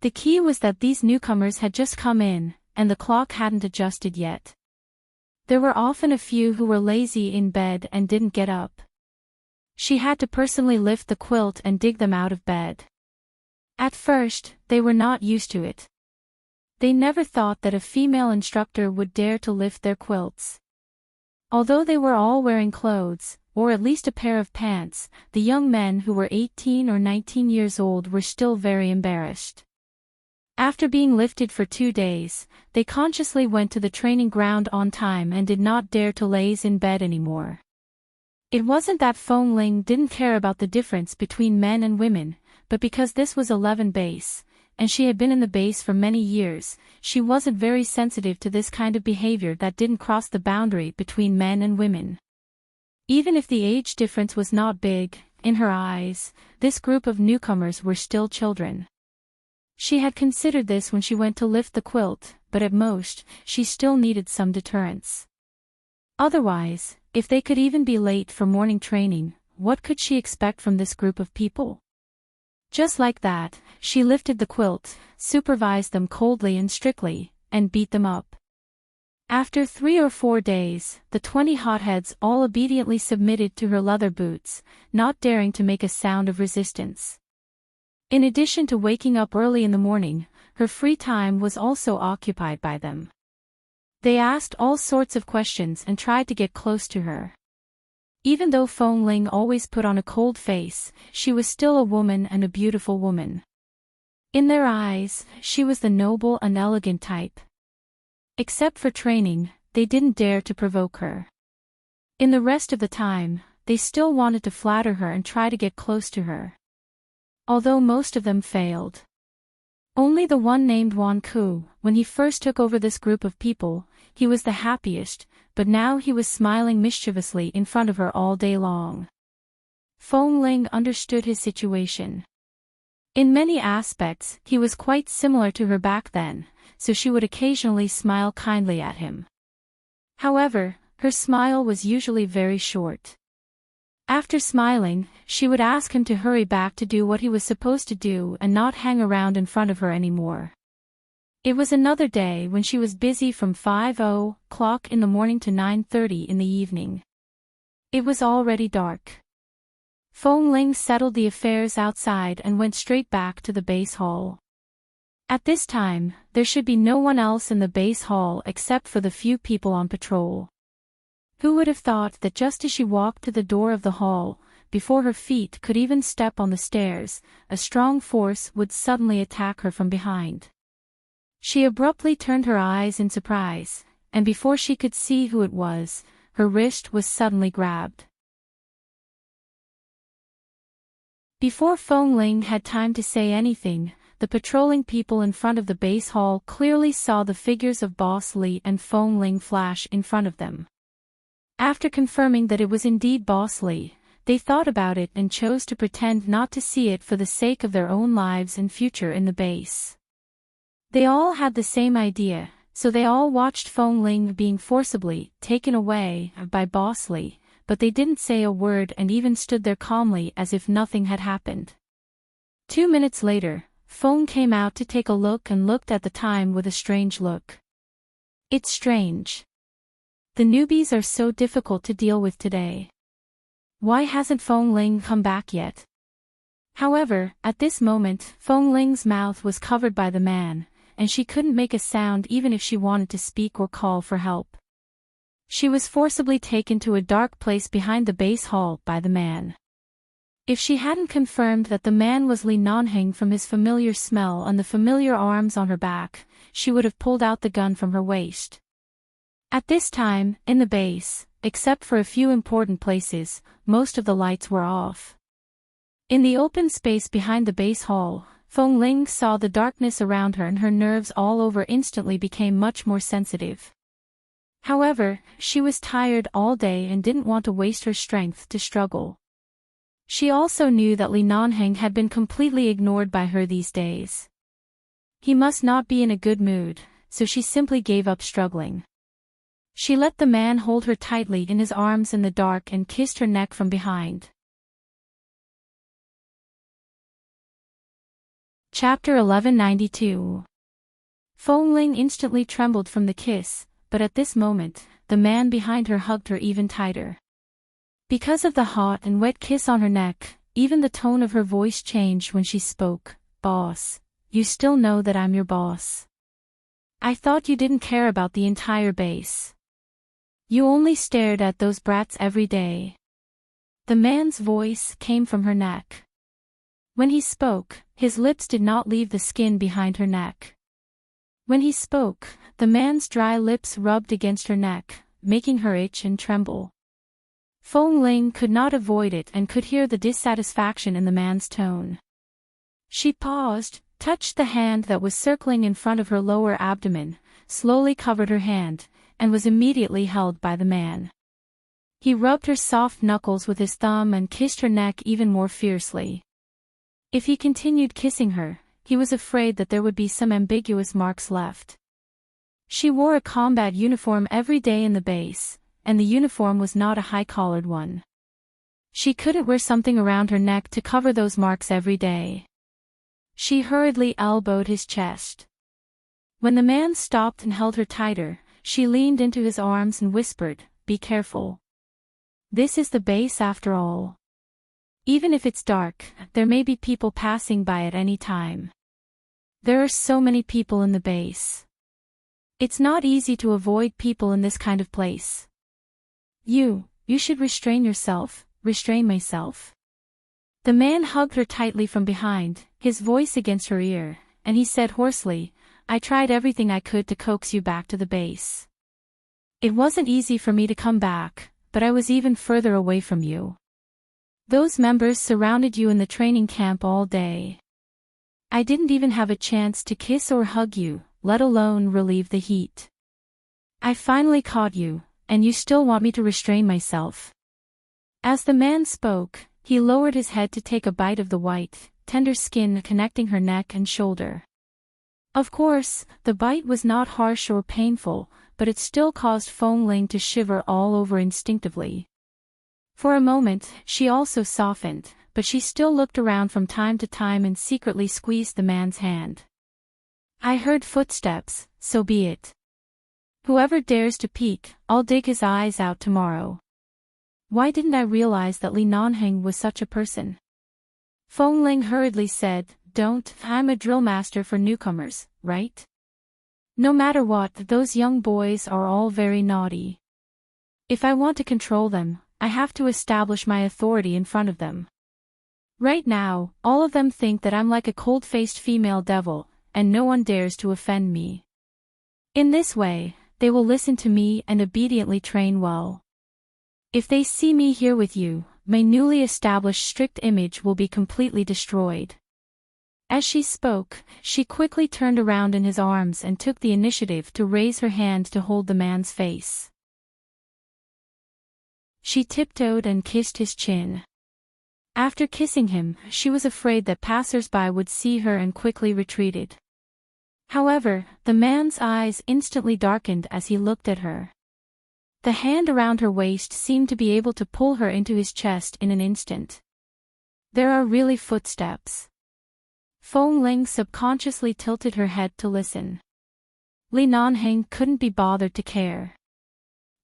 The key was that these newcomers had just come in, and the clock hadn't adjusted yet. There were often a few who were lazy in bed and didn't get up. She had to personally lift the quilt and dig them out of bed. At first, they were not used to it. They never thought that a female instructor would dare to lift their quilts. Although they were all wearing clothes, or at least a pair of pants, the young men who were 18 or 19 years old were still very embarrassed. After being lifted for 2 days, they consciously went to the training ground on time and did not dare to laze in bed anymore. It wasn't that Feng Ling didn't care about the difference between men and women, but because this was 11 base, and she had been in the base for many years. She wasn't very sensitive to this kind of behavior that didn't cross the boundary between men and women. Even if the age difference was not big, in her eyes, this group of newcomers were still children. She had considered this when she went to lift the quilt, but at most, she still needed some deterrence. Otherwise, if they could even be late for morning training, what could she expect from this group of people? Just like that, she lifted the quilt, supervised them coldly and strictly, and beat them up. After 3 or 4 days, the 20 hotheads all obediently submitted to her leather boots, not daring to make a sound of resistance. In addition to waking up early in the morning, her free time was also occupied by them. They asked all sorts of questions and tried to get close to her. Even though Feng Ling always put on a cold face, she was still a woman and a beautiful woman. In their eyes, she was the noble and elegant type. Except for training, they didn't dare to provoke her. In the rest of the time, they still wanted to flatter her and try to get close to her. Although most of them failed. Only the one named Wan Ku, when he first took over this group of people, he was the happiest, but now he was smiling mischievously in front of her all day long. Feng Ling understood his situation. In many aspects, he was quite similar to her back then, so she would occasionally smile kindly at him. However, her smile was usually very short. After smiling, she would ask him to hurry back to do what he was supposed to do and not hang around in front of her anymore. It was another day when she was busy from 5:00 in the morning to 9:30 in the evening. It was already dark. Feng Ling settled the affairs outside and went straight back to the base hall. At this time, there should be no one else in the base hall except for the few people on patrol. Who would have thought that just as she walked to the door of the hall, before her feet could even step on the stairs, a strong force would suddenly attack her from behind. She abruptly turned her eyes in surprise, and before she could see who it was, her wrist was suddenly grabbed. Before Feng Ling had time to say anything, the patrolling people in front of the base hall clearly saw the figures of Boss Li and Feng Ling flash in front of them. After confirming that it was indeed Boss Li, they thought about it and chose to pretend not to see it for the sake of their own lives and future in the base. They all had the same idea, so they all watched Feng Ling being forcibly taken away by Boss Li, but they didn't say a word and even stood there calmly as if nothing had happened. 2 minutes later, Feng came out to take a look and looked at the time with a strange look. It's strange. The newbies are so difficult to deal with today. Why hasn't Feng Ling come back yet? However, at this moment, Feng Ling's mouth was covered by the man, and she couldn't make a sound even if she wanted to speak or call for help. She was forcibly taken to a dark place behind the base hall by the man. If she hadn't confirmed that the man was Li Nanheng from his familiar smell and the familiar arms on her back, she would have pulled out the gun from her waist. At this time, in the base, except for a few important places, most of the lights were off. In the open space behind the base hall, Feng Ling saw the darkness around her and her nerves all over instantly became much more sensitive. However, she was tired all day and didn't want to waste her strength to struggle. She also knew that Li Nanheng had been completely ignored by her these days. He must not be in a good mood, so she simply gave up struggling. She let the man hold her tightly in his arms in the dark and kissed her neck from behind. Chapter 1192. Feng Ling instantly trembled from the kiss, but at this moment, the man behind her hugged her even tighter. Because of the hot and wet kiss on her neck, even the tone of her voice changed when she spoke. "Boss, you still know that I'm your boss. I thought you didn't care about the entire base. You only stared at those brats every day." The man's voice came from her neck. When he spoke, his lips did not leave the skin behind her neck. When he spoke, the man's dry lips rubbed against her neck, making her itch and tremble. Feng Ling could not avoid it and could hear the dissatisfaction in the man's tone. She paused, touched the hand that was circling in front of her lower abdomen, slowly covered her hand, and was immediately held by the man. He rubbed her soft knuckles with his thumb and kissed her neck even more fiercely. If he continued kissing her, he was afraid that there would be some ambiguous marks left. She wore a combat uniform every day in the base, and the uniform was not a high-collared one. She couldn't wear something around her neck to cover those marks every day. She hurriedly elbowed his chest. When the man stopped and held her tighter, she leaned into his arms and whispered, "Be careful. This is the base after all. Even if it's dark, there may be people passing by at any time. There are so many people in the base. It's not easy to avoid people in this kind of place. You should restrain yourself, restrain myself." The man hugged her tightly from behind, his voice against her ear, and he said hoarsely, "I tried everything I could to coax you back to the base. It wasn't easy for me to come back, but I was even further away from you. Those members surrounded you in the training camp all day. I didn't even have a chance to kiss or hug you, let alone relieve the heat. I finally caught you, and you still want me to restrain myself." As the man spoke, he lowered his head to take a bite of the white, tender skin connecting her neck and shoulder. Of course, the bite was not harsh or painful, but it still caused Feng Ling to shiver all over instinctively. For a moment, she also softened, but she still looked around from time to time and secretly squeezed the man's hand. "I heard footsteps, so be it. Whoever dares to peek, I'll dig his eyes out tomorrow. Why didn't I realize that Li Nanheng was such a person?" Feng Ling hurriedly said, I'm a drill master for newcomers, right? No matter what, those young boys are all very naughty. If I want to control them, I have to establish my authority in front of them. Right now, all of them think that I'm like a cold-faced female devil, and no one dares to offend me. In this way, they will listen to me and obediently train well. If they see me here with you, my newly established strict image will be completely destroyed." As she spoke, she quickly turned around in his arms and took the initiative to raise her hand to hold the man's face. She tiptoed and kissed his chin. After kissing him, she was afraid that passers-by would see her and quickly retreated. However, the man's eyes instantly darkened as he looked at her. The hand around her waist seemed to be able to pull her into his chest in an instant. There are really footsteps. Feng Ling subconsciously tilted her head to listen. Li Nanheng couldn't be bothered to care.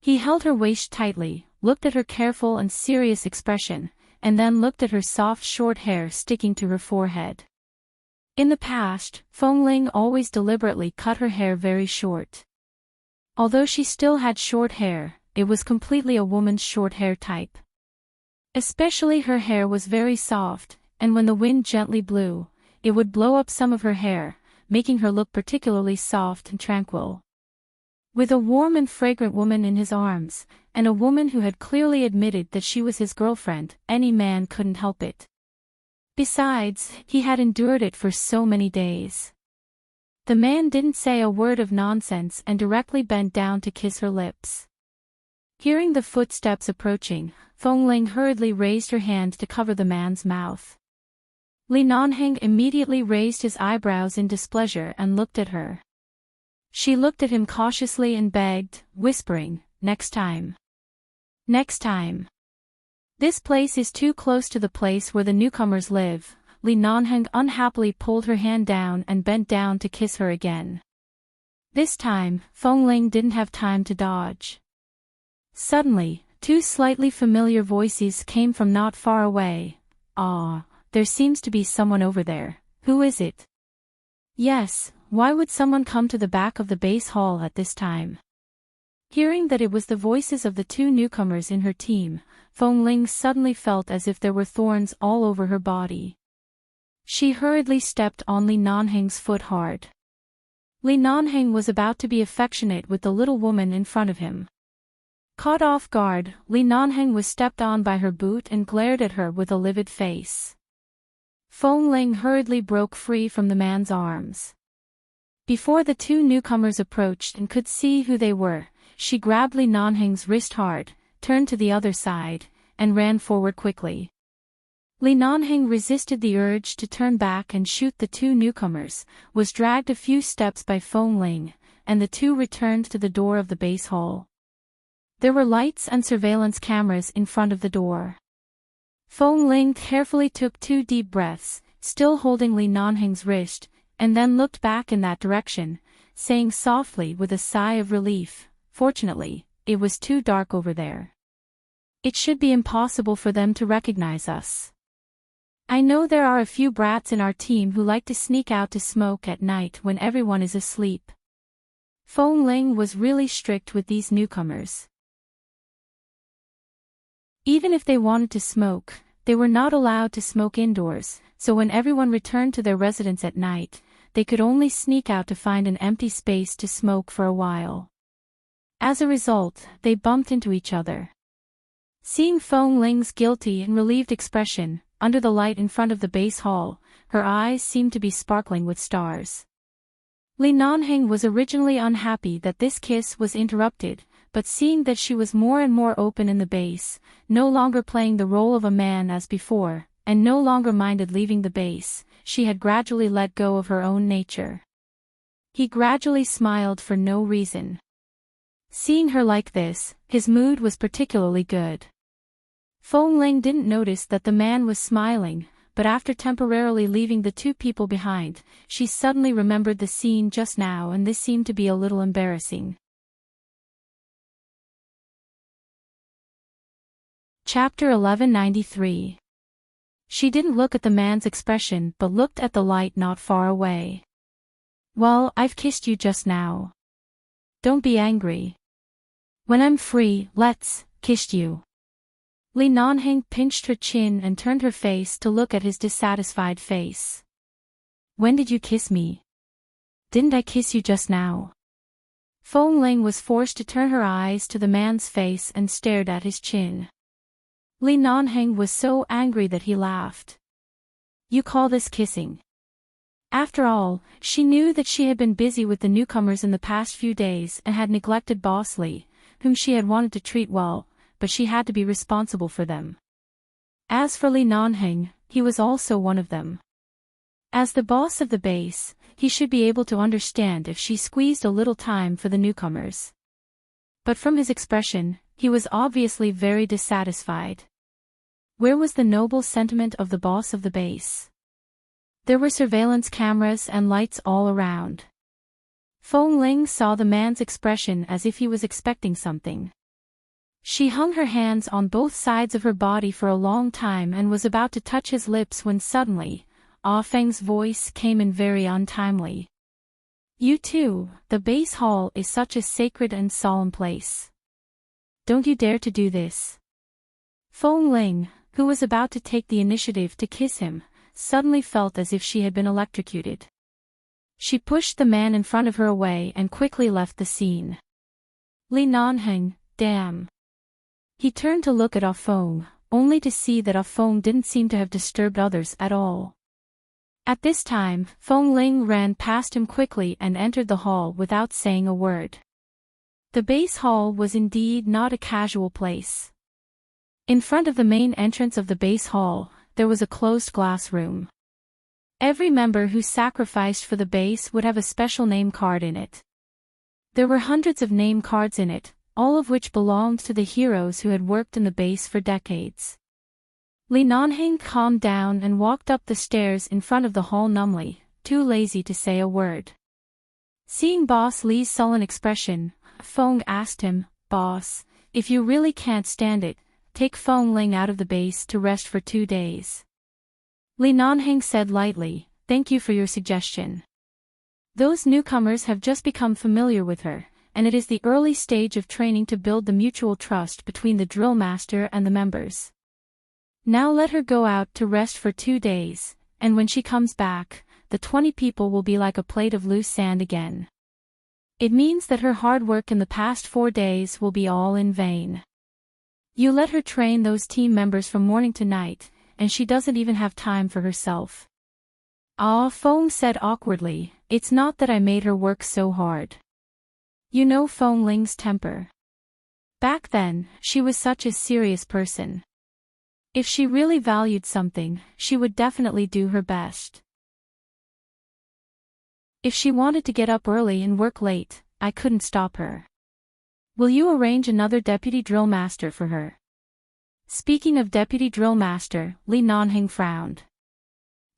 He held her waist tightly, looked at her careful and serious expression, and then looked at her soft short hair sticking to her forehead. In the past, Feng Ling always deliberately cut her hair very short. Although she still had short hair, it was completely a woman's short hair type. Especially her hair was very soft, and when the wind gently blew, it would blow up some of her hair, making her look particularly soft and tranquil. With a warm and fragrant woman in his arms, and a woman who had clearly admitted that she was his girlfriend, any man couldn't help it. Besides, he had endured it for so many days. The man didn't say a word of nonsense and directly bent down to kiss her lips. Hearing the footsteps approaching, Feng Ling hurriedly raised her hand to cover the man's mouth. Li Nanheng immediately raised his eyebrows in displeasure and looked at her. She looked at him cautiously and begged, whispering, "Next time. Next time. This place is too close to the place where the newcomers live." Li Nanheng unhappily pulled her hand down and bent down to kiss her again. This time, Feng Ling didn't have time to dodge. Suddenly, two slightly familiar voices came from not far away. "Ah, there seems to be someone over there. Who is it?" "Yes, why would someone come to the back of the base hall at this time?" Hearing that it was the voices of the two newcomers in her team, Feng Ling suddenly felt as if there were thorns all over her body. She hurriedly stepped on Li Nanheng's foot hard. Li Nanheng was about to be affectionate with the little woman in front of him. Caught off guard, Li Nanheng was stepped on by her boot and glared at her with a livid face. Feng Ling hurriedly broke free from the man's arms. Before the two newcomers approached and could see who they were, she grabbed Li Nanheng's wrist hard, turned to the other side, and ran forward quickly. Li Nanheng resisted the urge to turn back and shoot the two newcomers, was dragged a few steps by Feng Ling, and the two returned to the door of the base hall. There were lights and surveillance cameras in front of the door. Feng Ling carefully took 2 deep breaths, still holding Li Nanheng's wrist, and then looked back in that direction, saying softly with a sigh of relief, "Fortunately, it was too dark over there. It should be impossible for them to recognize us. I know there are a few brats in our team who like to sneak out to smoke at night when everyone is asleep." Feng Ling was really strict with these newcomers. Even if they wanted to smoke, they were not allowed to smoke indoors, so when everyone returned to their residence at night, they could only sneak out to find an empty space to smoke for a while. As a result, they bumped into each other. Seeing Feng Ling's guilty and relieved expression, under the light in front of the base hall, her eyes seemed to be sparkling with stars. Li Nanheng was originally unhappy that this kiss was interrupted, but seeing that she was more and more open in the base, no longer playing the role of a man as before, and no longer minded leaving the base, she had gradually let go of her own nature. He gradually smiled for no reason. Seeing her like this, his mood was particularly good. Feng Ling didn't notice that the man was smiling, but after temporarily leaving the two people behind, she suddenly remembered the scene just now, and this seemed to be a little embarrassing. Chapter 1193. She didn't look at the man's expression but looked at the light not far away. "Well, I've kissed you just now. Don't be angry. When I'm free, let's kiss you." Li Nanheng pinched her chin and turned her face to look at his dissatisfied face. "When did you kiss me? Didn't I kiss you just now?" Feng Ling was forced to turn her eyes to the man's face and stared at his chin. Li Nanheng was so angry that he laughed. "You call this kissing?" After all, she knew that she had been busy with the newcomers in the past few days and had neglected Boss Li, whom she had wanted to treat well, but she had to be responsible for them. As for Li Nanheng, he was also one of them. As the boss of the base, he should be able to understand if she squeezed a little time for the newcomers. But from his expression, he was obviously very dissatisfied. Where was the noble sentiment of the boss of the base? There were surveillance cameras and lights all around. Feng Ling saw the man's expression as if he was expecting something. She hung her hands on both sides of her body for a long time and was about to touch his lips when suddenly, Ah Feng's voice came in very untimely. "You too, the base hall is such a sacred and solemn place. Don't you dare to do this." Feng Ling, who was about to take the initiative to kiss him, suddenly felt as if she had been electrocuted. She pushed the man in front of her away and quickly left the scene. Li Nanheng, damn. He turned to look at Ah Feng, only to see that Ah Feng didn't seem to have disturbed others at all. At this time, Feng Ling ran past him quickly and entered the hall without saying a word. The base hall was indeed not a casual place. In front of the main entrance of the base hall, there was a closed glass room. Every member who sacrificed for the base would have a special name card in it. There were hundreds of name cards in it, all of which belonged to the heroes who had worked in the base for decades. Li Nanheng calmed down and walked up the stairs in front of the hall numbly, too lazy to say a word. Seeing Boss Li's sullen expression, Feng asked him, "Boss, if you really can't stand it, take Feng Ling out of the base to rest for 2 days." Li Nanheng said lightly, "Thank you for your suggestion. Those newcomers have just become familiar with her, and it is the early stage of training to build the mutual trust between the drill master and the members. Now let her go out to rest for 2 days, and when she comes back, the 20 people will be like a plate of loose sand again. It means that her hard work in the past 4 days will be all in vain. You let her train those team members from morning to night, and she doesn't even have time for herself. Ah, Feng said awkwardly, it's not that I made her work so hard. You know Feng Ling's temper. Back then, she was such a serious person. If she really valued something, she would definitely do her best. If she wanted to get up early and work late, I couldn't stop her. Will you arrange another deputy drill master for her? Speaking of deputy drill master, Li Nanheng frowned.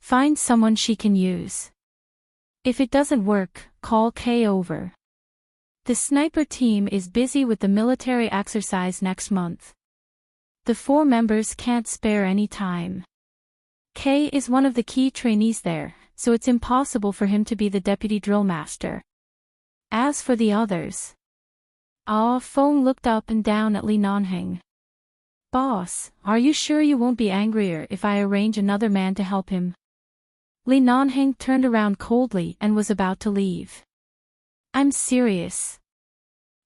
Find someone she can use. If it doesn't work, call K over. The sniper team is busy with the military exercise next month. The 4 members can't spare any time. K is one of the key trainees there, so it's impossible for him to be the deputy drill master. As for the others. Ah, Feng looked up and down at Li Nanheng. Boss, are you sure you won't be angrier if I arrange another man to help him? Li Nanheng turned around coldly and was about to leave. I'm serious.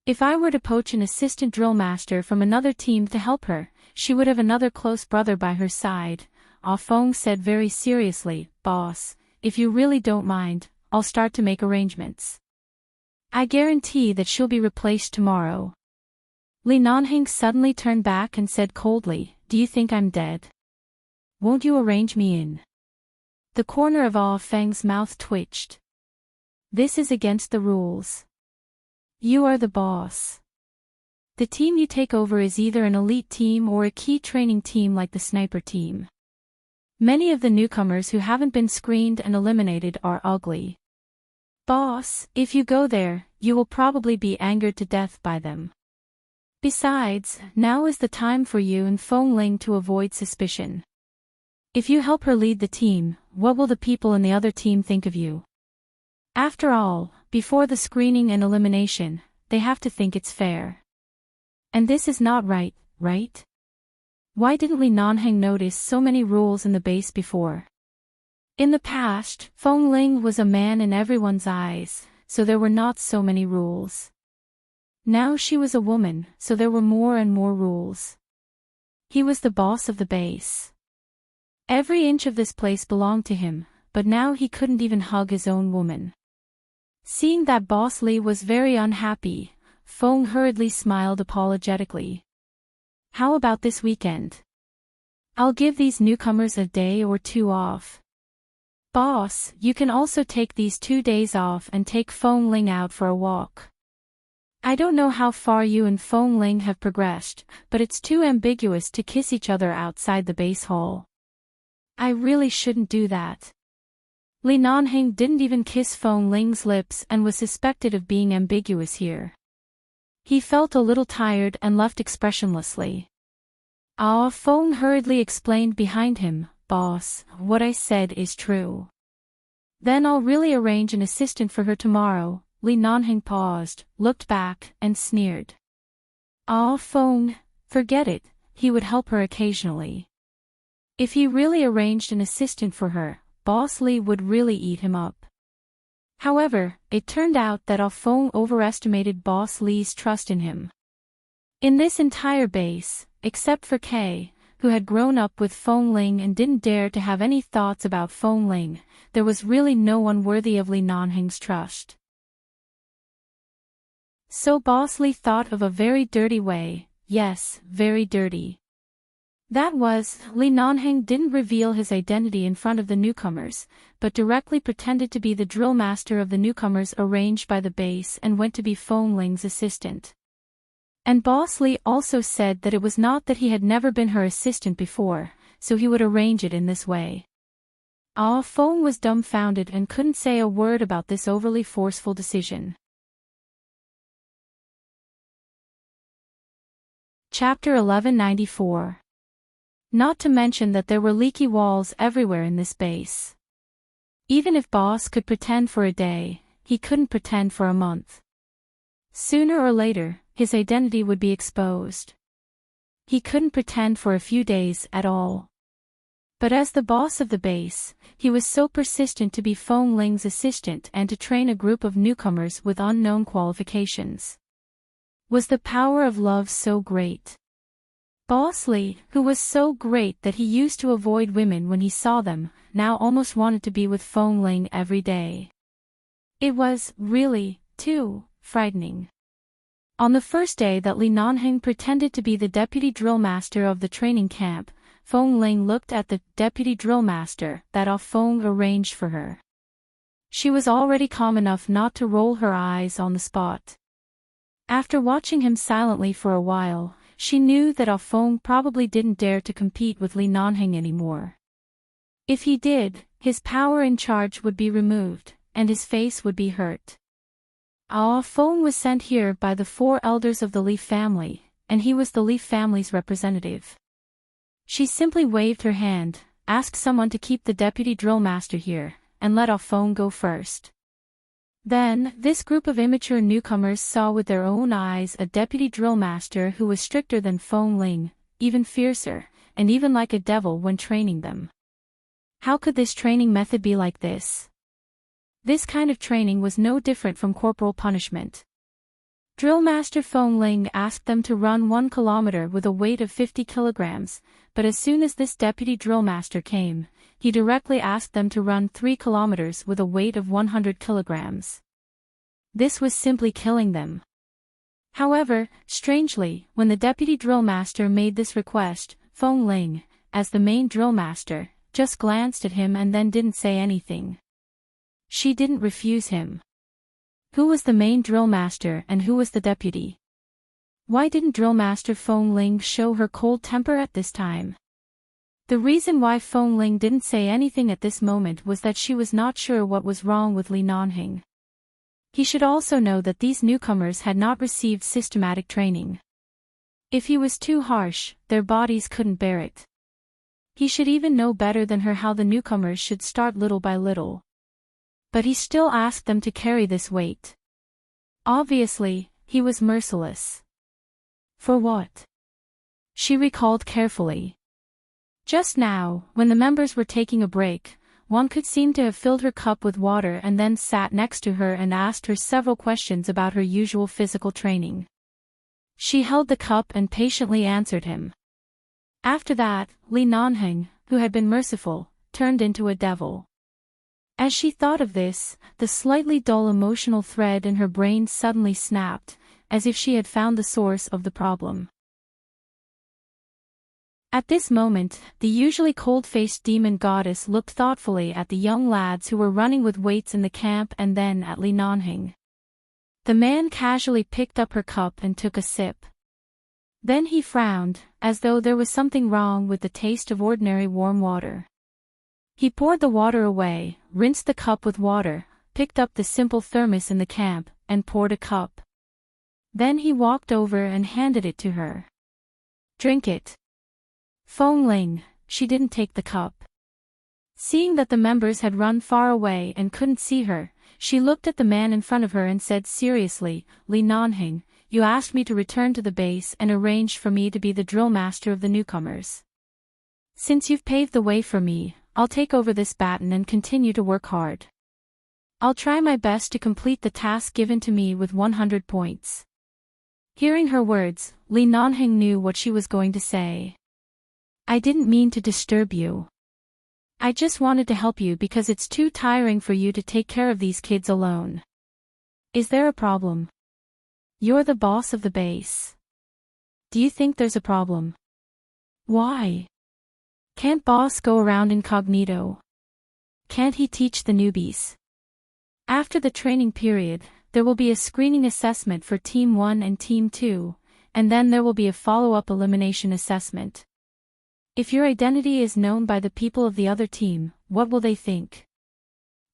If I were to poach an assistant drill master from another team to help her, she would have another close brother by her side. Ah Feng said very seriously, Boss, if you really don't mind, I'll start to make arrangements. I guarantee that she'll be replaced tomorrow. Li Nanheng suddenly turned back and said coldly, Do you think I'm dead? Won't you arrange me in? The corner of Ah Feng's mouth twitched. This is against the rules. You are the boss. The team you take over is either an elite team or a key training team like the sniper team. Many of the newcomers who haven't been screened and eliminated are ugly. Boss, if you go there, you will probably be angered to death by them. Besides, now is the time for you and Feng Ling to avoid suspicion. If you help her lead the team, what will the people in the other team think of you? After all, before the screening and elimination, they have to think it's fair. And this is not right, right? Why didn't Li Nanheng notice so many rules in the base before? In the past, Feng Ling was a man in everyone's eyes, so there were not so many rules. Now she was a woman, so there were more and more rules. He was the boss of the base. Every inch of this place belonged to him, but now he couldn't even hug his own woman. Seeing that Boss Li was very unhappy, Feng hurriedly smiled apologetically. How about this weekend? I'll give these newcomers a day or 2 off. Boss, you can also take these 2 days off and take Feng Ling out for a walk. I don't know how far you and Feng Ling have progressed, but it's too ambiguous to kiss each other outside the base hall. I really shouldn't do that. Li Nanheng didn't even kiss Feng Ling's lips and was suspected of being ambiguous here. He felt a little tired and left expressionlessly. Ah Feng hurriedly explained behind him, Boss, what I said is true. Then I'll really arrange an assistant for her tomorrow. Li Nanheng paused, looked back, and sneered. Ah Feng, forget it, he would help her occasionally. If he really arranged an assistant for her, Boss Li would really eat him up. However, it turned out that Ah Feng overestimated Boss Li's trust in him. In this entire base, except for Kay, who had grown up with Feng Ling and didn't dare to have any thoughts about Feng Ling, there was really no one worthy of Li Nanheng's trust. So Boss Li thought of a very dirty way, yes, very dirty. That was, Li Nanheng didn't reveal his identity in front of the newcomers, but directly pretended to be the drill master of the newcomers arranged by the base and went to be Feng Ling's assistant. And Boss Li also said that it was not that he had never been her assistant before, so he would arrange it in this way. Ah Feng was dumbfounded and couldn't say a word about this overly forceful decision. Chapter 1194. Not to mention that there were leaky walls everywhere in this base. Even if Boss could pretend for a day, he couldn't pretend for a month. Sooner or later, his identity would be exposed. He couldn't pretend for a few days at all. But as the boss of the base, he was so persistent to be Feng Ling's assistant and to train a group of newcomers with unknown qualifications. Was the power of love so great? Boss Lee, who was so great that he used to avoid women when he saw them, now almost wanted to be with Fong Ling every day. It was, really, too, frightening. On the first day that Li Nanheng pretended to be the deputy drill master of the training camp, Fong Ling looked at the deputy drill master that Ah Fong arranged for her. She was already calm enough not to roll her eyes on the spot. After watching him silently for a while, she knew that Ah Fong probably didn't dare to compete with Li Nanheng anymore. If he did, his power in charge would be removed, and his face would be hurt. Ah Fong was sent here by the 4 elders of the Li family, and he was the Li family's representative. She simply waved her hand, asked someone to keep the deputy drill master here, and let Ah Fong go first. Then, this group of immature newcomers saw with their own eyes a deputy drill master who was stricter than Fong Ling, even fiercer, and even like a devil when training them. How could this training method be like this? This kind of training was no different from corporal punishment. Drill Master Fong Ling asked them to run 1 kilometer with a weight of 50 kilograms, but as soon as this deputy drill master came, he directly asked them to run 3 kilometers with a weight of 100 kilograms. This was simply killing them. However, strangely, when the deputy drill master made this request, Fong Ling, as the main drill master, just glanced at him and then didn't say anything. She didn't refuse him. Who was the main drill master and who was the deputy? Why didn't drill master Fong Ling show her cold temper at this time? The reason why Fong Ling didn't say anything at this moment was that she was not sure what was wrong with Li Nanheng. He should also know that these newcomers had not received systematic training. If he was too harsh, their bodies couldn't bear it. He should even know better than her how the newcomers should start little by little. But he still asked them to carry this weight. Obviously, he was merciless. For what? She recalled carefully. Just now, when the members were taking a break, one could seem to have filled her cup with water and then sat next to her and asked her several questions about her usual physical training. She held the cup and patiently answered him. After that, Li Nanheng, who had been merciful, turned into a devil. As she thought of this, the slightly dull emotional thread in her brain suddenly snapped, as if she had found the source of the problem. At this moment, the usually cold-faced demon goddess looked thoughtfully at the young lads who were running with weights in the camp and then at Li Nanheng. The man casually picked up her cup and took a sip. Then he frowned, as though there was something wrong with the taste of ordinary warm water. He poured the water away, rinsed the cup with water, picked up the simple thermos in the camp, and poured a cup. Then he walked over and handed it to her. "Drink it." Fong Ling, she didn't take the cup. Seeing that the members had run far away and couldn't see her, she looked at the man in front of her and said seriously, "Li Nanheng, you asked me to return to the base and arranged for me to be the drill master of the newcomers. Since you've paved the way for me, I'll take over this baton and continue to work hard. I'll try my best to complete the task given to me with 100 points." Hearing her words, Li Nanheng knew what she was going to say. "I didn't mean to disturb you. I just wanted to help you because it's too tiring for you to take care of these kids alone. Is there a problem? You're the boss of the base. Do you think there's a problem? Why? Can't boss go around incognito? Can't he teach the newbies? After the training period, there will be a screening assessment for Team 1 and Team 2, and then there will be a follow-up elimination assessment. If your identity is known by the people of the other team, what will they think?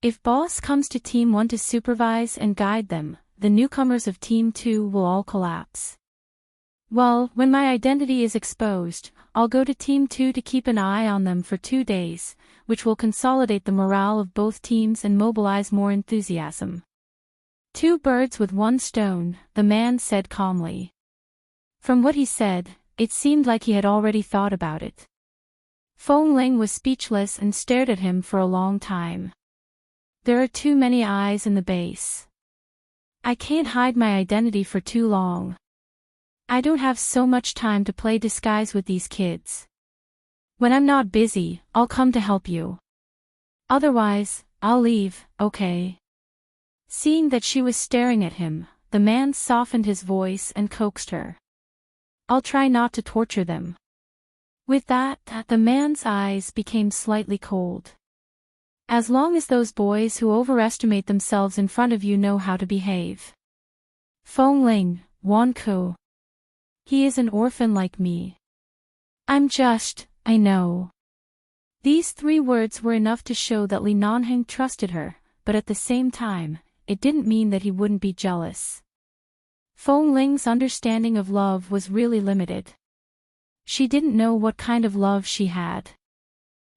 If boss comes to Team 1 to supervise and guide them, the newcomers of Team 2 will all collapse. Well, when my identity is exposed, I'll go to Team 2 to keep an eye on them for 2 days, which will consolidate the morale of both teams and mobilize more enthusiasm." "Two birds with one stone," the man said calmly. From what he said, it seemed like he had already thought about it. Fong Ling was speechless and stared at him for a long time. "There are too many eyes in the base. I can't hide my identity for too long. I don't have so much time to play disguise with these kids. When I'm not busy, I'll come to help you. Otherwise, I'll leave, okay? Seeing that she was staring at him, the man softened his voice and coaxed her. I'll try not to torture them. With that, the man's eyes became slightly cold. As long as those boys who overestimate themselves in front of you know how to behave. Feng Ling, Wan Ku. He is an orphan like me. I know. These 3 words were enough to show that Li Nanheng trusted her, but at the same time, it didn't mean that he wouldn't be jealous. Feng Ling's understanding of love was really limited. She didn't know what kind of love she had.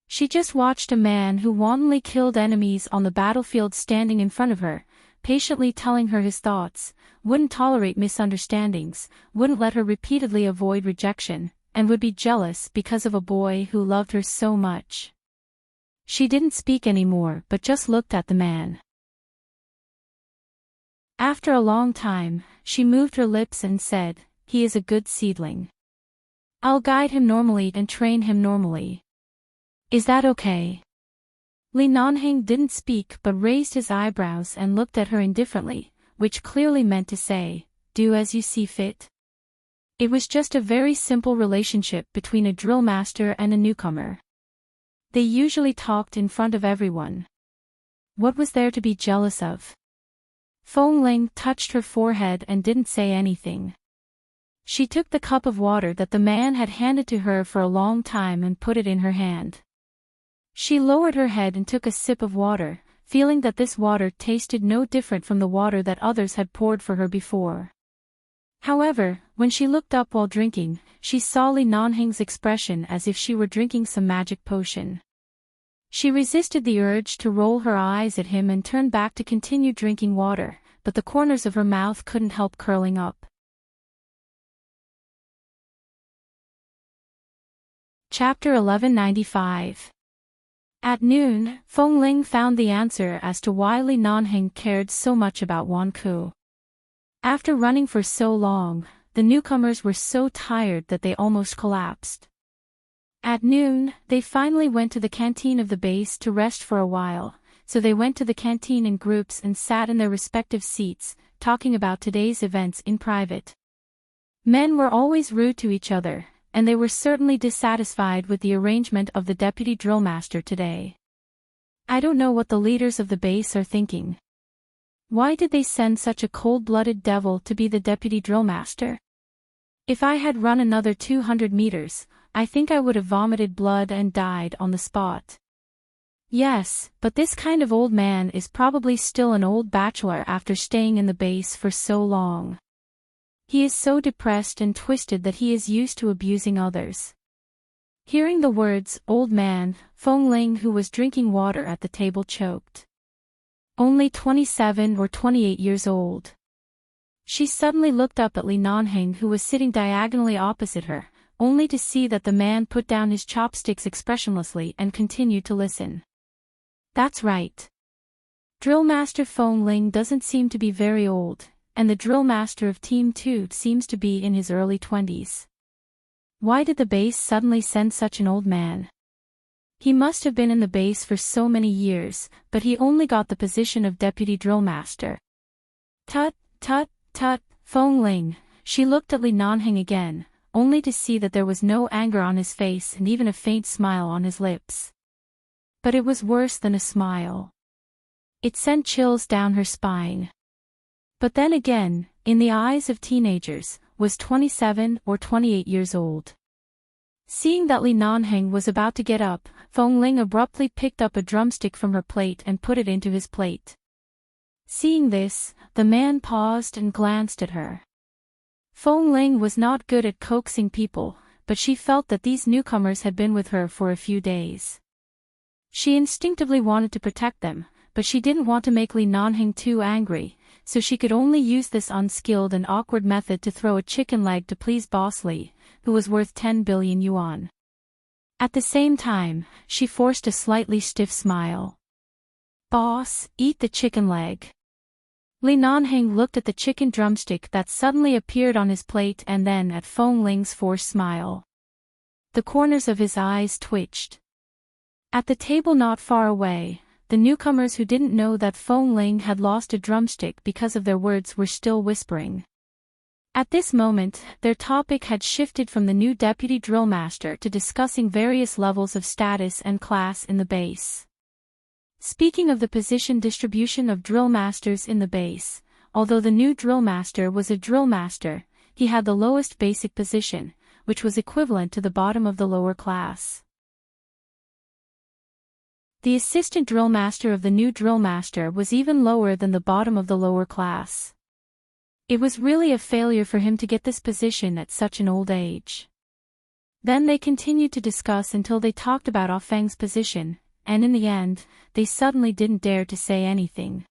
She just watched a man who wantonly killed enemies on the battlefield standing in front of her, patiently telling her his thoughts, wouldn't tolerate misunderstandings, wouldn't let her repeatedly avoid rejection, and would be jealous because of a boy who loved her so much. She didn't speak anymore but just looked at the man. After a long time, she moved her lips and said, "He is a good seedling. I'll guide him normally and train him normally. Is that okay?" Li Nanheng didn't speak but raised his eyebrows and looked at her indifferently, which clearly meant to say, "Do as you see fit." It was just a very simple relationship between a drill master and a newcomer. They usually talked in front of everyone. What was there to be jealous of? Feng Ling touched her forehead and didn't say anything. She took the cup of water that the man had handed to her for a long time and put it in her hand. She lowered her head and took a sip of water, feeling that this water tasted no different from the water that others had poured for her before. However, when she looked up while drinking, she saw Li Nanheng's expression as if she were drinking some magic potion. She resisted the urge to roll her eyes at him and turn back to continue drinking water, but the corners of her mouth couldn't help curling up. Chapter 1195. At noon, Feng Ling found the answer as to why Li Nanheng cared so much about Wan Ku. After running for so long, the newcomers were so tired that they almost collapsed. At noon, they finally went to the canteen of the base to rest for a while, so they went to the canteen in groups and sat in their respective seats, talking about today's events in private. Men were always rude to each other, and they were certainly dissatisfied with the arrangement of the deputy drill master today. I don't know what the leaders of the base are thinking. Why did they send such a cold-blooded devil to be the deputy drill master? If I had run another 200 meters, I think I would have vomited blood and died on the spot. Yes, but this kind of old man is probably still an old bachelor after staying in the base for so long. He is so depressed and twisted that he is used to abusing others. Hearing the words, old man, Feng Ling, who was drinking water at the table, choked. Only 27 or 28 years old. She suddenly looked up at Li Nanheng, who was sitting diagonally opposite her, only to see that the man put down his chopsticks expressionlessly and continued to listen. That's right. Drill Master Feng Ling doesn't seem to be very old, and the drill master of Team 2 seems to be in his early 20s. Why did the base suddenly send such an old man? He must have been in the base for so many years, but he only got the position of deputy drill master. Tut, tut, tut, Feng Ling. She looked at Li Nanheng again, only to see that there was no anger on his face and even a faint smile on his lips. But it was worse than a smile. It sent chills down her spine. But then again, in the eyes of teenagers, was 27 or 28 years old. Seeing that Li Nanheng was about to get up, Feng Ling abruptly picked up a drumstick from her plate and put it into his plate. Seeing this, the man paused and glanced at her. Feng Ling was not good at coaxing people, but she felt that these newcomers had been with her for a few days. She instinctively wanted to protect them, but she didn't want to make Li Nanheng too angry, so she could only use this unskilled and awkward method to throw a chicken leg to please Boss Li, who was worth 10 billion yuan. At the same time, she forced a slightly stiff smile. Boss, eat the chicken leg. Li Nanheng looked at the chicken drumstick that suddenly appeared on his plate and then at Feng Ling's forced smile. The corners of his eyes twitched. At the table not far away, the newcomers who didn't know that Feng Ling had lost a drumstick because of their words were still whispering. At this moment, their topic had shifted from the new deputy drill master to discussing various levels of status and class in the base. Speaking of the position distribution of drill masters in the base, although the new drill master was a drill master, he had the lowest basic position, which was equivalent to the bottom of the lower class. The assistant drill master of the new drill master was even lower than the bottom of the lower class. It was really a failure for him to get this position at such an old age. Then they continued to discuss until they talked about Ah Feng's position, and in the end, they suddenly didn't dare to say anything.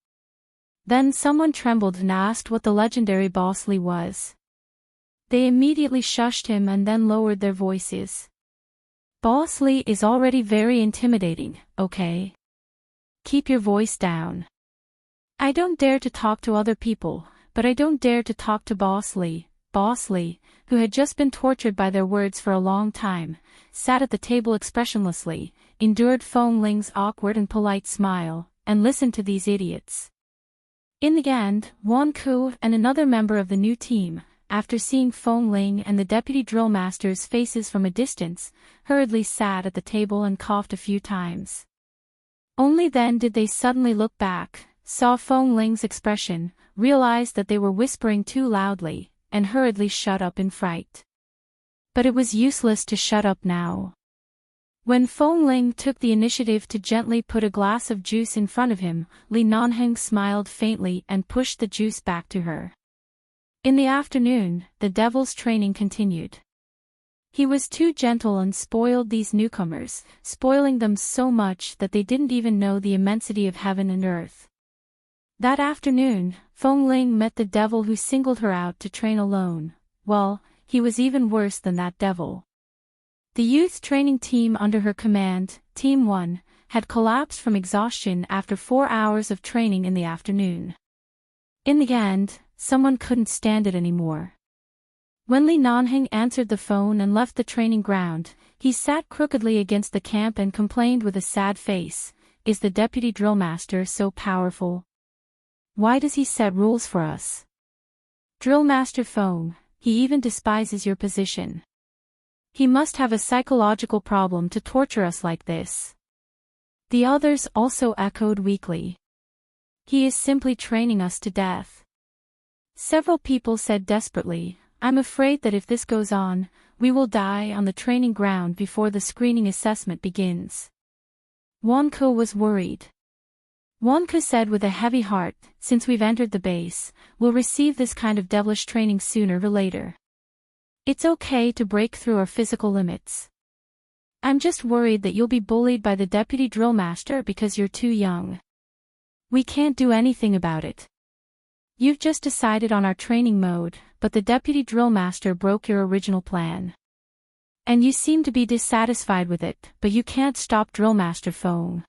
Then someone trembled and asked what the legendary Boss Li was. They immediately shushed him and then lowered their voices. Boss Li is already very intimidating, okay? Keep your voice down. I don't dare to talk to other people, but I don't dare to talk to Boss Li. Boss Li, who had just been tortured by their words for a long time, sat at the table expressionlessly, endured Feng Ling's awkward and polite smile, and listened to these idiots. In the end, Wan Ku and another member of the new team, after seeing Feng Ling and the deputy drill master's faces from a distance, hurriedly sat at the table and coughed a few times. Only then did they suddenly look back, saw Feng Ling's expression, realized that they were whispering too loudly, and hurriedly shut up in fright. But it was useless to shut up now. When Feng Ling took the initiative to gently put a glass of juice in front of him, Li Nanheng smiled faintly and pushed the juice back to her. In the afternoon, the devil's training continued. He was too gentle and spoiled these newcomers, spoiling them so much that they didn't even know the immensity of heaven and earth. That afternoon, Feng Ling met the devil who singled her out to train alone. Well, he was even worse than that devil. The youth training team under her command, Team 1, had collapsed from exhaustion after 4 hours of training in the afternoon. In the end, someone couldn't stand it anymore. When Li Nanheng answered the phone and left the training ground, he sat crookedly against the camp and complained with a sad face, "Is the deputy drill master so powerful? Why does he set rules for us? Drill master Feng, he even despises your position. He must have a psychological problem to torture us like this." The others also echoed weakly. "He is simply training us to death." Several people said desperately, "I'm afraid that if this goes on, we will die on the training ground before the screening assessment begins." Wanko was worried. Wanko said with a heavy heart, "Since we've entered the base, we'll receive this kind of devilish training sooner or later. It's okay to break through our physical limits. I'm just worried that you'll be bullied by the deputy drill master because you're too young. We can't do anything about it. You've just decided on our training mode, but the deputy drill master broke your original plan. And you seem to be dissatisfied with it, but you can't stop drill master Feng.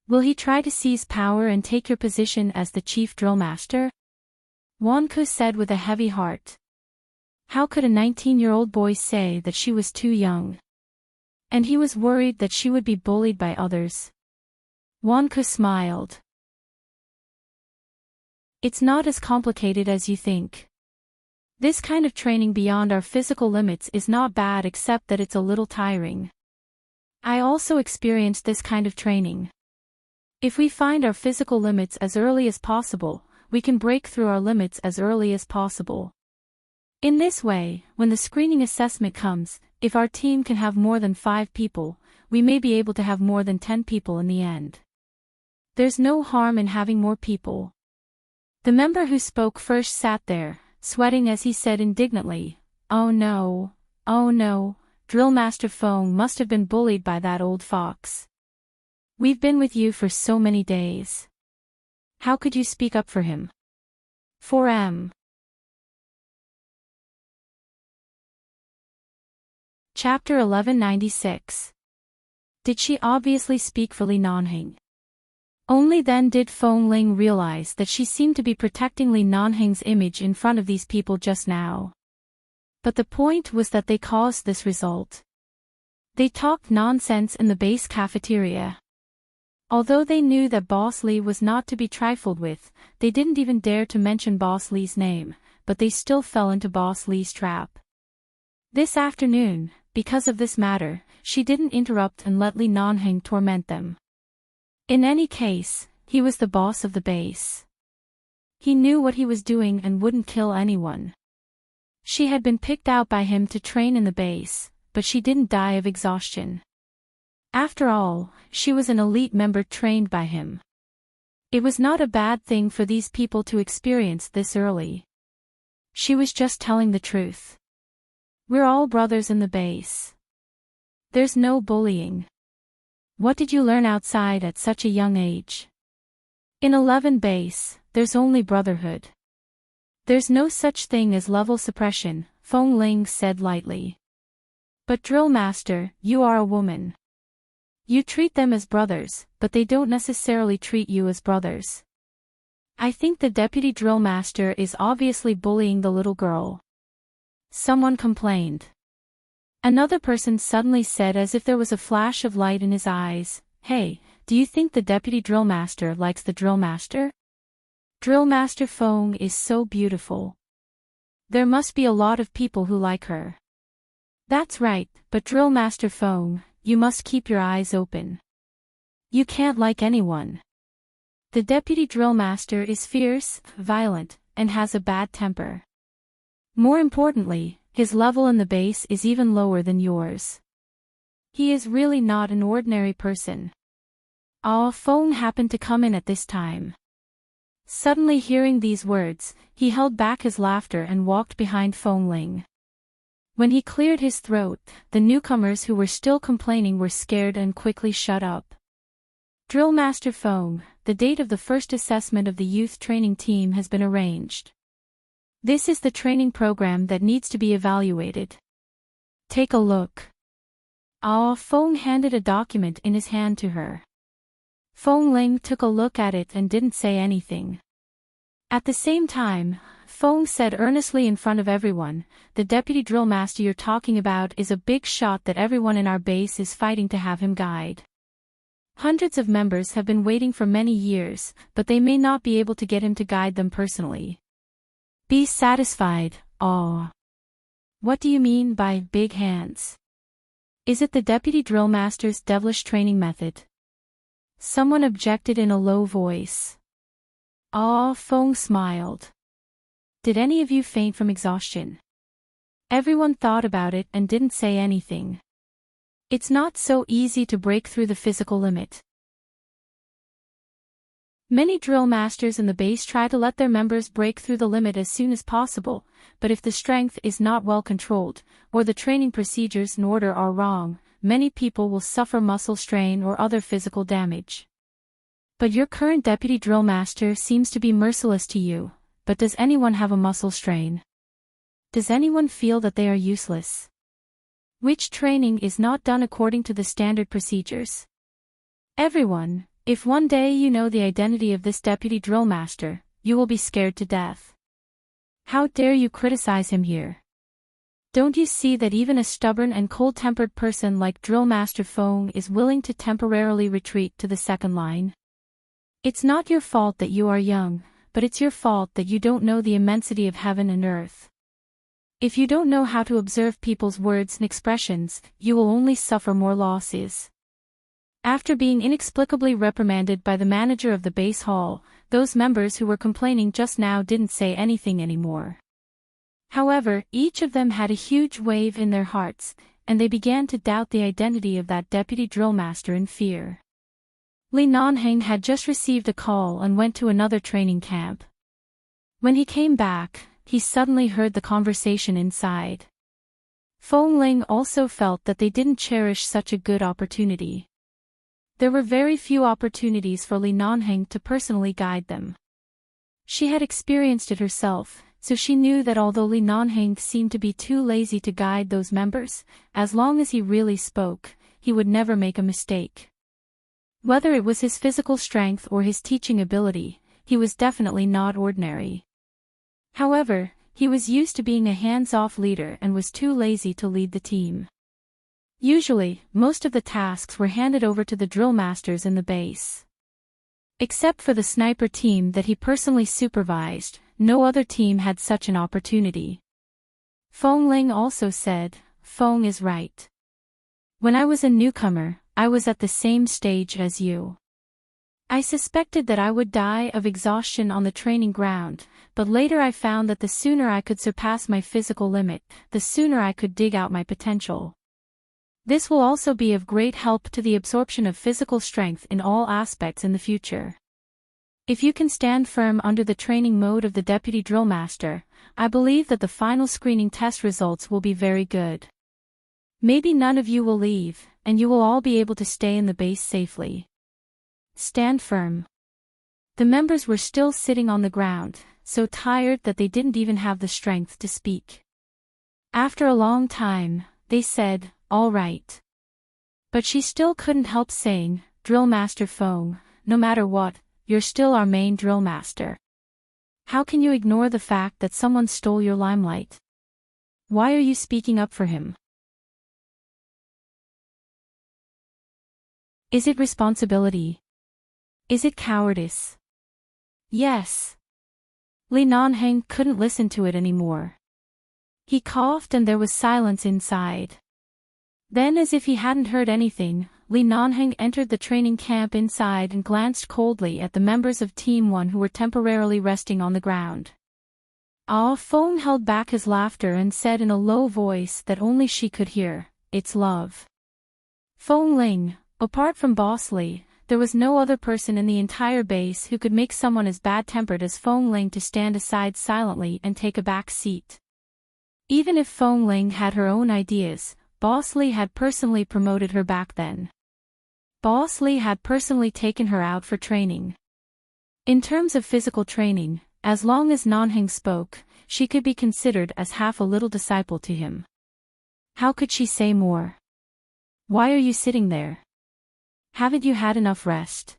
Will he try to seize power and take your position as the chief drill master?" Wanko said with a heavy heart. How could a 19-year-old boy say that she was too young? And he was worried that she would be bullied by others. Wanko smiled. "It's not as complicated as you think. This kind of training beyond our physical limits is not bad except that it's a little tiring. I also experienced this kind of training. If we find our physical limits as early as possible, we can break through our limits as early as possible. In this way, when the screening assessment comes, if our team can have more than 5 people, we may be able to have more than 10 people in the end. There's no harm in having more people." The member who spoke first sat there, sweating as he said indignantly, oh no, Drill Master Feng must have been bullied by that old fox. We've been with you for so many days. How could you speak up for him?" 4M. Chapter 1196. Did she obviously speak for Li Nanheng? Only then did Feng Ling realize that she seemed to be protecting Li Nanheng's image in front of these people just now. But the point was that they caused this result. They talked nonsense in the base cafeteria. Although they knew that Boss Li was not to be trifled with, they didn't even dare to mention Boss Li's name, but they still fell into Boss Li's trap. This afternoon, because of this matter, she didn't interrupt and let Li Nanheng torment them. In any case, he was the boss of the base. He knew what he was doing and wouldn't kill anyone. She had been picked out by him to train in the base, but she didn't die of exhaustion. After all, she was an elite member trained by him. It was not a bad thing for these people to experience this early. She was just telling the truth. We're all brothers in the base. There's no bullying. What did you learn outside at such a young age? In 11 base, there's only brotherhood. There's no such thing as level suppression, Feng Ling said lightly. But Drill Master, you are a woman. You treat them as brothers, but they don't necessarily treat you as brothers. I think the Deputy Drill Master is obviously bullying the little girl. Someone complained. Another person suddenly said as if there was a flash of light in his eyes, "Hey, do you think the Deputy Drill Master likes the Drill Master? Drill Master Feng is so beautiful. There must be a lot of people who like her." That's right, but Drill Master Feng, you must keep your eyes open. You can't like anyone. The Deputy Drill Master is fierce, violent, and has a bad temper. More importantly, his level in the base is even lower than yours. He is really not an ordinary person. Feng happened to come in at this time. Suddenly hearing these words, he held back his laughter and walked behind Feng Ling. When he cleared his throat, the newcomers who were still complaining were scared and quickly shut up. Drill Master Feng, the date of the first assessment of the youth training team has been arranged. This is the training program that needs to be evaluated. Take a look. Feng handed a document in his hand to her. Feng Ling took a look at it and didn't say anything. At the same time, Feng said earnestly in front of everyone, "The Deputy Drill Master you're talking about is a big shot that everyone in our base is fighting to have him guide. Hundreds of members have been waiting for many years, but they may not be able to get him to guide them personally. Be satisfied, What do you mean by big hands? Is it the Deputy Drill Master's devilish training method?" Someone objected in a low voice. Feng smiled. "Did any of you faint from exhaustion?" Everyone thought about it and didn't say anything. It's not so easy to break through the physical limit. Many drill masters in the base try to let their members break through the limit as soon as possible, but if the strength is not well controlled, or the training procedures and order are wrong, many people will suffer muscle strain or other physical damage. But your current Deputy Drill Master seems to be merciless to you, but does anyone have a muscle strain? Does anyone feel that they are useless? Which training is not done according to the standard procedures? Everyone, if one day you know the identity of this Deputy Drill Master, you will be scared to death. How dare you criticize him here? Don't you see that even a stubborn and cold-tempered person like Drill Master Feng is willing to temporarily retreat to the second line? It's not your fault that you are young, but it's your fault that you don't know the immensity of heaven and earth. If you don't know how to observe people's words and expressions, you will only suffer more losses. After being inexplicably reprimanded by the manager of the base hall, those members who were complaining just now didn't say anything anymore. However, each of them had a huge wave in their hearts, and they began to doubt the identity of that Deputy Drill Master in fear. Li Nanheng had just received a call and went to another training camp. When he came back, he suddenly heard the conversation inside. Feng Ling also felt that they didn't cherish such a good opportunity. There were very few opportunities for Li Nanheng to personally guide them. She had experienced it herself, so she knew that although Li Nanheng seemed to be too lazy to guide those members, as long as he really spoke, he would never make a mistake. Whether it was his physical strength or his teaching ability, he was definitely not ordinary. However, he was used to being a hands-off leader and was too lazy to lead the team. Usually, most of the tasks were handed over to the drill masters in the base. Except for the sniper team that he personally supervised, no other team had such an opportunity. Feng Ling also said, "Feng is right. When I was a newcomer, I was at the same stage as you. I suspected that I would die of exhaustion on the training ground, but later I found that the sooner I could surpass my physical limit, the sooner I could dig out my potential. This will also be of great help to the absorption of physical strength in all aspects in the future. If you can stand firm under the training mode of the Deputy Drill Master, I believe that the final screening test results will be very good. Maybe none of you will leave, and you will all be able to stay in the base safely. Stand firm." The members were still sitting on the ground, so tired that they didn't even have the strength to speak. After a long time, they said, "All right." But she still couldn't help saying, "Drill Master Feng, no matter what, you're still our main drill master. How can you ignore the fact that someone stole your limelight? Why are you speaking up for him? Is it responsibility? Is it cowardice?" Yes. Li Nanheng couldn't listen to it anymore. He coughed and there was silence inside. Then, as if he hadn't heard anything, Li Nanheng entered the training camp inside and glanced coldly at the members of Team 1 who were temporarily resting on the ground. Ah Feng held back his laughter and said in a low voice that only she could hear, "It's love." Feng Ling, apart from Boss Li, there was no other person in the entire base who could make someone as bad-tempered as Feng Ling to stand aside silently and take a back seat. Even if Feng Ling had her own ideas, Boss Li had personally promoted her back then. Boss Li had personally taken her out for training. In terms of physical training, as long as Nanheng spoke, she could be considered as half a little disciple to him. How could she say more? "Why are you sitting there? Haven't you had enough rest?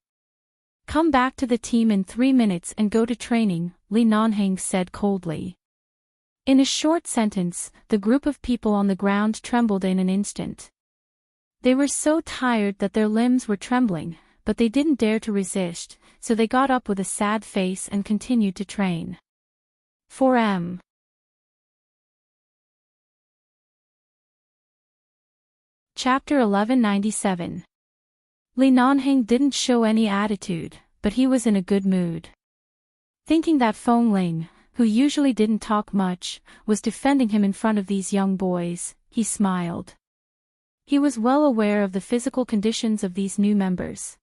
Come back to the team in 3 minutes and go to training," Li Nanheng said coldly. In a short sentence, the group of people on the ground trembled in an instant. They were so tired that their limbs were trembling, but they didn't dare to resist, so they got up with a sad face and continued to train. 4M. Chapter 1197. Li Nanheng didn't show any attitude, but he was in a good mood. Thinking that Feng Ling, who usually didn't talk much, was defending him in front of these young boys, he smiled. He was well aware of the physical conditions of these new members.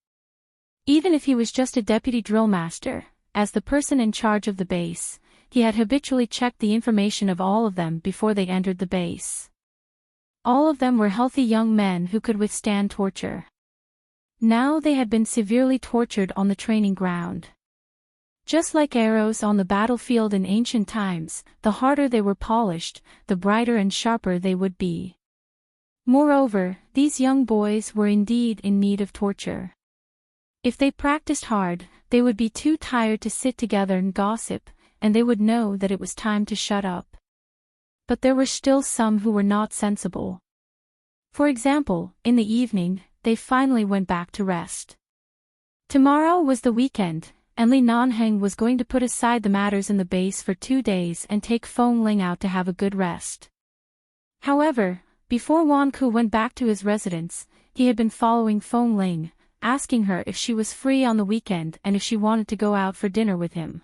Even if he was just a deputy drill master, as the person in charge of the base, he had habitually checked the information of all of them before they entered the base. All of them were healthy young men who could withstand torture. Now they had been severely tortured on the training ground. Just like arrows on the battlefield in ancient times, the harder they were polished, the brighter and sharper they would be. Moreover, these young boys were indeed in need of torture. If they practiced hard, they would be too tired to sit together and gossip, and they would know that it was time to shut up. But there were still some who were not sensible. For example, in the evening, they finally went back to rest. Tomorrow was the weekend, and Li Nanheng was going to put aside the matters in the base for 2 days and take Feng Ling out to have a good rest. However, before Wan Ku went back to his residence, he had been following Feng Ling, asking her if she was free on the weekend and if she wanted to go out for dinner with him.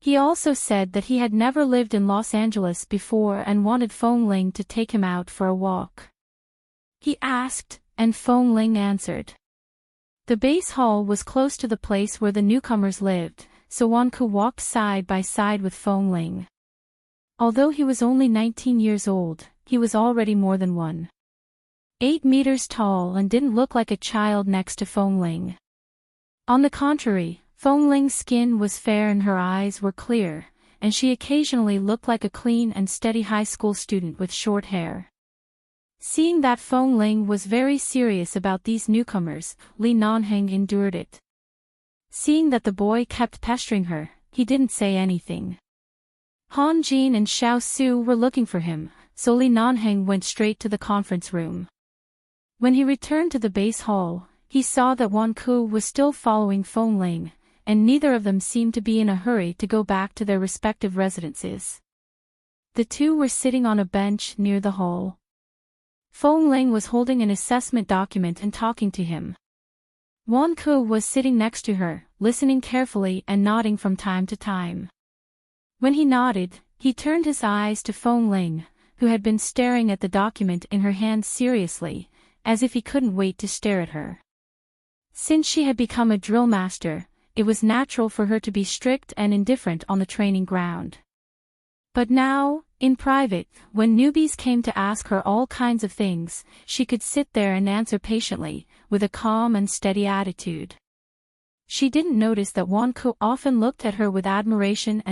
He also said that he had never lived in Los Angeles before and wanted Feng Ling to take him out for a walk. He asked, and Feng Ling answered. The base hall was close to the place where the newcomers lived, so Wan Ku walked side by side with Feng Ling. Although he was only 19 years old, he was already more than 1.8 meters tall and didn't look like a child next to Feng Ling. On the contrary, Feng Ling's skin was fair and her eyes were clear, and she occasionally looked like a clean and steady high school student with short hair. Seeing that Fong Ling was very serious about these newcomers, Li Nanheng endured it. Seeing that the boy kept pestering her, he didn't say anything. Han Jin and Xiao Su were looking for him, so Li Nanheng went straight to the conference room. When he returned to the base hall, he saw that Wan Ku was still following Fong Ling, and neither of them seemed to be in a hurry to go back to their respective residences. The two were sitting on a bench near the hall. Fong Ling was holding an assessment document and talking to him. Wan Ku was sitting next to her, listening carefully and nodding from time to time. When he nodded, he turned his eyes to Fong Ling, who had been staring at the document in her hand seriously, as if he couldn't wait to stare at her. Since she had become a drill master, it was natural for her to be strict and indifferent on the training ground. But now, in private, when newbies came to ask her all kinds of things, she could sit there and answer patiently, with a calm and steady attitude. She didn't notice that Wan Ku often looked at her with admiration.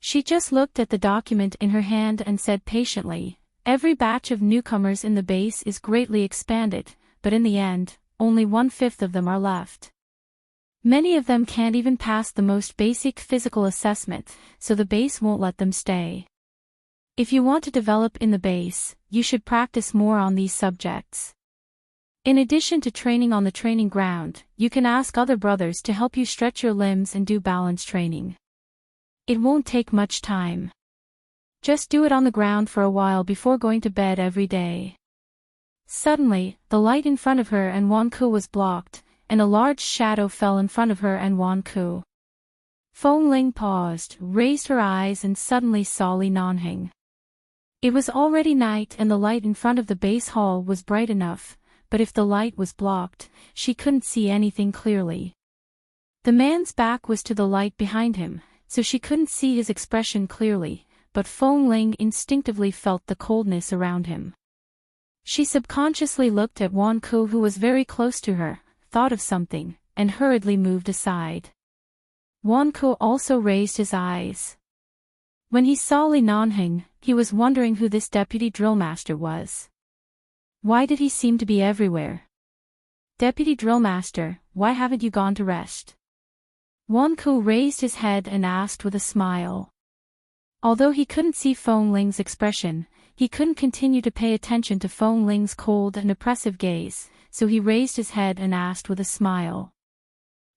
She just looked at the document in her hand and said patiently, "Every batch of newcomers in the base is greatly expanded, but in the end, only 1/5 of them are left. Many of them can't even pass the most basic physical assessment, so the base won't let them stay. If you want to develop in the base, you should practice more on these subjects. In addition to training on the training ground, you can ask other brothers to help you stretch your limbs and do balance training. It won't take much time. Just do it on the ground for a while before going to bed every day." Suddenly, the light in front of her and Wan Ku was blocked, and a large shadow fell in front of her and Wan Ku. Fong Ling paused, raised her eyes and suddenly saw Li Nanheng. It was already night and the light in front of the base hall was bright enough, but if the light was blocked, she couldn't see anything clearly. The man's back was to the light behind him, so she couldn't see his expression clearly, but Fong Ling instinctively felt the coldness around him. She subconsciously looked at Wan Ku, who was very close to her, thought of something, and hurriedly moved aside. Wan Ku also raised his eyes. When he saw Li Nanheng, he was wondering who this deputy drill master was. Why did he seem to be everywhere? "Deputy drill master, why haven't you gone to rest?" Wan Ku raised his head and asked with a smile. Although he couldn't see Fong Ling's expression, he couldn't continue to pay attention to Fong Ling's cold and oppressive gaze, so he raised his head and asked with a smile.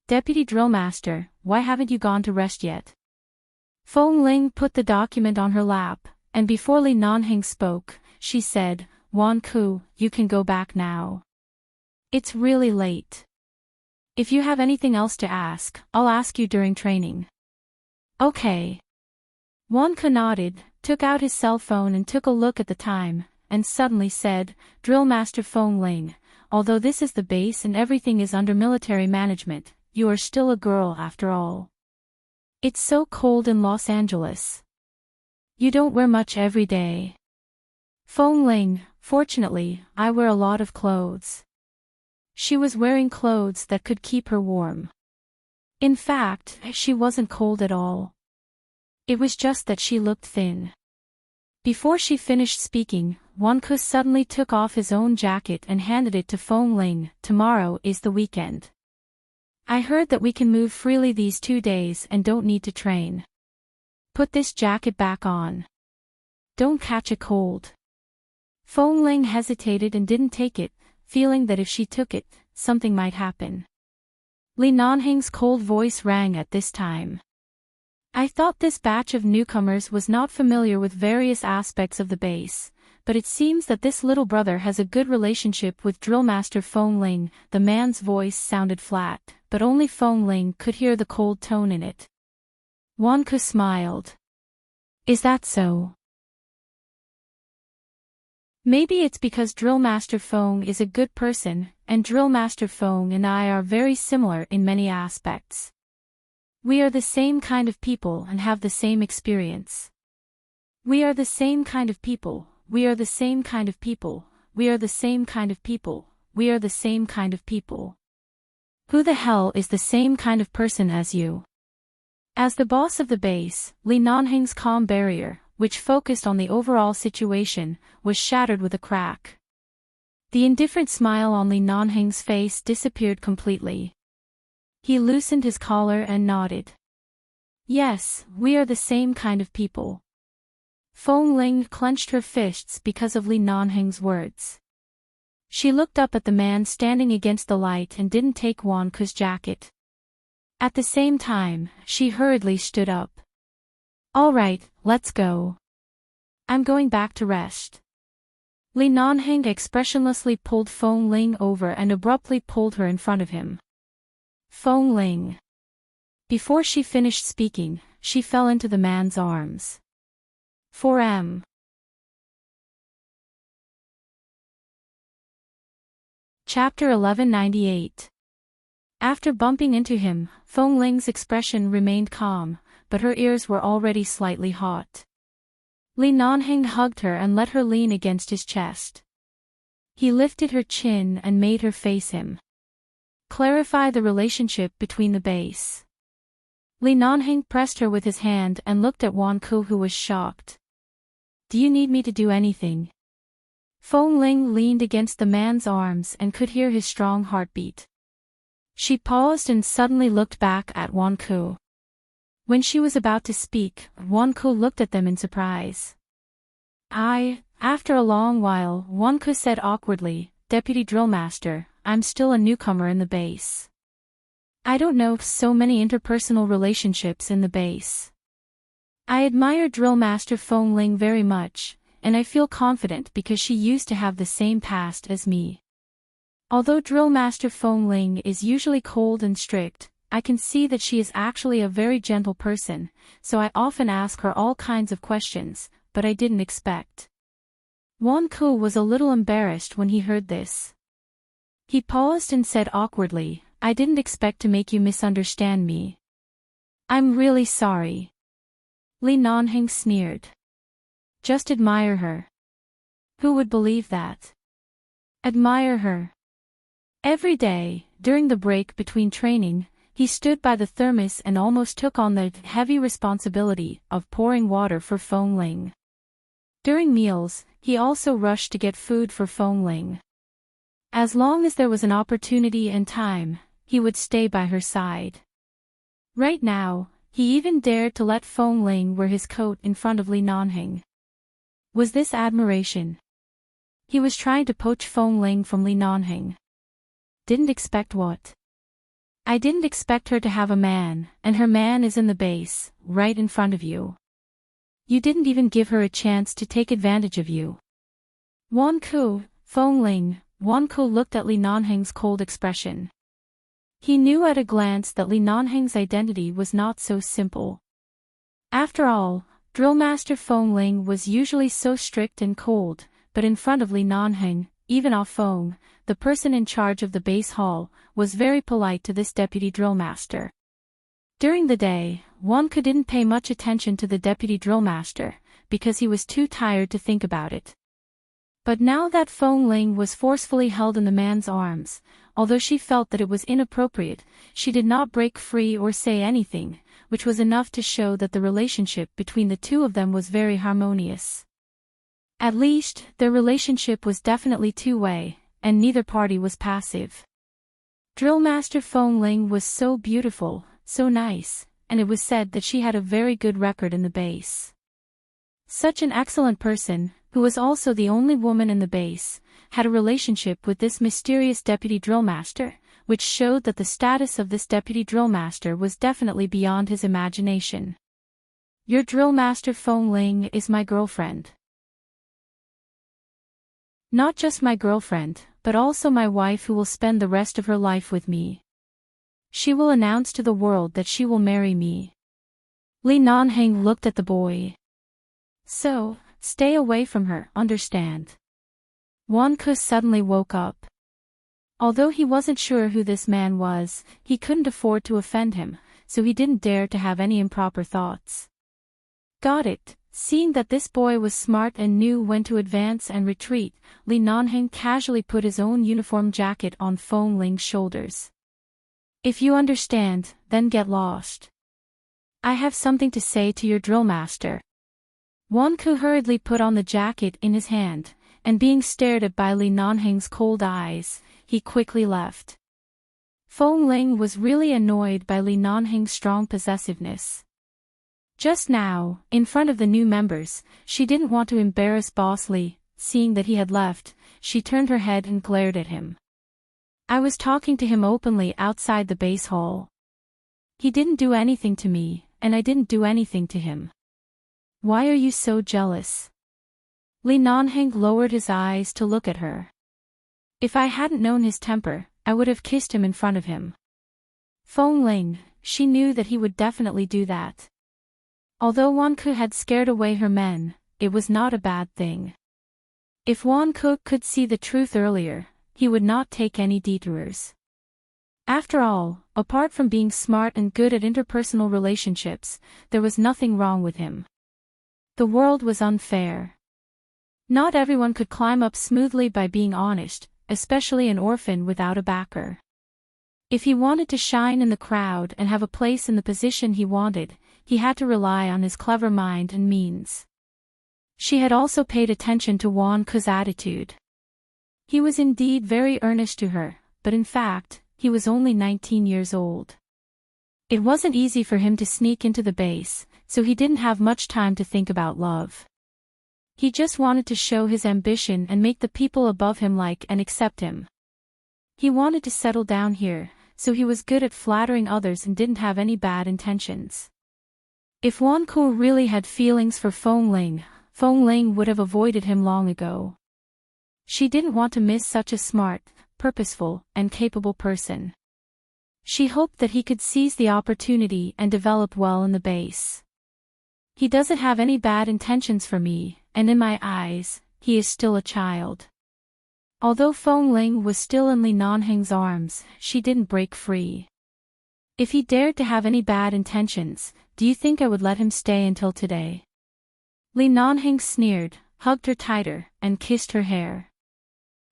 "Deputy drill master, why haven't you gone to rest yet?" Fong Ling put the document on her lap, and before Li Nanheng spoke, she said, "Wan Ku, you can go back now. It's really late. If you have anything else to ask, I'll ask you during training." "Okay." Wan Ku nodded, took out his cell phone and took a look at the time, and suddenly said, "Drill Master Fong Ling, although this is the base and everything is under military management, you are still a girl after all. It's so cold in Los Angeles. You don't wear much every day." "Fong Ling, fortunately, I wear a lot of clothes." She was wearing clothes that could keep her warm. In fact, she wasn't cold at all. It was just that she looked thin. Before she finished speaking, Wan Ku suddenly took off his own jacket and handed it to Fong Ling. "Tomorrow is the weekend. I heard that we can move freely these 2 days and don't need to train. Put this jacket back on. Don't catch a cold." Fong Ling hesitated and didn't take it, feeling that if she took it, something might happen. Li Nanheng's cold voice rang at this time. "I thought this batch of newcomers was not familiar with various aspects of the base, but it seems that this little brother has a good relationship with Drill Master Fong Ling." The man's voice sounded flat, but only Fong Ling could hear the cold tone in it. Wan Ku smiled. "Is that so? Maybe it's because Drill Master Fong is a good person, and Drill Master Fong and I are very similar in many aspects. We are the same kind of people and have the same experience. We are the same kind of people, we are the same kind of people, we are the same kind of people, we are the same kind of people. Who the hell is the same kind of person as you?" As the boss of the base, Li Nanheng's calm barrier, which focused on the overall situation, was shattered with a crack. The indifferent smile on Li Nanheng's face disappeared completely. He loosened his collar and nodded. Yes, we are the same kind of people. Feng Ling clenched her fists because of Li Nanheng's words. She looked up at the man standing against the light and didn't take Wan Ke's jacket. At the same time, she hurriedly stood up. All right, let's go. I'm going back to rest. Li Nanheng expressionlessly pulled Feng Ling over and abruptly pulled her in front of him. Feng Ling. Before she finished speaking, she fell into the man's arms. 4M. Chapter 1198. After bumping into him, Feng Ling's expression remained calm, but her ears were already slightly hot. Li Nanheng hugged her and let her lean against his chest. He lifted her chin and made her face him. Clarify the relationship between the base. Li Nanheng pressed her with his hand and looked at Wan Ke, who was shocked. Do you need me to do anything? Feng Ling leaned against the man's arms and could hear his strong heartbeat. She paused and suddenly looked back at Wan Ke. When she was about to speak, Wan Ke looked at them in surprise. After a long while, Wan Ke said awkwardly, Deputy Drillmaster, I'm still a newcomer in the base. I don't know so many interpersonal relationships in the base. I admire Drillmaster Feng Ling very much, and I feel confident because she used to have the same past as me. Although Drillmaster Feng Ling is usually cold and strict, I can see that she is actually a very gentle person, so I often ask her all kinds of questions, but I didn't expect. Wan Ke was a little embarrassed when he heard this. He paused and said awkwardly, I didn't expect to make you misunderstand me. I'm really sorry. Li Nanheng sneered. Just admire her. Who would believe that? Admire her. Every day, during the break between training, he stood by the thermos and almost took on the heavy responsibility of pouring water for Feng Ling. During meals, he also rushed to get food for Feng Ling. As long as there was an opportunity and time, he would stay by her side. Right now, he even dared to let Feng Ling wear his coat in front of Li Nanheng. Was this admiration? He was trying to poach Feng Ling from Li Nanheng. Didn't expect what? I didn't expect her to have a man, and her man is in the base, right in front of you. You didn't even give her a chance to take advantage of you. Wan Ke, Feng Ling, Wan Ke looked at Li Nanheng's cold expression. He knew at a glance that Li Nanheng's identity was not so simple. After all, Drillmaster Feng Ling was usually so strict and cold, but in front of Li Nanheng, even Ah Feng, the person in charge of the base hall, was very polite to this deputy drillmaster. During the day, Wan Ke didn't pay much attention to the deputy drillmaster, because he was too tired to think about it. But now that Feng Ling was forcefully held in the man's arms, although she felt that it was inappropriate, she did not break free or say anything, which was enough to show that the relationship between the two of them was very harmonious. At least, their relationship was definitely two-way, and neither party was passive. Drillmaster Feng Ling was so beautiful, so nice, and it was said that she had a very good record in the base. Such an excellent person, who was also the only woman in the base, had a relationship with this mysterious deputy drillmaster, which showed that the status of this deputy drillmaster was definitely beyond his imagination. Your drillmaster Feng Ling is my girlfriend. Not just my girlfriend, but also my wife who will spend the rest of her life with me. She will announce to the world that she will marry me. Li Nanheng looked at the boy. So, stay away from her, understand? Wan Ke suddenly woke up. Although he wasn't sure who this man was, he couldn't afford to offend him, so he didn't dare to have any improper thoughts. Got it. Seeing that this boy was smart and knew when to advance and retreat, Li Nanheng casually put his own uniform jacket on Feng Ling's shoulders. If you understand, then get lost. I have something to say to your drillmaster. Wanku hurriedly put on the jacket in his hand, and being stared at by Li Nanheng's cold eyes, he quickly left. Feng Ling was really annoyed by Li Nanheng's strong possessiveness. Just now, in front of the new members, she didn't want to embarrass Boss Li. Seeing that he had left, she turned her head and glared at him. I was talking to him openly outside the base hall. He didn't do anything to me, and I didn't do anything to him. Why are you so jealous? Li Nanheng lowered his eyes to look at her. If I hadn't known his temper, I would have kissed him in front of him. Feng Ling, she knew that he would definitely do that. Although Wanku had scared away her men, it was not a bad thing. If Wanku could see the truth earlier, he would not take any detours. After all, apart from being smart and good at interpersonal relationships, there was nothing wrong with him. The world was unfair. Not everyone could climb up smoothly by being honest, especially an orphan without a backer. If he wanted to shine in the crowd and have a place in the position he wanted, he had to rely on his clever mind and means. She had also paid attention to Wanku's attitude. He was indeed very earnest to her, but in fact, he was only 19 years old. It wasn't easy for him to sneak into the base, so he didn't have much time to think about love. He just wanted to show his ambition and make the people above him like and accept him. He wanted to settle down here, so he was good at flattering others and didn't have any bad intentions. If Wanku really had feelings for Feng Ling would have avoided him long ago. She didn't want to miss such a smart, purposeful, and capable person. She hoped that he could seize the opportunity and develop well in the base. He doesn't have any bad intentions for me, and in my eyes, he is still a child. Although Feng Ling was still in Li Nanheng's arms, she didn't break free. If he dared to have any bad intentions, do you think I would let him stay until today? Li Nanheng sneered, hugged her tighter, and kissed her hair.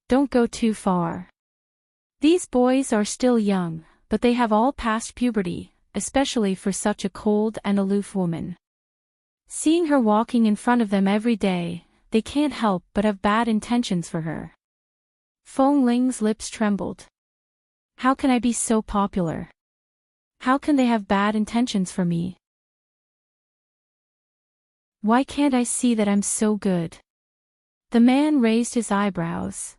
Don't go too far. These boys are still young, but they have all passed puberty, especially for such a cold and aloof woman. Seeing her walking in front of them every day, they can't help but have bad intentions for her. Feng Ling's lips trembled. How can I be so popular? How can they have bad intentions for me? Why can't I see that I'm so good? The man raised his eyebrows.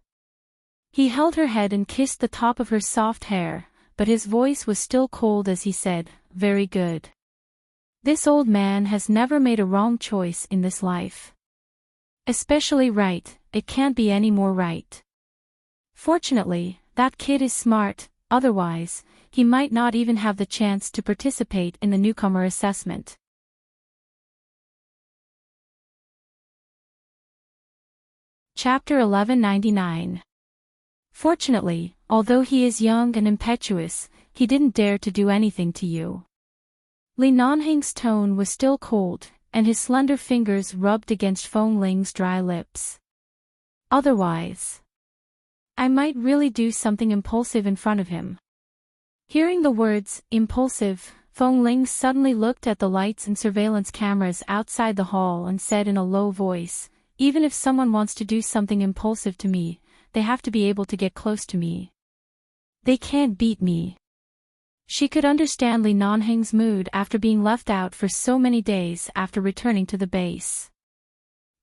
He held her head and kissed the top of her soft hair, but his voice was still cold as he said, "Very good. This old man has never made a wrong choice in this life. Especially right, it can't be any more right. Fortunately, that kid is smart, otherwise, he might not even have the chance to participate in the newcomer assessment." Chapter 1199. Fortunately, although he is young and impetuous, he didn't dare to do anything to you. Li Nanheng's tone was still cold, and his slender fingers rubbed against Feng Ling's dry lips. Otherwise, I might really do something impulsive in front of him. Hearing the words, impulsive, Feng Ling suddenly looked at the lights and surveillance cameras outside the hall and said in a low voice, "Even if someone wants to do something impulsive to me, they have to be able to get close to me. They can't beat me." She could understand Li Nanheng's mood after being left out for so many days after returning to the base.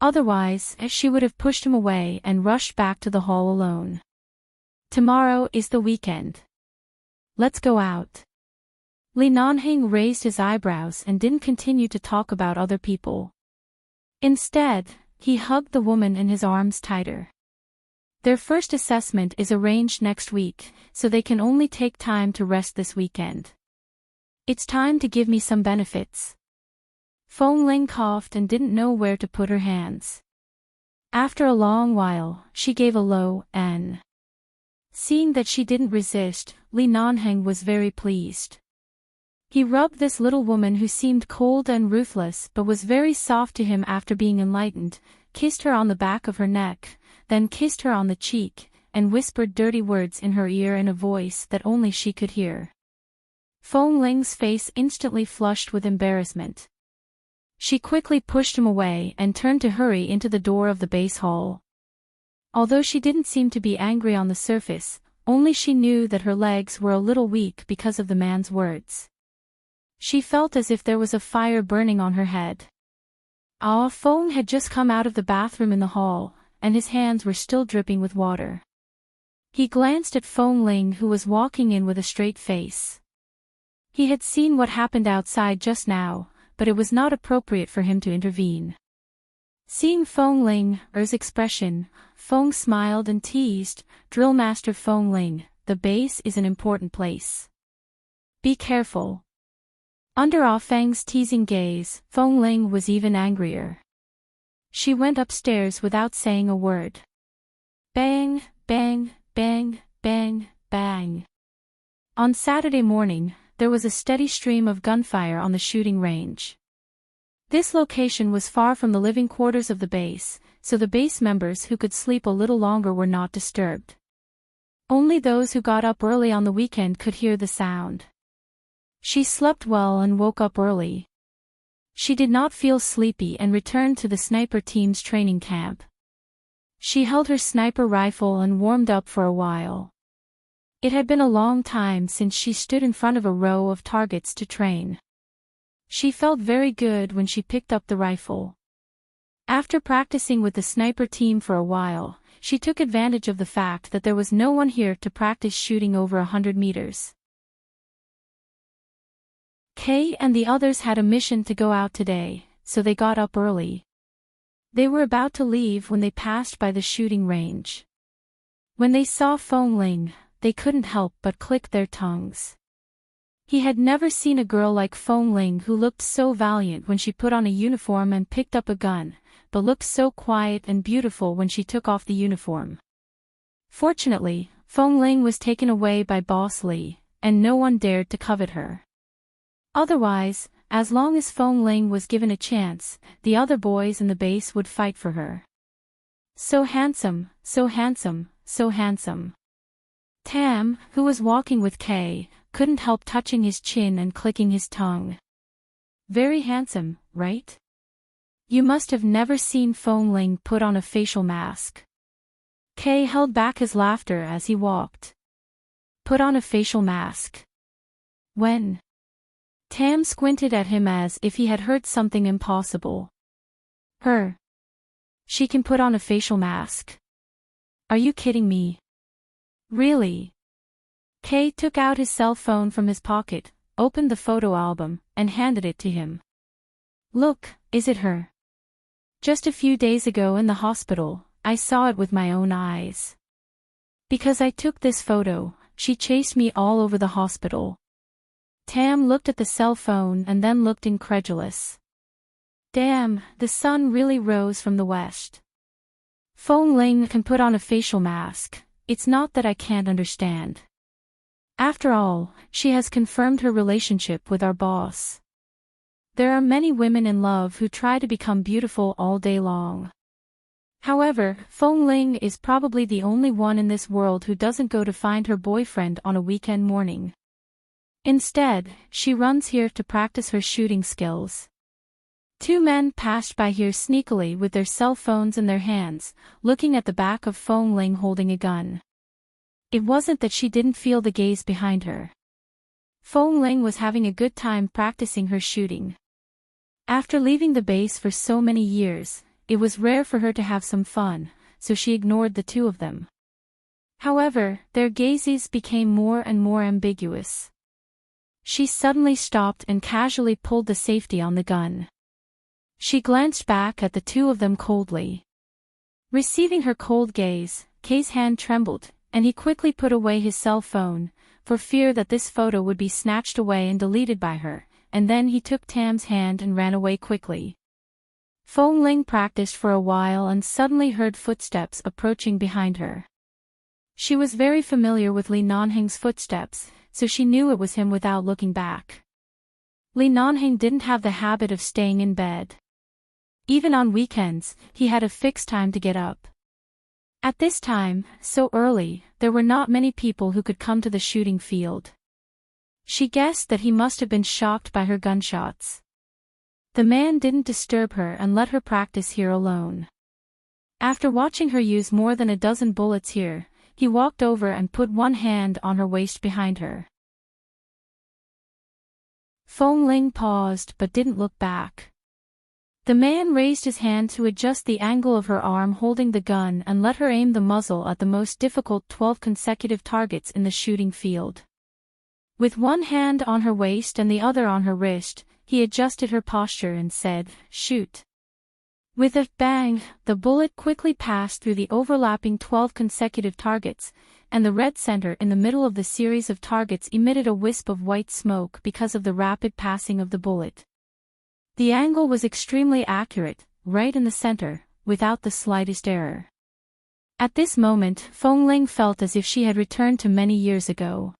Otherwise, she would have pushed him away and rushed back to the hall alone. Tomorrow is the weekend. Let's go out. Li Nanheng raised his eyebrows and didn't continue to talk about other people. Instead, he hugged the woman in his arms tighter. Their first assessment is arranged next week, so they can only take time to rest this weekend. It's time to give me some benefits. Feng Ling coughed and didn't know where to put her hands. After a long while, she gave a low "N." Seeing that she didn't resist, Li Nanheng was very pleased. He rubbed this little woman who seemed cold and ruthless but was very soft to him after being enlightened, kissed her on the back of her neck, then kissed her on the cheek, and whispered dirty words in her ear in a voice that only she could hear. Feng Ling's face instantly flushed with embarrassment. She quickly pushed him away and turned to hurry into the door of the base hall. Although she didn't seem to be angry on the surface, only she knew that her legs were a little weak because of the man's words. She felt as if there was a fire burning on her head. Feng had just come out of the bathroom in the hall, and his hands were still dripping with water. He glanced at Feng Ling, who was walking in with a straight face. He had seen what happened outside just now, but it was not appropriate for him to intervene. Seeing Feng Ling's expression, Feng smiled and teased, "Drill Master Feng Ling, the base is an important place. Be careful." Under Ah Feng's teasing gaze, Feng Ling was even angrier. She went upstairs without saying a word. Bang, bang, bang, bang, bang. On Saturday morning, there was a steady stream of gunfire on the shooting range. This location was far from the living quarters of the base, so the base members who could sleep a little longer were not disturbed. Only those who got up early on the weekend could hear the sound. She slept well and woke up early. She did not feel sleepy and returned to the sniper team's training camp. She held her sniper rifle and warmed up for a while. It had been a long time since she stood in front of a row of targets to train. She felt very good when she picked up the rifle. After practicing with the sniper team for a while, she took advantage of the fact that there was no one here to practice shooting over 100 meters. Kay and the others had a mission to go out today, so they got up early. They were about to leave when they passed by the shooting range. When they saw Feng Ling, they couldn't help but click their tongues. He had never seen a girl like Feng Ling who looked so valiant when she put on a uniform and picked up a gun, but looked so quiet and beautiful when she took off the uniform. Fortunately, Feng Ling was taken away by Boss Li, and no one dared to covet her. Otherwise, as long as Feng Ling was given a chance, the other boys in the base would fight for her. So handsome, so handsome, so handsome. Tam, who was walking with Kay, couldn't help touching his chin and clicking his tongue. Very handsome, right? You must have never seen Feng Ling put on a facial mask. Kay held back his laughter as he walked. Put on a facial mask. When? Tam squinted at him as if he had heard something impossible. Her. She can put on a facial mask. Are you kidding me? Really? Kay took out his cell phone from his pocket, opened the photo album, and handed it to him. Look, is it her? Just a few days ago in the hospital, I saw it with my own eyes. Because I took this photo, she chased me all over the hospital. Tam looked at the cell phone and then looked incredulous. Damn, the sun really rose from the west. Feng Ling can put on a facial mask, it's not that I can't understand. After all, she has confirmed her relationship with our boss. There are many women in love who try to become beautiful all day long. However, Feng Ling is probably the only one in this world who doesn't go to find her boyfriend on a weekend morning. Instead, she runs here to practice her shooting skills. Two men passed by here sneakily with their cell phones in their hands, looking at the back of Feng Ling holding a gun. It wasn't that she didn't feel the gaze behind her. Feng Ling was having a good time practicing her shooting. After leaving the base for so many years, it was rare for her to have some fun, so she ignored the two of them. However, their gazes became more and more ambiguous. She suddenly stopped and casually pulled the safety on the gun. She glanced back at the two of them coldly. Receiving her cold gaze, Kay's hand trembled, and he quickly put away his cell phone, for fear that this photo would be snatched away and deleted by her, and then he took Tam's hand and ran away quickly. Feng Ling practiced for a while and suddenly heard footsteps approaching behind her. She was very familiar with Li Nanheng's footsteps, so she knew it was him without looking back. Li Nanheng didn't have the habit of staying in bed. Even on weekends, he had a fixed time to get up. At this time, so early, there were not many people who could come to the shooting field. She guessed that he must have been shocked by her gunshots. The man didn't disturb her and let her practice here alone. After watching her use more than a dozen bullets here, he walked over and put one hand on her waist behind her. Feng Ling paused but didn't look back. The man raised his hand to adjust the angle of her arm holding the gun and let her aim the muzzle at the most difficult 12 consecutive targets in the shooting field. With one hand on her waist and the other on her wrist, he adjusted her posture and said, "Shoot." With a bang, the bullet quickly passed through the overlapping 12 consecutive targets, and the red center in the middle of the series of targets emitted a wisp of white smoke because of the rapid passing of the bullet. The angle was extremely accurate, right in the center, without the slightest error. At this moment, Feng Ling felt as if she had returned to many years ago.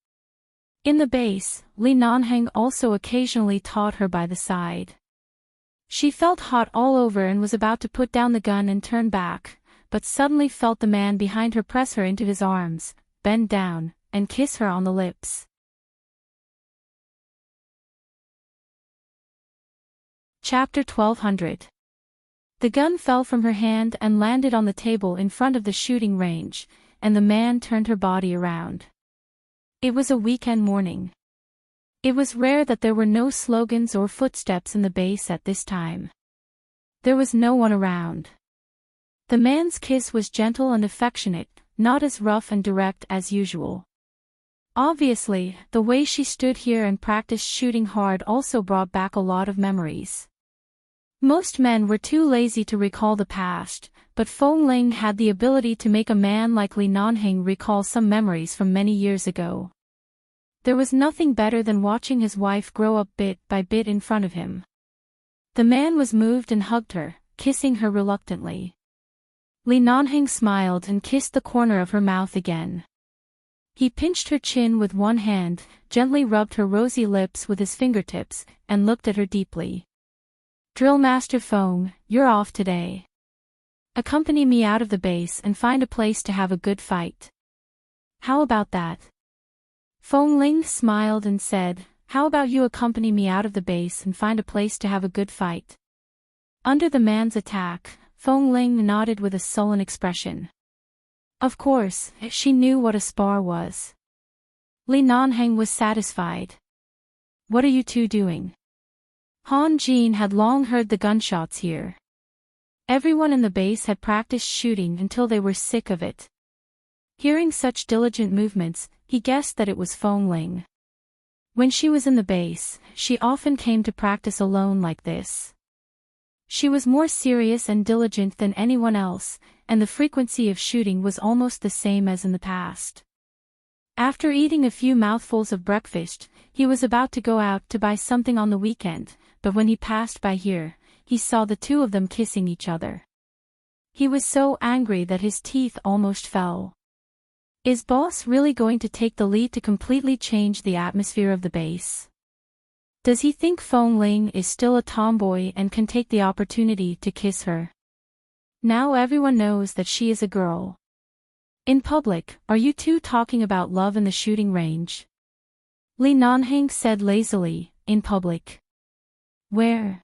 In the base, Li Nanheng also occasionally taught her by the side. She felt hot all over and was about to put down the gun and turn back, but suddenly felt the man behind her press her into his arms, bend down, and kiss her on the lips. Chapter 1200. The gun fell from her hand and landed on the table in front of the shooting range, and the man turned her body around. It was a weekend morning. It was rare that there were no slogans or footsteps in the base at this time. There was no one around. The man's kiss was gentle and affectionate, not as rough and direct as usual. Obviously, the way she stood here and practiced shooting hard also brought back a lot of memories. Most men were too lazy to recall the past, but Feng Ling had the ability to make a man like Li Nanheng recall some memories from many years ago. There was nothing better than watching his wife grow up bit by bit in front of him. The man was moved and hugged her, kissing her reluctantly. Li Nanheng smiled and kissed the corner of her mouth again. He pinched her chin with one hand, gently rubbed her rosy lips with his fingertips, and looked at her deeply. "Drill Master Feng, you're off today. Accompany me out of the base and find a place to have a good fight. How about that?" Feng Ling smiled and said, "How about you accompany me out of the base and find a place to have a good fight?" Under the man's attack, Feng Ling nodded with a sullen expression. Of course, she knew what a spar was. Li Nanheng was satisfied. "What are you two doing?" Han Jin had long heard the gunshots here. Everyone in the base had practiced shooting until they were sick of it. Hearing such diligent movements, he guessed that it was Feng Ling. When she was in the base, she often came to practice alone like this. She was more serious and diligent than anyone else, and the frequency of shooting was almost the same as in the past. After eating a few mouthfuls of breakfast, he was about to go out to buy something on the weekend, but when he passed by here, he saw the two of them kissing each other. He was so angry that his teeth almost fell. Is boss really going to take the lead to completely change the atmosphere of the base? Does he think Feng Ling is still a tomboy and can take the opportunity to kiss her? Now everyone knows that she is a girl. In public, are you two talking about love in the shooting range? Li Nanheng said lazily, "In public." "Where?"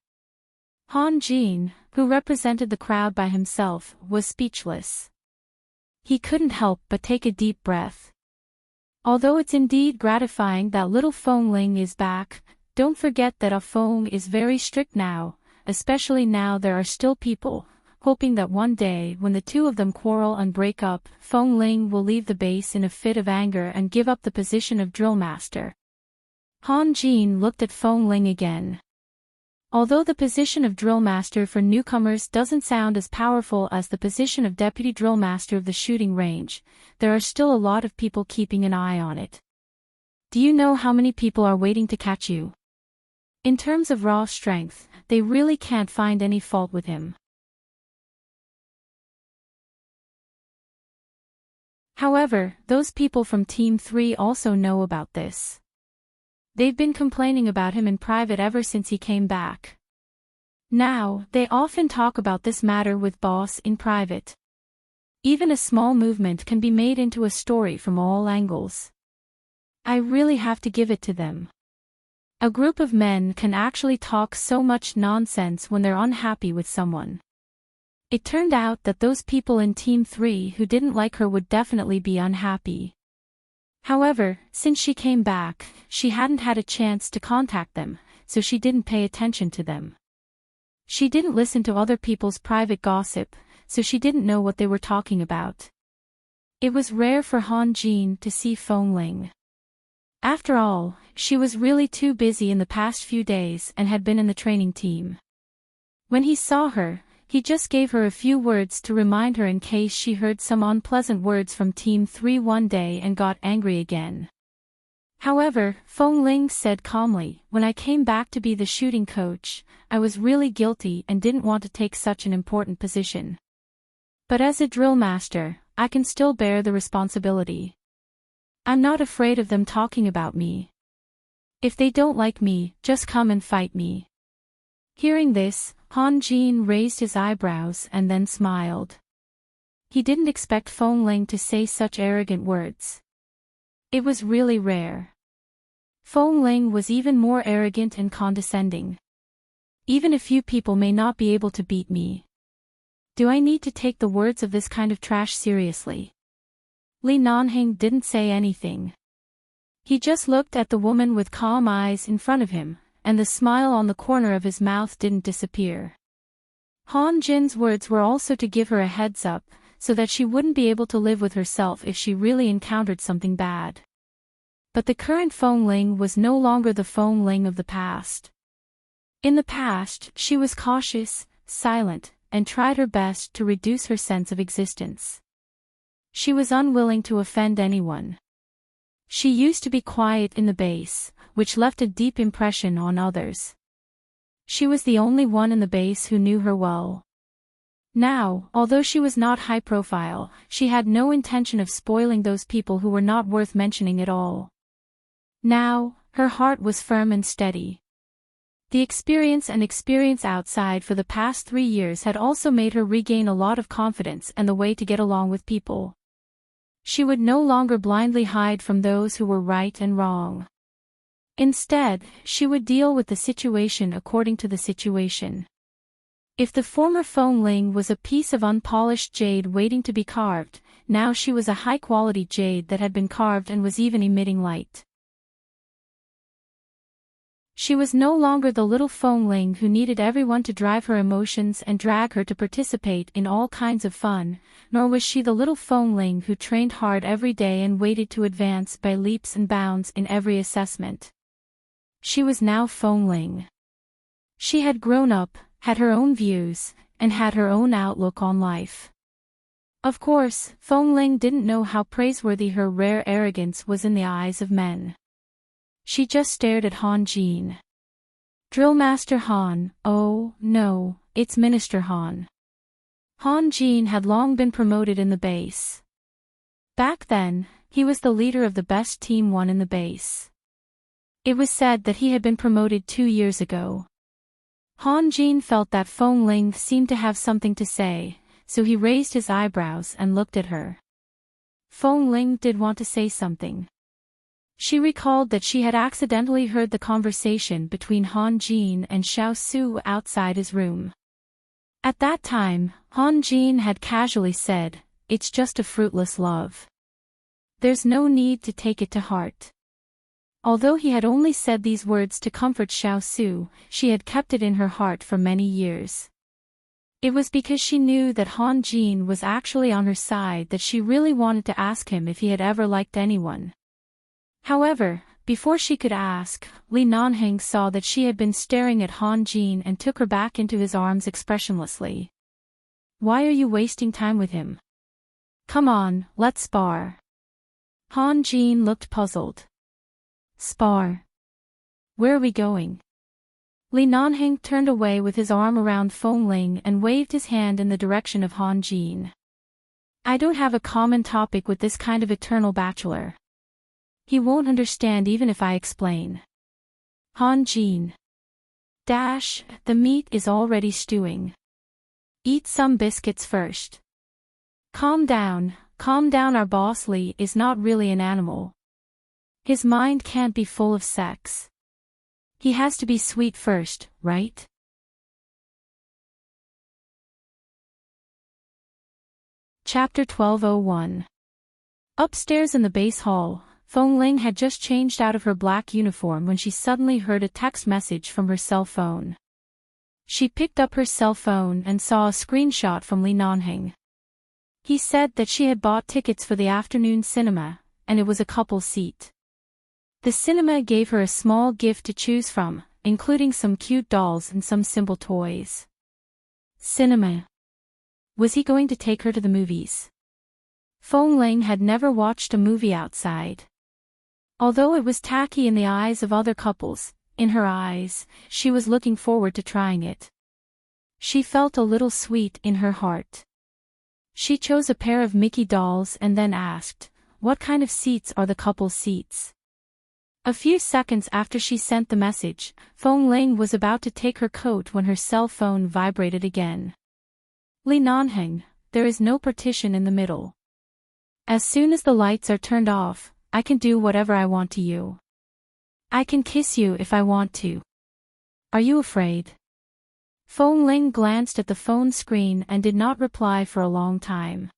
Han Jin, who represented the crowd by himself, was speechless. He couldn't help but take a deep breath. Although it's indeed gratifying that little Feng Ling is back, don't forget that Ah Feng is very strict now, especially now there are still people hoping that one day when the two of them quarrel and break up, Feng Ling will leave the base in a fit of anger and give up the position of drill master. Han Jin looked at Feng Ling again. Although the position of drill master for newcomers doesn't sound as powerful as the position of deputy drill master of the shooting range, there are still a lot of people keeping an eye on it. Do you know how many people are waiting to catch you? In terms of raw strength, they really can't find any fault with him. However, those people from Team 3 also know about this. They've been complaining about him in private ever since he came back. Now, they often talk about this matter with boss in private. Even a small movement can be made into a story from all angles. I really have to give it to them. A group of men can actually talk so much nonsense when they're unhappy with someone. It turned out that those people in Team 3 who didn't like her would definitely be unhappy. However, since she came back, she hadn't had a chance to contact them, so she didn't pay attention to them. She didn't listen to other people's private gossip, so she didn't know what they were talking about. It was rare for Han Jin to see Feng Ling. After all, she was really too busy in the past few days and had been in the training team. When he saw her, he just gave her a few words to remind her in case she heard some unpleasant words from Team 3 one day and got angry again. However, Feng Ling said calmly, "When I came back to be the shooting coach, I was really guilty and didn't want to take such an important position. But as a drill master, I can still bear the responsibility. I'm not afraid of them talking about me. If they don't like me, just come and fight me." Hearing this, Han Jin raised his eyebrows and then smiled. He didn't expect Feng Ling to say such arrogant words. It was really rare. Feng Ling was even more arrogant and condescending. "Even a few people may not be able to beat me. Do I need to take the words of this kind of trash seriously?" Li Nanheng didn't say anything. He just looked at the woman with calm eyes in front of him, and the smile on the corner of his mouth didn't disappear. Han Jin's words were also to give her a heads up, so that she wouldn't be able to live with herself if she really encountered something bad. But the current Feng Ling was no longer the Feng Ling of the past. In the past, she was cautious, silent, and tried her best to reduce her sense of existence. She was unwilling to offend anyone. She used to be quiet in the base, which left a deep impression on others. She was the only one in the base who knew her well. Now, although she was not high profile, she had no intention of spoiling those people who were not worth mentioning at all. Now, her heart was firm and steady. The experience outside for the past 3 years had also made her regain a lot of confidence and the way to get along with people. She would no longer blindly hide from those who were right and wrong. Instead, she would deal with the situation according to the situation. If the former Feng Ling was a piece of unpolished jade waiting to be carved, now she was a high-quality jade that had been carved and was even emitting light. She was no longer the little Feng Ling who needed everyone to drive her emotions and drag her to participate in all kinds of fun, nor was she the little Feng Ling who trained hard every day and waited to advance by leaps and bounds in every assessment. She was now Feng Ling. She had grown up, had her own views, and had her own outlook on life. Of course, Feng Ling didn't know how praiseworthy her rare arrogance was in the eyes of men. She just stared at Han Jin. "Drill Master Han, oh, no, it's Minister Han." Han Jin had long been promoted in the base. Back then, he was the leader of the best Team 1 in the base. It was said that he had been promoted 2 years ago. Han Jin felt that Feng Ling seemed to have something to say, so he raised his eyebrows and looked at her. Feng Ling did want to say something. She recalled that she had accidentally heard the conversation between Han Jin and Xiao Su outside his room. At that time, Han Jin had casually said, "It's just a fruitless love. There's no need to take it to heart." Although he had only said these words to comfort Xiao Su, she had kept it in her heart for many years. It was because she knew that Han Jin was actually on her side that she really wanted to ask him if he had ever liked anyone. However, before she could ask, Li Nanheng saw that she had been staring at Han Jin and took her back into his arms expressionlessly. "Why are you wasting time with him? Come on, let's spar." Han Jin looked puzzled. "Spar? Where are we going?" Li Nanheng turned away with his arm around Feng Ling and waved his hand in the direction of Han Jin. "I don't have a common topic with this kind of eternal bachelor. He won't understand even if I explain." Han Jin. Dash, the meat is already stewing. Eat some biscuits first. Calm down, our boss Li is not really an animal. His mind can't be full of sex. He has to be sweet first, right? Chapter 12:01. Upstairs in the base hall, Feng Ling had just changed out of her black uniform when she suddenly heard a text message from her cell phone. She picked up her cell phone and saw a screenshot from Li Nanheng. He said that she had bought tickets for the afternoon cinema, and it was a couple seat. The cinema gave her a small gift to choose from, including some cute dolls and some simple toys. Cinema. Was he going to take her to the movies? Feng Ling had never watched a movie outside. Although it was tacky in the eyes of other couples, in her eyes, she was looking forward to trying it. She felt a little sweet in her heart. She chose a pair of Mickey dolls and then asked, "What kind of seats are the couple seats?" A few seconds after she sent the message, Feng Ling was about to take her coat when her cell phone vibrated again. Li Nanheng, there is no partition in the middle. As soon as the lights are turned off, I can do whatever I want to you. I can kiss you if I want to. Are you afraid? Feng Ling glanced at the phone screen and did not reply for a long time.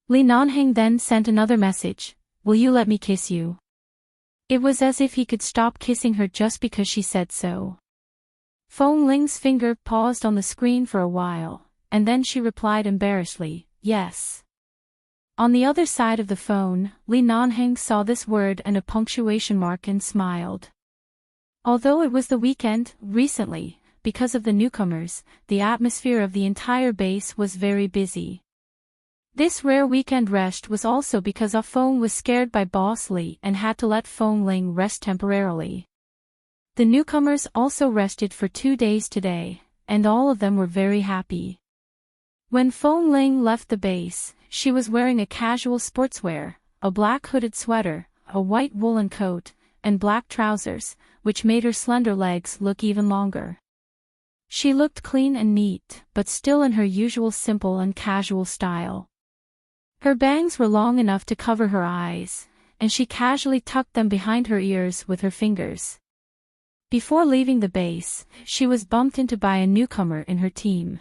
Li Nanheng then sent another message, "Will you let me kiss you?" It was as if he could stop kissing her just because she said so. Feng Ling's finger paused on the screen for a while, and then she replied embarrassedly, "Yes." On the other side of the phone, Li Nanheng saw this word and a punctuation mark and smiled. Although it was the weekend, recently, because of the newcomers, the atmosphere of the entire base was very busy. This rare weekend rest was also because Ah Feng was scared by Boss Li and had to let Feng Ling rest temporarily. The newcomers also rested for 2 days today, and all of them were very happy. When Feng Ling left the base, she was wearing a casual sportswear, a black hooded sweater, a white woolen coat, and black trousers, which made her slender legs look even longer. She looked clean and neat, but still in her usual simple and casual style. Her bangs were long enough to cover her eyes, and she casually tucked them behind her ears with her fingers. Before leaving the base, she was bumped into by a newcomer in her team.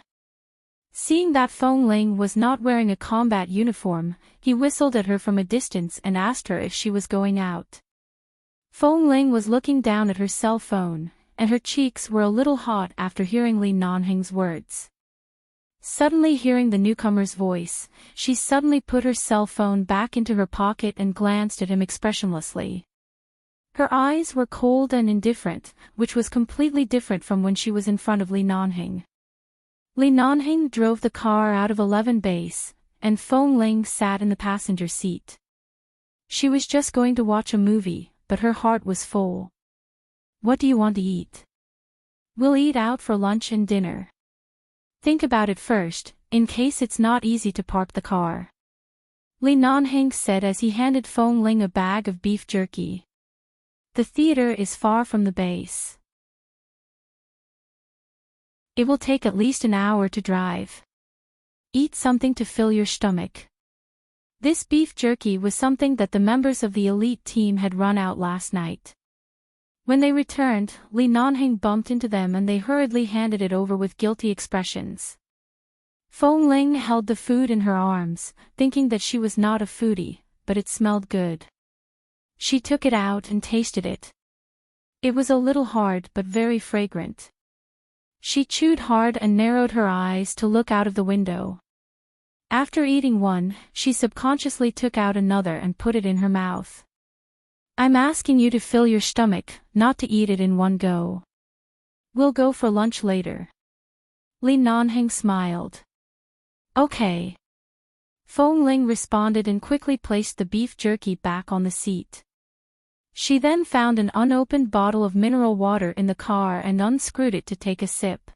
Seeing that Feng Ling was not wearing a combat uniform, he whistled at her from a distance and asked her if she was going out. Feng Ling was looking down at her cell phone, and her cheeks were a little hot after hearing Li Nanheng's words. Suddenly hearing the newcomer's voice, she suddenly put her cell phone back into her pocket and glanced at him expressionlessly. Her eyes were cold and indifferent, which was completely different from when she was in front of Li Nanheng. Li Nanheng drove the car out of 11 base, and Feng Ling sat in the passenger seat. She was just going to watch a movie, but her heart was full. "What do you want to eat?" "We'll eat out for lunch and dinner." "Think about it first, in case it's not easy to park the car," Li Nanheng said as he handed Feng Ling a bag of beef jerky. "The theater is far from the base. It will take at least an hour to drive. Eat something to fill your stomach." This beef jerky was something that the members of the elite team had run out last night. When they returned, Li Nanheng bumped into them and they hurriedly handed it over with guilty expressions. Feng Ling held the food in her arms, thinking that she was not a foodie, but it smelled good. She took it out and tasted it. It was a little hard but very fragrant. She chewed hard and narrowed her eyes to look out of the window. After eating one, she subconsciously took out another and put it in her mouth. "I'm asking you to fill your stomach, not to eat it in one go. We'll go for lunch later." Li Nanheng smiled. "Okay." Feng Ling responded and quickly placed the beef jerky back on the seat. She then found an unopened bottle of mineral water in the car and unscrewed it to take a sip.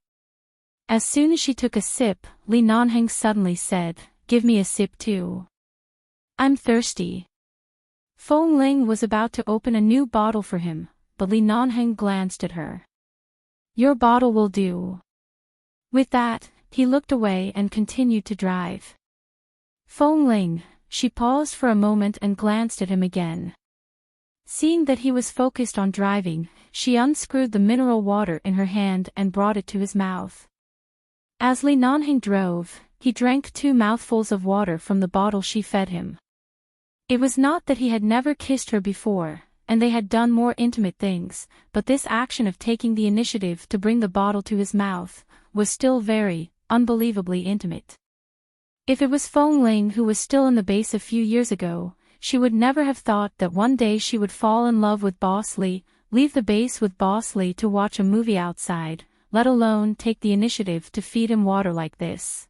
As soon as she took a sip, Li Nanheng suddenly said, "Give me a sip too. I'm thirsty." Feng Ling was about to open a new bottle for him, but Li Nanheng glanced at her. "Your bottle will do." With that, he looked away and continued to drive. Feng Ling, she paused for a moment and glanced at him again. Seeing that he was focused on driving, she unscrewed the mineral water in her hand and brought it to his mouth. As Li Nanheng drove, he drank 2 mouthfuls of water from the bottle she fed him. It was not that he had never kissed her before, and they had done more intimate things, but this action of taking the initiative to bring the bottle to his mouth was still very, unbelievably intimate. If it was Feng Ling who was still in the base a few years ago, she would never have thought that one day she would fall in love with Boss Li, leave the base with Boss Li to watch a movie outside, let alone take the initiative to feed him water like this.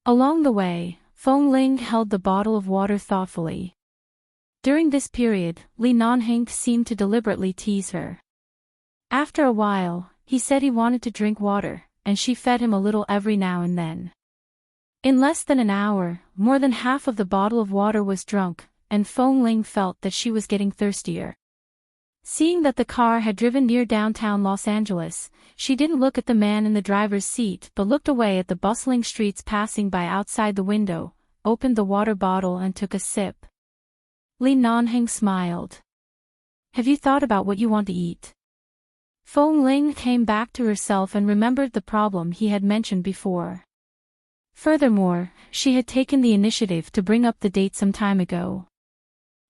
Along the way, Feng Ling held the bottle of water thoughtfully. During this period, Li Nanheng seemed to deliberately tease her. After a while, he said he wanted to drink water, and she fed him a little every now and then. In less than an hour, more than half of the bottle of water was drunk, and Feng Ling felt that she was getting thirstier. Seeing that the car had driven near downtown Los Angeles, she didn't look at the man in the driver's seat but looked away at the bustling streets passing by outside the window, opened the water bottle and took a sip. Li Nanheng smiled. "Have you thought about what you want to eat?" Feng Ling came back to herself and remembered the problem he had mentioned before. Furthermore, she had taken the initiative to bring up the date some time ago.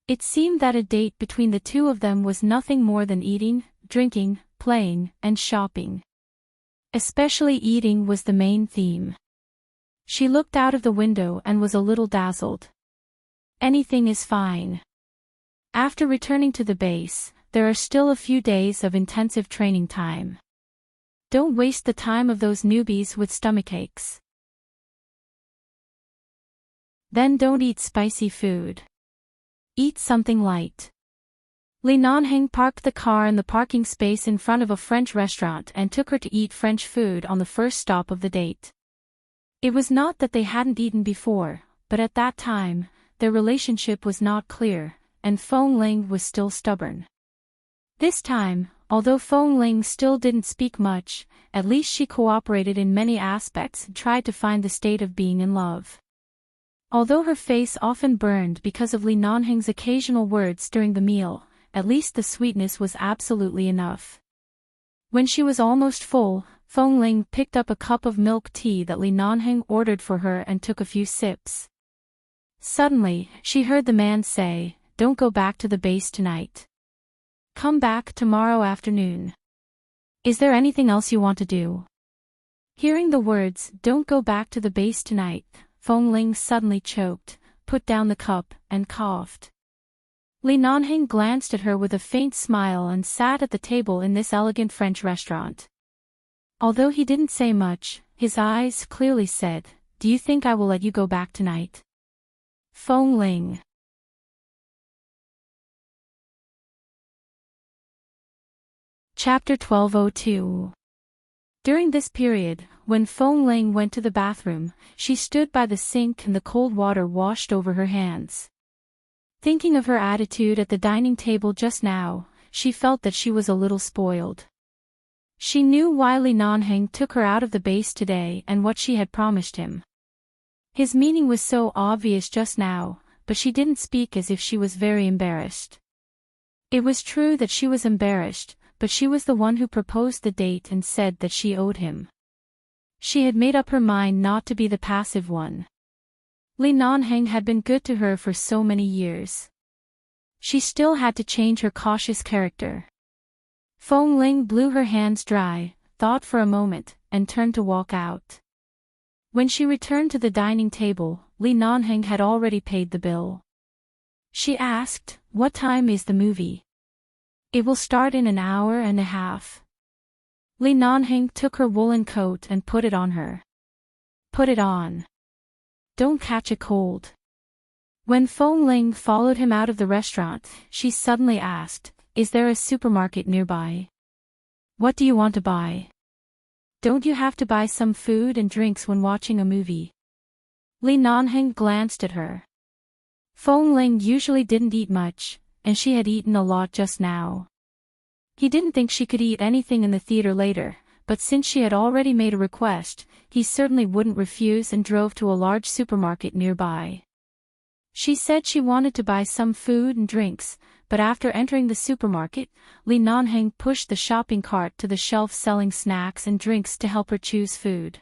It seemed that a date between the two of them was nothing more than eating, drinking, playing, and shopping. Especially eating was the main theme. She looked out of the window and was a little dazzled. Anything is fine. After returning to the base, there are still a few days of intensive training time. Don't waste the time of those newbies with stomachaches. Then don't eat spicy food. Eat something light. Li Nanheng parked the car in the parking space in front of a French restaurant and took her to eat French food on the first stop of the date. It was not that they hadn't eaten before, but at that time, their relationship was not clear, and Feng Ling was still stubborn. This time, although Feng Ling still didn't speak much, at least she cooperated in many aspects and tried to find the state of being in love. Although her face often burned because of Li Nanheng's occasional words during the meal, at least the sweetness was absolutely enough. When she was almost full, Feng Ling picked up a cup of milk tea that Li Nanheng ordered for her and took a few sips. Suddenly, she heard the man say, "Don't go back to the base tonight. Come back tomorrow afternoon. Is there anything else you want to do?" Hearing the words, "Don't go back to the base tonight," Feng Ling suddenly choked, put down the cup, and coughed. Li Nanheng glanced at her with a faint smile and sat at the table in this elegant French restaurant. Although he didn't say much, his eyes clearly said, "Do you think I will let you go back tonight?" Feng Ling. Chapter 1202. During this period, when Feng Ling went to the bathroom, she stood by the sink and the cold water washed over her hands. Thinking of her attitude at the dining table just now, she felt that she was a little spoiled. She knew why Li Nanheng took her out of the base today and what she had promised him. His meaning was so obvious just now, but she didn't speak as if she was very embarrassed. It was true that she was embarrassed, but she was the one who proposed the date and said that she owed him. She had made up her mind not to be the passive one. Li Nanheng had been good to her for so many years. She still had to change her cautious character. Feng Ling blew her hands dry, thought for a moment, and turned to walk out. When she returned to the dining table, Li Nanheng had already paid the bill. She asked, "What time is the movie?" "It will start in an hour and a half." Li Nanheng took her woolen coat and put it on her. "Put it on. Don't catch a cold." When Feng Ling followed him out of the restaurant, she suddenly asked, "Is there a supermarket nearby? What do you want to buy? Don't you have to buy some food and drinks when watching a movie?" Li Nanheng glanced at her. Feng Ling usually didn't eat much, and she had eaten a lot just now. He didn't think she could eat anything in the theater later, but since she had already made a request, he certainly wouldn't refuse and drove to a large supermarket nearby. She said she wanted to buy some food and drinks, but after entering the supermarket, Li Nanheng pushed the shopping cart to the shelf selling snacks and drinks to help her choose food.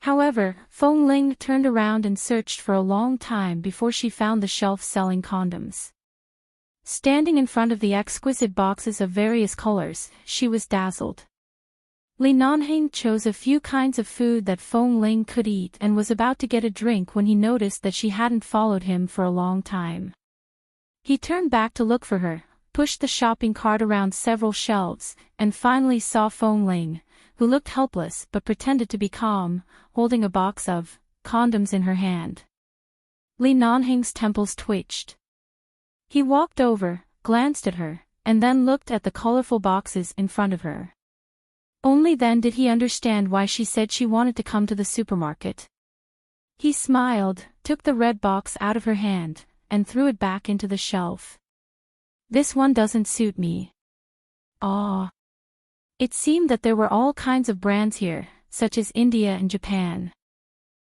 However, Feng Ling turned around and searched for a long time before she found the shelf selling condoms. Standing in front of the exquisite boxes of various colors, she was dazzled. Li Nanheng chose a few kinds of food that Feng Ling could eat and was about to get a drink when he noticed that she hadn't followed him for a long time. He turned back to look for her, pushed the shopping cart around several shelves, and finally saw Feng Ling, who looked helpless but pretended to be calm, holding a box of condoms in her hand. Li Nanheng's temples twitched. He walked over, glanced at her, and then looked at the colorful boxes in front of her. Only then did he understand why she said she wanted to come to the supermarket. He smiled, took the red box out of her hand, and threw it back into the shelf. This one doesn't suit me. Ah. It seemed that there were all kinds of brands here, such as India and Japan.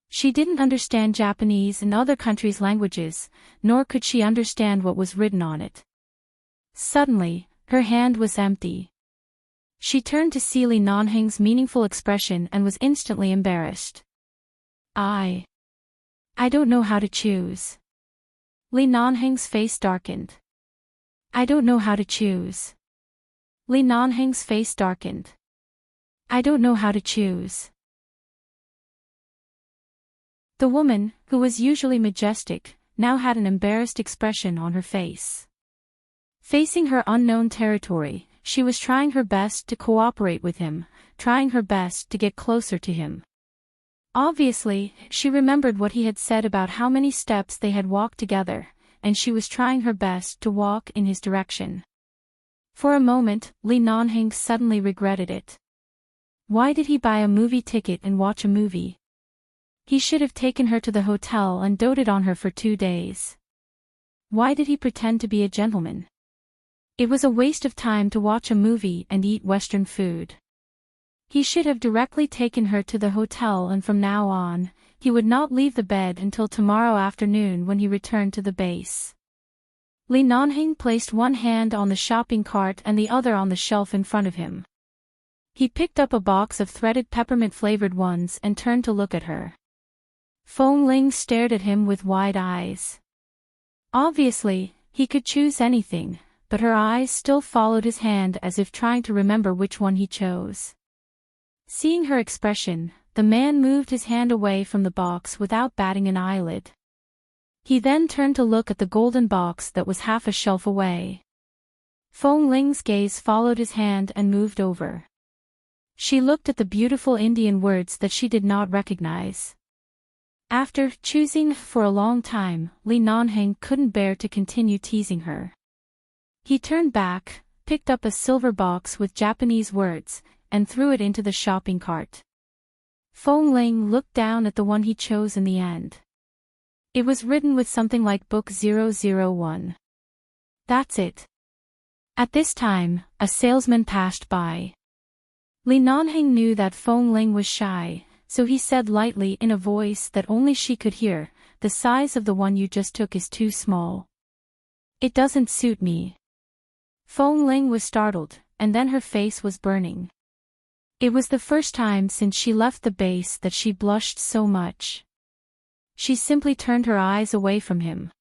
She didn't understand Japanese and other countries' languages, nor could she understand what was written on it. Suddenly, her hand was empty. She turned to see Li Nanheng's meaningful expression and was instantly embarrassed. I don't know how to choose. Li Nanheng's face darkened. I don't know how to choose. Li Nanheng's face darkened. I don't know how to choose. The woman, who was usually majestic, now had an embarrassed expression on her face. Facing her unknown territory, she was trying her best to cooperate with him, trying her best to get closer to him. Obviously, she remembered what he had said about how many steps they had walked together, and she was trying her best to walk in his direction. For a moment, Li Nanheng suddenly regretted it. Why did he buy a movie ticket and watch a movie? He should have taken her to the hotel and doted on her for 2 days. Why did he pretend to be a gentleman? It was a waste of time to watch a movie and eat Western food. He should have directly taken her to the hotel, and from now on, he would not leave the bed until tomorrow afternoon when he returned to the base. Li Nanheng placed one hand on the shopping cart and the other on the shelf in front of him. He picked up a box of threaded peppermint-flavored ones and turned to look at her. Feng Ling stared at him with wide eyes. Obviously, he could choose anything, but her eyes still followed his hand as if trying to remember which one he chose. Seeing her expression, the man moved his hand away from the box without batting an eyelid. He then turned to look at the golden box that was half a shelf away. Feng Ling's gaze followed his hand and moved over. She looked at the beautiful Indian words that she did not recognize. After choosing for a long time, Li Nanheng couldn't bear to continue teasing her. He turned back, picked up a silver box with Japanese words, and threw it into the shopping cart. Feng Ling looked down at the one he chose in the end. It was written with something like Book 001. That's it. At this time, a salesman passed by. Li Nanheng knew that Feng Ling was shy, so he said lightly in a voice that only she could hear, "The size of the one you just took is too small. It doesn't suit me." Feng Ling was startled, and then her face was burning. It was the first time since she left the base that she blushed so much. She simply turned her eyes away from him.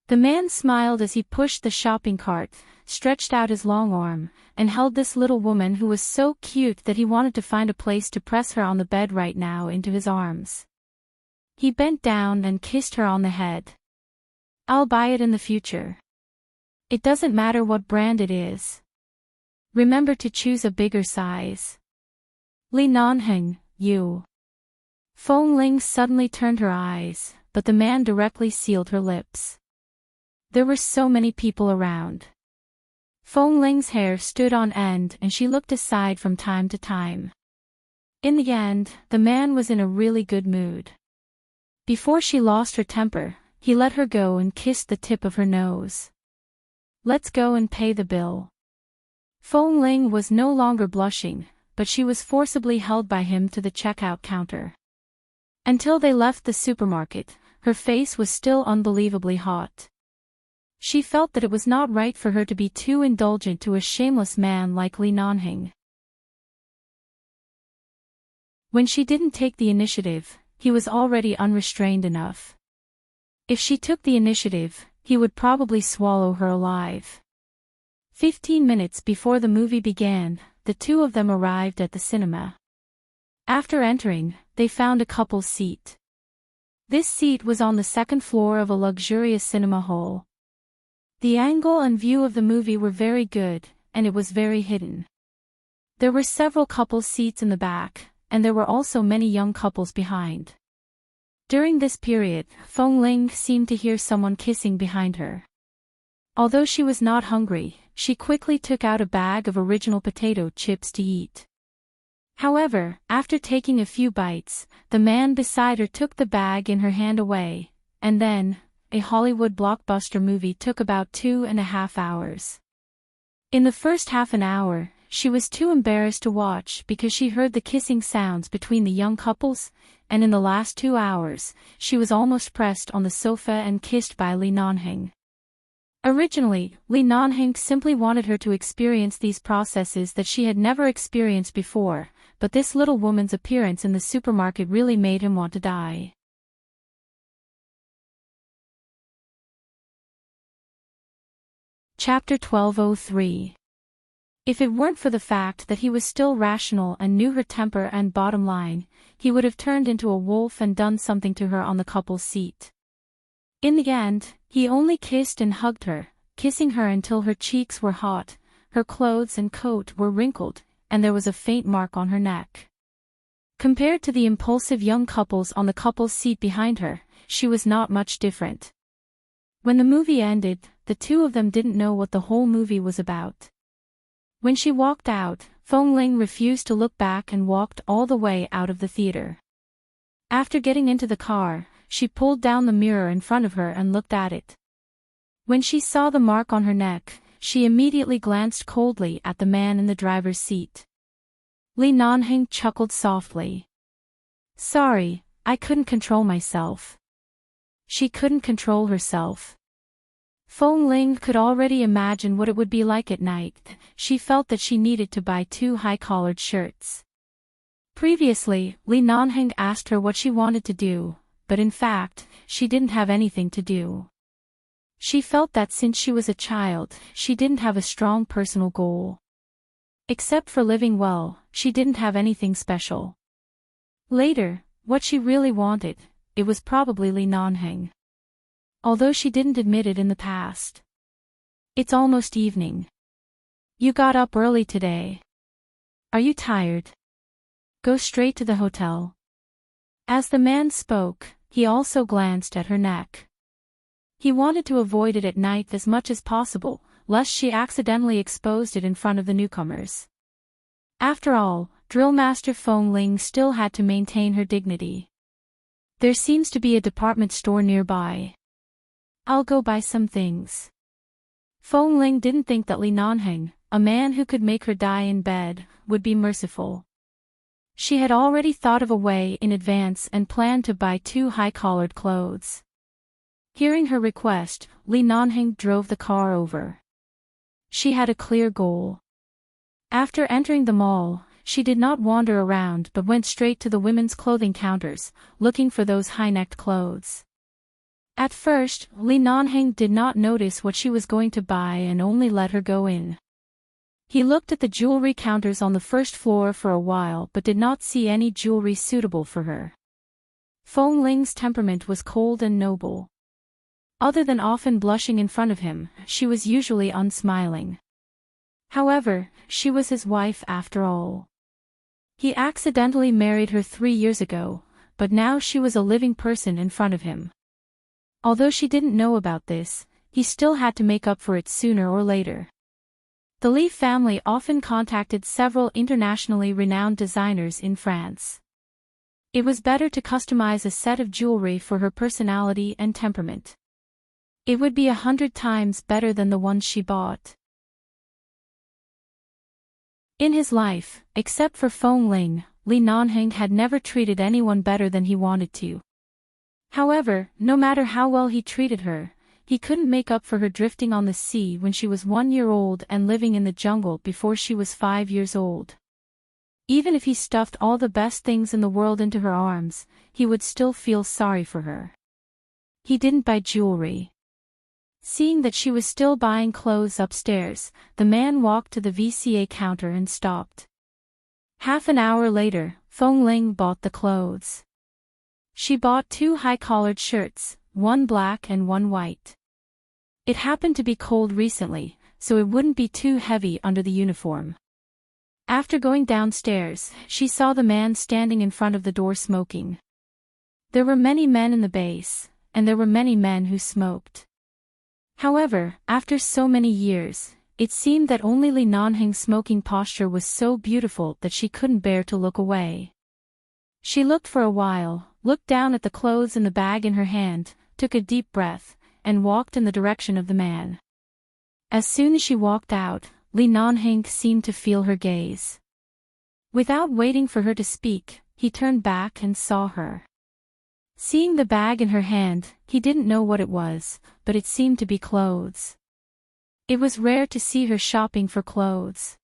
The man smiled as he pushed the shopping cart, stretched out his long arm, and held this little woman who was so cute that he wanted to find a place to press her on the bed right now into his arms. He bent down and kissed her on the head. "I'll buy it in the future. It doesn't matter what brand it is. Remember to choose a bigger size." Li Nanheng, you. Feng Ling suddenly turned her eyes, but the man directly sealed her lips. There were so many people around. Feng Ling's hair stood on end and she looked aside from time to time. In the end, the man was in a really good mood. Before she lost her temper, he let her go and kissed the tip of her nose. "Let's go and pay the bill." Feng Ling was no longer blushing, but she was forcibly held by him to the checkout counter. Until they left the supermarket, her face was still unbelievably hot. She felt that it was not right for her to be too indulgent to a shameless man like Li Nanheng. When she didn't take the initiative, he was already unrestrained enough. If she took the initiative, he would probably swallow her alive. 15 minutes before the movie began, the two of them arrived at the cinema. After entering, they found a couple's seat. This seat was on the second floor of a luxurious cinema hall. The angle and view of the movie were very good, and it was very hidden. There were several couples' seats in the back, and there were also many young couples behind. During this period, Feng Ling seemed to hear someone kissing behind her. Although she was not hungry, she quickly took out a bag of original potato chips to eat. However, after taking a few bites, the man beside her took the bag in her hand away, and then, a Hollywood blockbuster movie took about 2.5 hours. In the first half an hour, she was too embarrassed to watch because she heard the kissing sounds between the young couples, and in the last 2 hours, she was almost pressed on the sofa and kissed by Li Nanheng. Originally, Li Nanheng simply wanted her to experience these processes that she had never experienced before, but this little woman's appearance in the supermarket really made him want to die. Chapter 1203. If it weren't for the fact that he was still rational and knew her temper and bottom line, he would have turned into a wolf and done something to her on the couple's seat. In the end, he only kissed and hugged her, kissing her until her cheeks were hot, her clothes and coat were wrinkled, and there was a faint mark on her neck. Compared to the impulsive young couples on the couple's seat behind her, she was not much different. When the movie ended, the two of them didn't know what the whole movie was about. When she walked out, Feng Ling refused to look back and walked all the way out of the theater. After getting into the car, she pulled down the mirror in front of her and looked at it. When she saw the mark on her neck, she immediately glanced coldly at the man in the driver's seat. Li Nanheng chuckled softly. "Sorry, I couldn't control myself." She couldn't control herself. Feng Ling could already imagine what it would be like at night. She felt that she needed to buy 2 high-collared shirts. Previously, Li Nanheng asked her what she wanted to do, but in fact, she didn't have anything to do. She felt that since she was a child, she didn't have a strong personal goal. Except for living well, she didn't have anything special. Later, what she really wanted, it was probably Li Nanheng. Although she didn't admit it in the past. "It's almost evening. You got up early today. Are you tired? Go straight to the hotel." As the man spoke, he also glanced at her neck. He wanted to avoid it at night as much as possible, lest she accidentally exposed it in front of the newcomers. After all, Drill Master Feng Ling still had to maintain her dignity. "There seems to be a department store nearby. I'll go buy some things." Feng Ling didn't think that Li Nanheng, a man who could make her die in bed, would be merciful. She had already thought of a way in advance and planned to buy 2 high-collared clothes. Hearing her request, Li Nanheng drove the car over. She had a clear goal. After entering the mall, she did not wander around but went straight to the women's clothing counters, looking for those high-necked clothes. At first, Li Nanheng did not notice what she was going to buy and only let her go in. He looked at the jewelry counters on the first floor for a while but did not see any jewelry suitable for her. Feng Ling's temperament was cold and noble. Other than often blushing in front of him, she was usually unsmiling. However, she was his wife after all. He accidentally married her 3 years ago, but now she was a living person in front of him. Although she didn't know about this, he still had to make up for it sooner or later. The Li family often contacted several internationally renowned designers in France. It was better to customize a set of jewelry for her personality and temperament. It would be 100 times better than the ones she bought. In his life, except for Feng Ling, Li Nanheng had never treated anyone better than he wanted to. However, no matter how well he treated her, he couldn't make up for her drifting on the sea when she was 1 year old and living in the jungle before she was 5 years old. Even if he stuffed all the best things in the world into her arms, he would still feel sorry for her. He didn't buy jewelry. Seeing that she was still buying clothes upstairs, the man walked to the VCA counter and stopped. Half an hour later, Feng Ling bought the clothes. She bought 2 high-collared shirts, one black and one white. It happened to be cold recently, so it wouldn't be too heavy under the uniform. After going downstairs, she saw the man standing in front of the door smoking. There were many men in the base, and there were many men who smoked. However, after so many years, it seemed that only Li Nanheng's smoking posture was so beautiful that she couldn't bear to look away. She looked for a while, looked down at the clothes and the bag in her hand, took a deep breath, and walked in the direction of the man. As soon as she walked out, Li Nanheng seemed to feel her gaze. Without waiting for her to speak, he turned back and saw her. Seeing the bag in her hand, he didn't know what it was, but it seemed to be clothes. It was rare to see her shopping for clothes.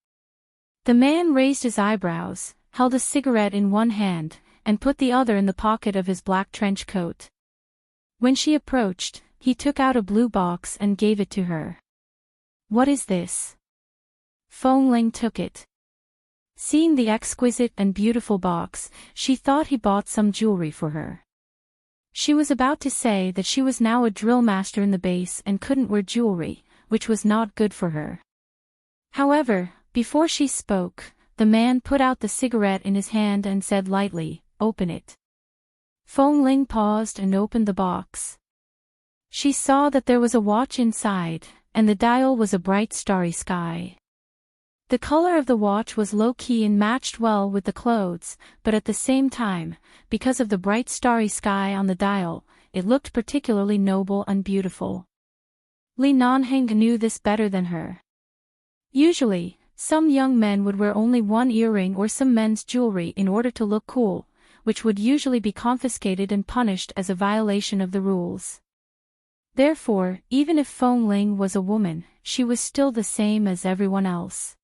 The man raised his eyebrows, held a cigarette in one hand, and put the other in the pocket of his black trench coat. When she approached, he took out a blue box and gave it to her. "What is this?" Feng Ling took it. Seeing the exquisite and beautiful box, she thought he bought some jewelry for her. She was about to say that she was now a drill master in the base and couldn't wear jewelry, which was not good for her. However, before she spoke, the man put out the cigarette in his hand and said lightly, "Open it." Feng Ling paused and opened the box. She saw that there was a watch inside, and the dial was a bright starry sky. The color of the watch was low-key and matched well with the clothes, but at the same time, because of the bright starry sky on the dial, it looked particularly noble and beautiful. Li Nanheng knew this better than her. Usually, some young men would wear only one earring or some men's jewelry in order to look cool, which would usually be confiscated and punished as a violation of the rules. Therefore, even if Feng Ling was a woman, she was still the same as everyone else.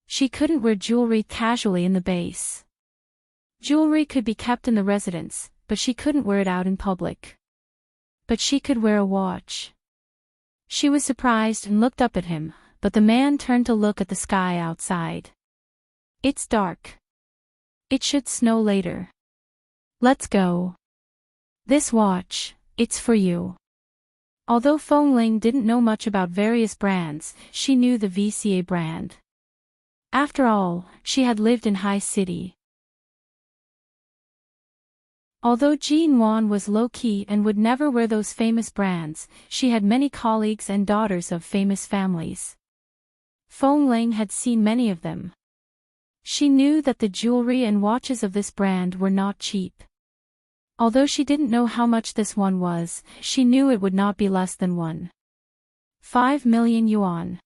She couldn't wear jewelry casually in the base. Jewelry could be kept in the residence, but she couldn't wear it out in public. But she could wear a watch. She was surprised and looked up at him, but the man turned to look at the sky outside. "It's dark. It should snow later. Let's go. This watch, it's for you." Although Feng Ling didn't know much about various brands, she knew the VCA brand. After all, she had lived in High City. Although Jean Wan was low-key and would never wear those famous brands, she had many colleagues and daughters of famous families. Feng Ling had seen many of them. She knew that the jewelry and watches of this brand were not cheap. Although she didn't know how much this one was, she knew it would not be less than 1.5 million yuan.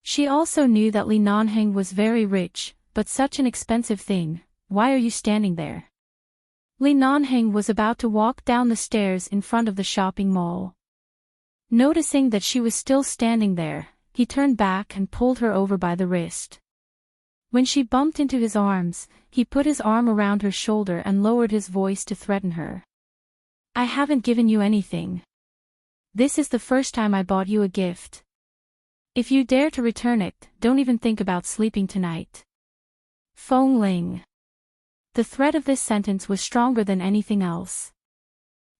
She also knew that Li Nanheng was very rich, but such an expensive thing, why are you standing there? Li Nanheng was about to walk down the stairs in front of the shopping mall. Noticing that she was still standing there, he turned back and pulled her over by the wrist. When she bumped into his arms, he put his arm around her shoulder and lowered his voice to threaten her. "I haven't given you anything. This is the first time I bought you a gift. If you dare to return it, don't even think about sleeping tonight." Feng Ling. The threat of this sentence was stronger than anything else.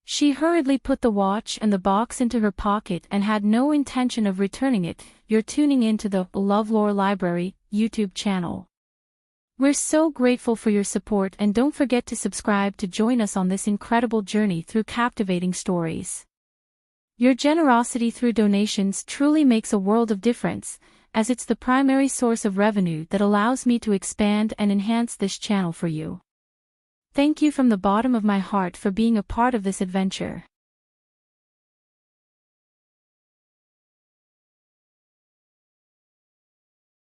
She hurriedly put the watch and the box into her pocket and had no intention of returning it. You're tuning into the LoveLore Library YouTube channel. We're so grateful for your support, and don't forget to subscribe to join us on this incredible journey through captivating stories. Your generosity through donations truly makes a world of difference, as it's the primary source of revenue that allows me to expand and enhance this channel for you. Thank you from the bottom of my heart for being a part of this adventure.